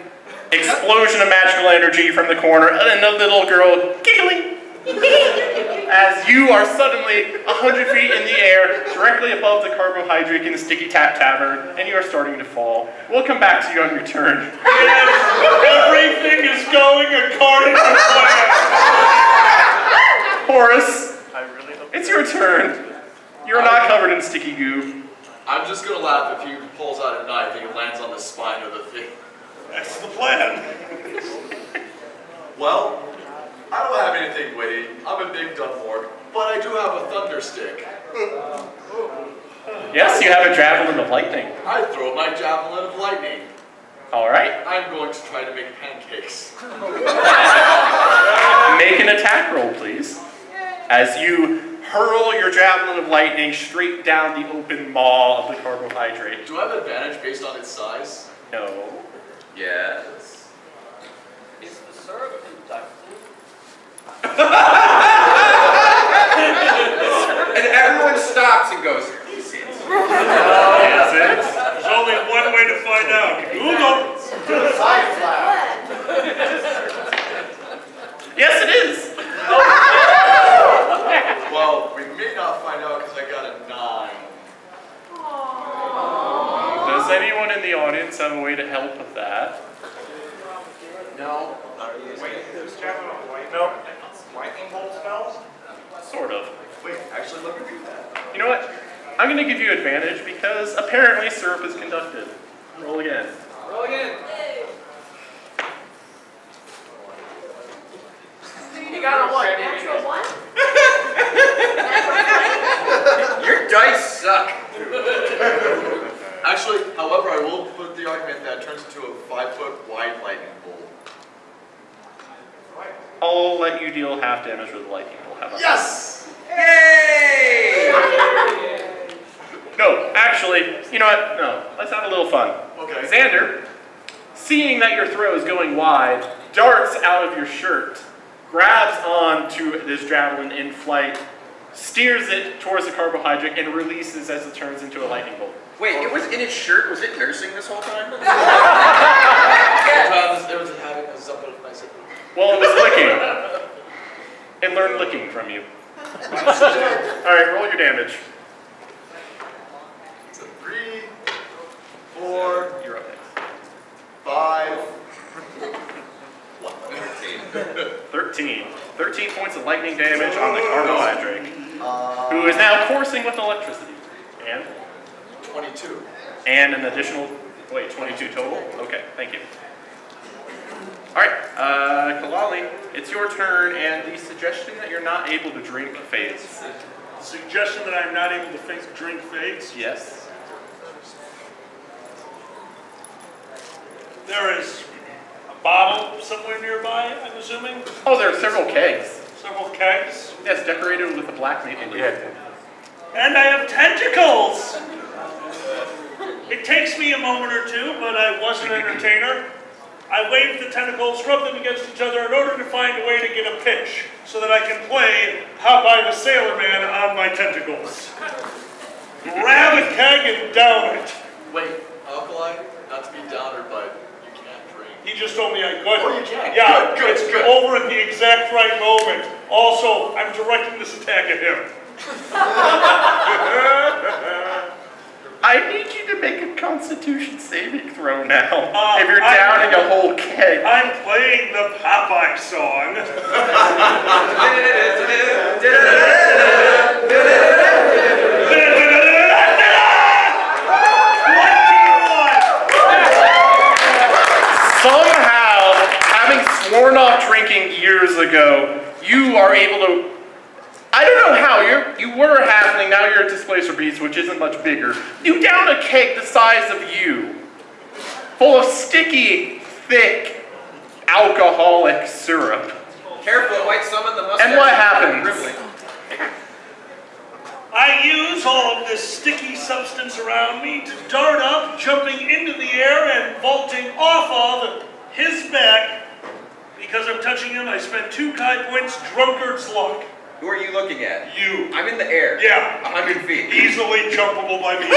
Speaker 2: explosion of magical energy from the corner, and the little girl giggling as you are suddenly 100 feet in the air, directly above the carbohydrate in the Sticky Tap Tavern, and you are starting to fall. We'll come back to you on your turn.
Speaker 5: Yes, everything is going according to plan.
Speaker 2: Horace, it's your turn. You're not covered in sticky goo.
Speaker 11: I'm just gonna laugh if he pulls out a knife and it lands on the spine of the thing.
Speaker 5: That's the plan.
Speaker 11: Well, I don't have anything witty. I'm a big Dunmore, but I do have a thunder stick.
Speaker 2: Yes, you have a javelin of lightning.
Speaker 11: I throw my javelin of lightning.
Speaker 2: All right.
Speaker 11: I'm going to try to make pancakes.
Speaker 2: Make an attack roll, please. As you hurl your javelin of lightning straight down the open maw of the carbohydrate.
Speaker 11: Do I have advantage based on its size?
Speaker 2: No.
Speaker 3: Yes.
Speaker 16: Is the syrup conductive?
Speaker 3: And everyone stops and goes, is it?
Speaker 5: Is it? There's only one way to find out. Google.
Speaker 2: Yes, it is.
Speaker 11: Well, we may not
Speaker 2: anyone in the audience have a way to help with that?
Speaker 9: No.
Speaker 12: Wait, is javelin a lightning bolt spells?
Speaker 2: Sort of.
Speaker 11: Wait, actually, let me read that.
Speaker 2: You know what? I'm going to give you advantage because apparently syrup is conducted. Roll again.
Speaker 7: Roll again. You got a what?
Speaker 4: Natural one?
Speaker 3: Your dice suck.
Speaker 11: Actually, however, I will put the argument that it turns into a 5-foot wide lightning bolt.
Speaker 2: I'll let you deal half damage with the lightning bolt. How about
Speaker 11: Yes!
Speaker 3: Yay!
Speaker 2: No, actually, you know what? No, let's have a little fun.
Speaker 11: Okay.
Speaker 2: Xander, seeing that your throw is going wide, darts out of your shirt, grabs onto this javelin in flight, steers it towards the carbohydrate, and releases as it turns into a lightning bolt.
Speaker 3: Wait, it was in its shirt? Was it nursing this whole time?
Speaker 11: It was having a zip of my zipper.
Speaker 2: Well, it was licking. It learned licking from you. Alright, roll your damage.
Speaker 11: So 3, 4,
Speaker 2: You're up next.
Speaker 11: 5,
Speaker 2: 13. 13 points of lightning damage on the carbohydrate, who is now coursing with electricity. And?
Speaker 11: 22.
Speaker 2: And an additional, wait, 22 total? Okay, thank you. Alright, Kalali, it's your turn, and the suggestion that you're not able to drink fades.
Speaker 5: The suggestion that I'm not able to drink fades?
Speaker 2: Yes.
Speaker 5: There is a bottle somewhere nearby, I'm assuming?
Speaker 2: Oh, there are several kegs.
Speaker 5: Several kegs?
Speaker 2: Yes, decorated with a black maple leaf.
Speaker 5: And I have tentacles! It takes me a moment or two, but I was an entertainer. I wave the tentacles, rub them against each other in order to find a way to get a pitch so that I can play Popeye the Sailor Man on my tentacles. Grab a keg and down it.
Speaker 11: Wait, alkali? Not to be downer, but you can't drink.
Speaker 5: He just told me I could.
Speaker 11: Oh, you can?
Speaker 5: Yeah,
Speaker 11: Good,
Speaker 5: it's
Speaker 11: good.
Speaker 5: over at the exact right moment. Also, I'm directing this attack at him.
Speaker 2: I need you to make a Constitution saving throw now. If you're downing a whole keg.
Speaker 5: I'm playing the Popeye song.
Speaker 2: Somehow, having sworn off drinking years ago, you are able to. I don't know how, you were a halfling, now you're a displacer beast, which isn't much bigger. You down a cake the size of you, full of sticky, thick, alcoholic syrup.
Speaker 3: Careful, it might summon the mustache.
Speaker 2: And what happens?
Speaker 5: I use all of this sticky substance around me to dart up, jumping into the air and vaulting off of his back. Because I'm touching him, I spent 2 Kai points, drunkard's luck.
Speaker 3: Who are you looking at?
Speaker 5: You.
Speaker 3: I'm in the air.
Speaker 5: Yeah.
Speaker 3: 100 feet.
Speaker 5: Easily jumpable by me.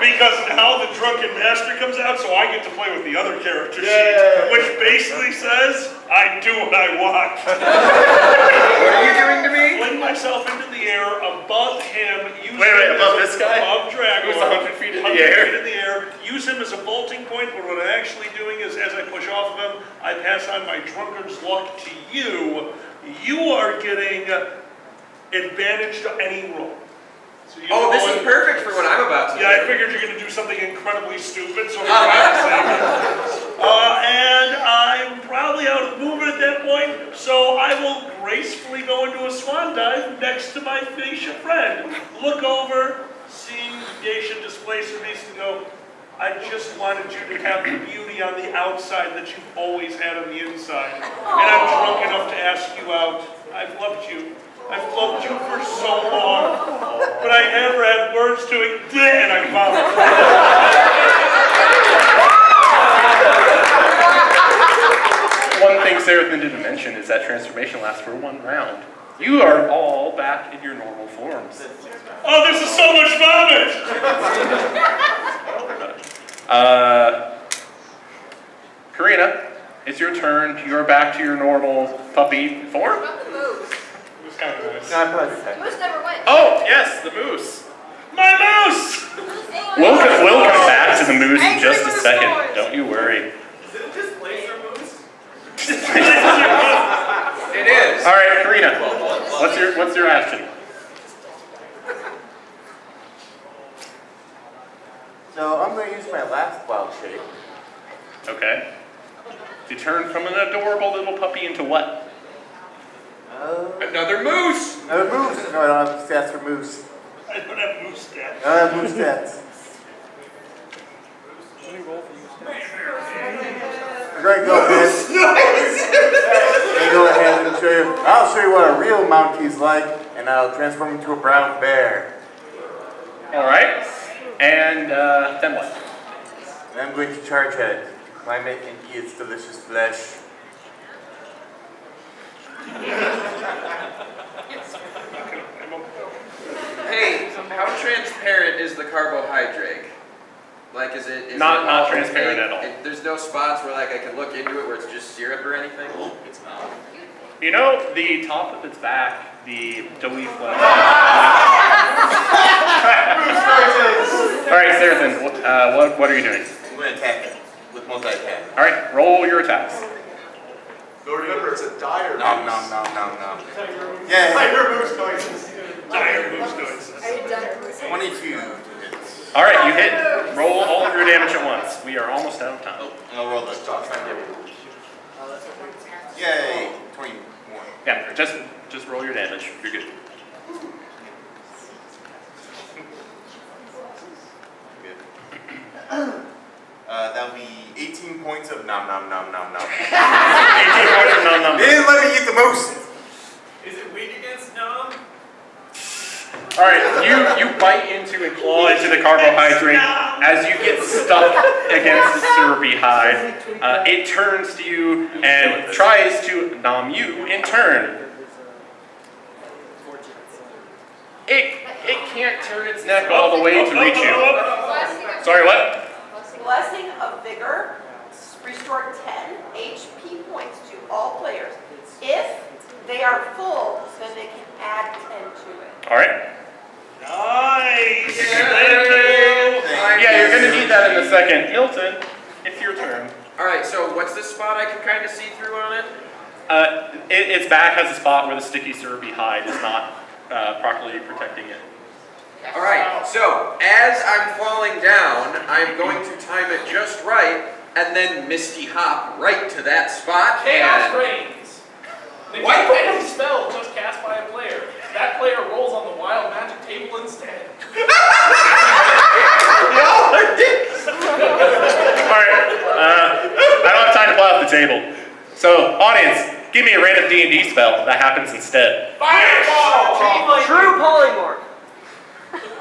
Speaker 5: Because now the drunken master comes out, so I get to play with the other character sheet, which basically says, I do what I want.
Speaker 3: What are you doing to me?
Speaker 5: Fling myself into the air above him.
Speaker 2: Wait, above this guy?
Speaker 5: Above Dragon.
Speaker 2: Who's 100 feet in the air?
Speaker 5: 100 feet in the air. Use him as a vaulting point, but what I'm actually doing is, as I push off of him, I pass on my drunkard's luck to you. You are getting advantage to any roll. So
Speaker 3: this is perfect for what I'm about to do.
Speaker 5: Yeah, I figured you're going to do something incredibly stupid, so and I'm probably out of movement at that point, so I will gracefully go into a swan dive next to my Geisha friend. Look over, seeing Geisha displacer beast and go, I just wanted you to have the beauty on the outside that you've always had on the inside. And I'm drunk enough to ask you out. I've loved you. I've loved you for so long. But I never had words to it, and I vomit.
Speaker 2: One thing Seraphim didn't mention is that transformation lasts for 1 round. You are all back in your normal forms.
Speaker 5: Oh, this is so much vomit!
Speaker 2: Karina, it's your turn. You're back to your normal puppy form.
Speaker 4: What about the moose?
Speaker 5: It was kind of nice.
Speaker 4: Moose never wins.
Speaker 2: Oh, yes, the moose.
Speaker 5: My moose!
Speaker 2: We'll come back to the moose in just a second. Don't you worry.
Speaker 3: It is.
Speaker 2: All right, Karina. What's your action?
Speaker 14: So I'm going to use my last wild shape.
Speaker 2: Okay. To turn from an adorable little puppy into what?
Speaker 3: Another moose!
Speaker 14: Another moose. No, I don't have stats for moose.
Speaker 5: I don't have moose stats.
Speaker 14: I don't have moose stats. I'm going to go ahead and show you. I'll show you what a real monkey's like, and I'll transform into a brown bear.
Speaker 2: All right. And then what?
Speaker 14: And I'm going to charge at it, climb it, and eat its delicious flesh.
Speaker 3: Hey, how transparent is the carbohydrate? Like, is it
Speaker 2: not transparent at all?
Speaker 3: There's no spots where like I can look into it where it's just syrup or anything?
Speaker 2: It's not. You know, the top of its back, the doughy flesh. All right, Seraphim, what are you doing?
Speaker 14: I'm going to attack it with multi-attack.
Speaker 2: All right, roll your attacks.
Speaker 11: But remember, it's a dire
Speaker 14: Nom, nom, nom, nom, nom. Yeah.
Speaker 11: Dire moose noises.
Speaker 5: Dire moose noises.
Speaker 14: 22 to hit.
Speaker 2: All right, you hit. Roll all of your damage at once. We are almost out of time.
Speaker 14: Oh, I'll roll the top. Yay, 21.
Speaker 2: Yeah, just roll your damage. You're good.
Speaker 14: That'll be 18 points of nom nom nom nom nom.
Speaker 2: 18 points of nom nom.
Speaker 14: They didn't let me eat the moose.
Speaker 12: Is it weak against nom?
Speaker 2: All right, you bite into and claw into the carbohydrate. As you get stuck against the syrupy hide, it turns to you and tries to nom you in turn. It can't turn its neck all the way to reach you. Sorry, what?
Speaker 4: Blessing of Vigor, restore 10 HP points to all players. If they are full, then they can add 10 to it.
Speaker 2: All right.
Speaker 5: Nice!
Speaker 2: Yeah, you're going to need that in a second. Milton, it's your turn.
Speaker 3: All right, so what's this spot I can kind of see through on it?
Speaker 2: Its back has a spot where the sticky syrupy hide is not properly protecting it.
Speaker 3: All right, so as I'm falling down, I'm going to time it just right, and then Misty Hop right to that spot.
Speaker 6: Chaos reigns. Negate any spell just cast by a player. That player rolls on the wild magic table instead.
Speaker 2: Y'all are dicks! Alright, I don't have time to play off the table. So, audience, give me a random D&D spell that happens instead.
Speaker 7: Fireball! True polymorph.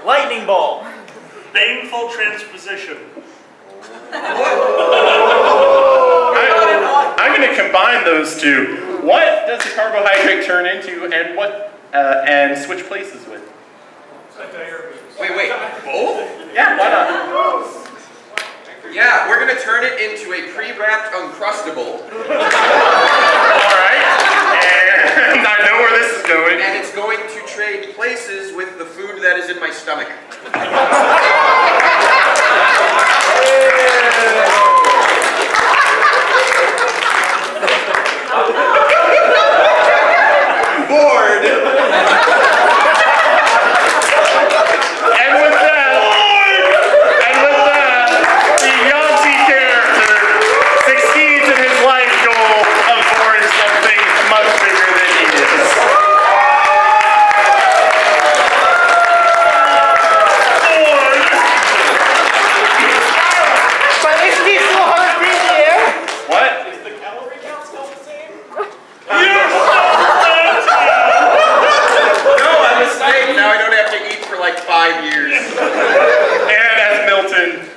Speaker 7: Lightning ball.
Speaker 5: Baneful transposition.
Speaker 2: I'm going to combine those two. What does the carbohydrate turn into, and and switch places with?
Speaker 3: Wait, both?
Speaker 2: Yeah, why not?
Speaker 3: Yeah, we're going to turn it into a pre-wrapped Uncrustable.
Speaker 2: Alright, and I know where this is going.
Speaker 3: And it's going to trade places with the food that is in my stomach.
Speaker 2: Bored! And with that, the Yahtzee character succeeds in his life goal of boring something much bigger than he is.
Speaker 7: But isn't he still hungry in the air?
Speaker 2: What?
Speaker 6: Is the calorie count still the same?
Speaker 3: No, I'm a snake. Now I don't have to eat for like 5 years.
Speaker 2: And as Milton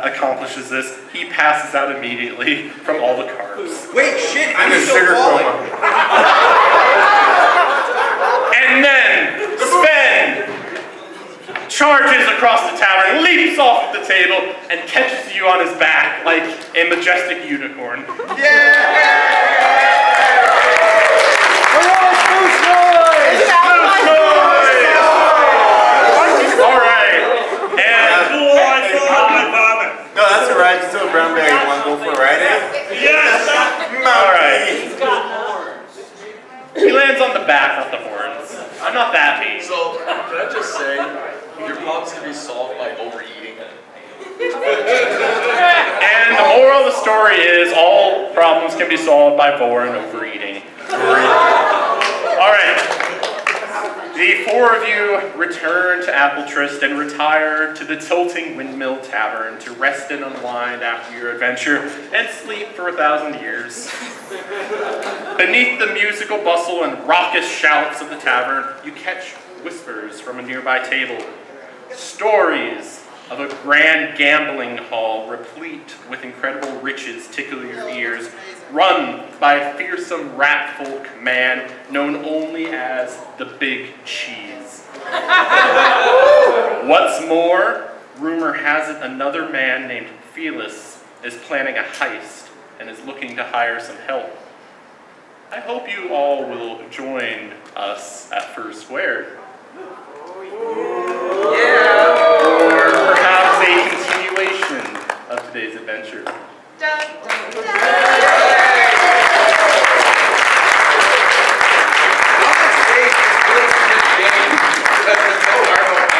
Speaker 2: accomplishes this, he passes out immediately from all the carbs.
Speaker 3: Wait, shit,
Speaker 14: I'm a sugar coma.
Speaker 2: And then Sven charges across the tavern, leaps off the table, and catches you on his back like a majestic unicorn. All right.
Speaker 11: be solved by overeating.
Speaker 2: And the moral of the story is all problems can be solved by Voran overeating. All right. The four of you return to Appletrist and retire to the Tilting Windmill Tavern to rest and unwind after your adventure and sleep for 1,000 years. Beneath the musical bustle and raucous shouts of the tavern, you catch whispers from a nearby table. Stories of a grand gambling hall replete with incredible riches tickle your ears, run by a fearsome rat folk man known only as the Big Cheese. What's more, rumor has it another man named Felis is planning a heist and is looking to hire some help. I hope you all will join us at First Square. Or perhaps a continuation of today's adventure.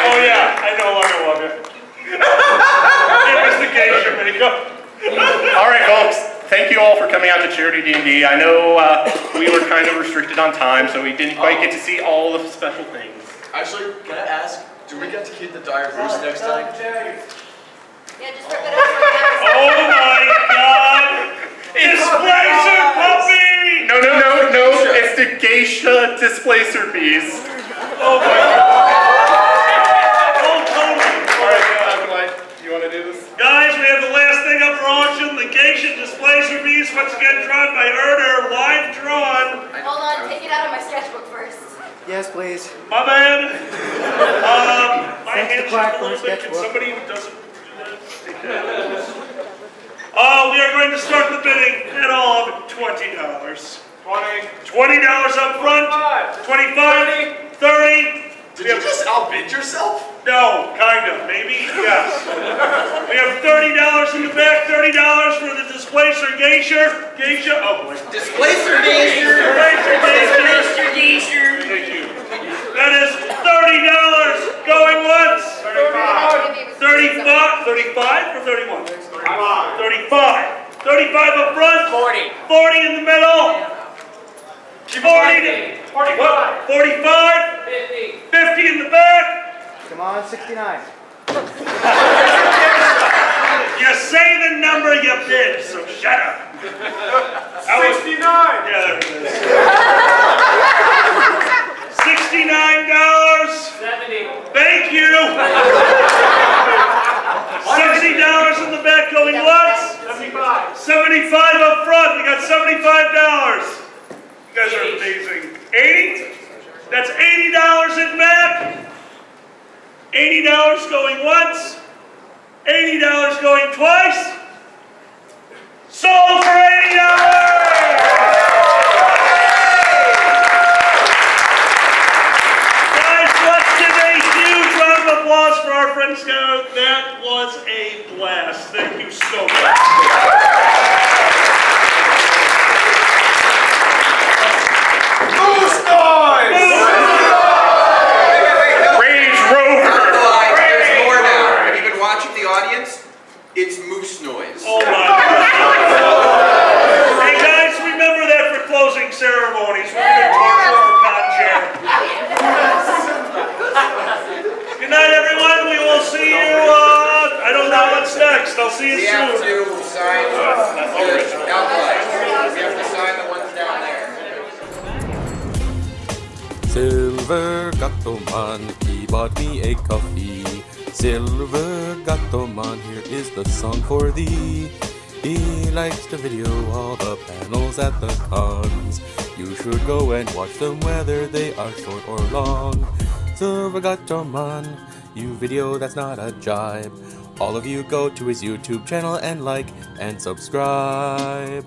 Speaker 5: Oh yeah, I no longer love it. It was the geisha makeup.
Speaker 2: All right, folks. Thank you all for coming out to Charity D&D. I know we were kind of restricted on time, so we didn't quite get to see all the special things.
Speaker 11: Actually, can I ask, do we get to keep the dire roost next time?
Speaker 4: Yeah, just rip it up.
Speaker 5: Oh my god! Displacer puppy!
Speaker 2: No. It's the geisha displacer piece.
Speaker 5: Oh my god! Oh, totally!
Speaker 2: Alright, you want to do this?
Speaker 5: Guys, we have the last thing up for auction, the geisha displacer piece, once again drawn by Erder, live drawn.
Speaker 4: Hold on, take it out of my sketchbook first.
Speaker 15: Yes, please.
Speaker 5: My bad. My
Speaker 15: Thanks
Speaker 5: hand's
Speaker 15: to Clark
Speaker 5: a little
Speaker 15: for
Speaker 5: bit.
Speaker 15: his
Speaker 5: Can
Speaker 15: sketchbook.
Speaker 5: somebody who doesn't do that take that? We are going to start the bidding at all of $20. $20 up front. 25. 30.
Speaker 11: Did you just outbid yourself?
Speaker 5: No, kind of. Maybe. Yes. We have $30 in the back. $30 for the displacer geisha. Geisha. Oh boy.
Speaker 3: Displacer geisha.
Speaker 5: Displacer geisha. Thank you. That is $30 going once. 35. 35 or 31? 35. 35 up front. 40. 40 in the middle. 40. 45. 45. 50. 50 in the back.
Speaker 15: Come on, 69.
Speaker 5: You say the number you bid, so shut up.
Speaker 12: 69.
Speaker 5: Yeah, there it is. $69.
Speaker 16: 70.
Speaker 5: Thank you. $60 in the back going once.
Speaker 12: 75.
Speaker 5: 75 up front. We got $75. You guys are amazing. 80. That's $80 in back. $80 going once. $80 going twice. Sold for $80. Guys, let's give a huge round of applause for our friend Scout. That was a blast. Thank you so much.
Speaker 11: Moose noise!
Speaker 2: Range Rover!
Speaker 3: There's more now. Have you been watching the audience? It's moose noise.
Speaker 5: Oh my God. Hey guys, remember that for closing ceremonies. We're going to talk over con chair. Good night, everyone. We will see you. I don't know what's next. I'll see you
Speaker 3: We
Speaker 5: soon.
Speaker 3: have to sign the outlines. We have to sign the ones down there.
Speaker 17: Silver Gatoman, he bought me a coffee. Silver Gatoman, here is the song for thee. He likes to video all the panels at the cons. You should go and watch them whether they are short or long. Silver Gatoman, you video that's not a jibe. All of you go to his YouTube channel and like and subscribe.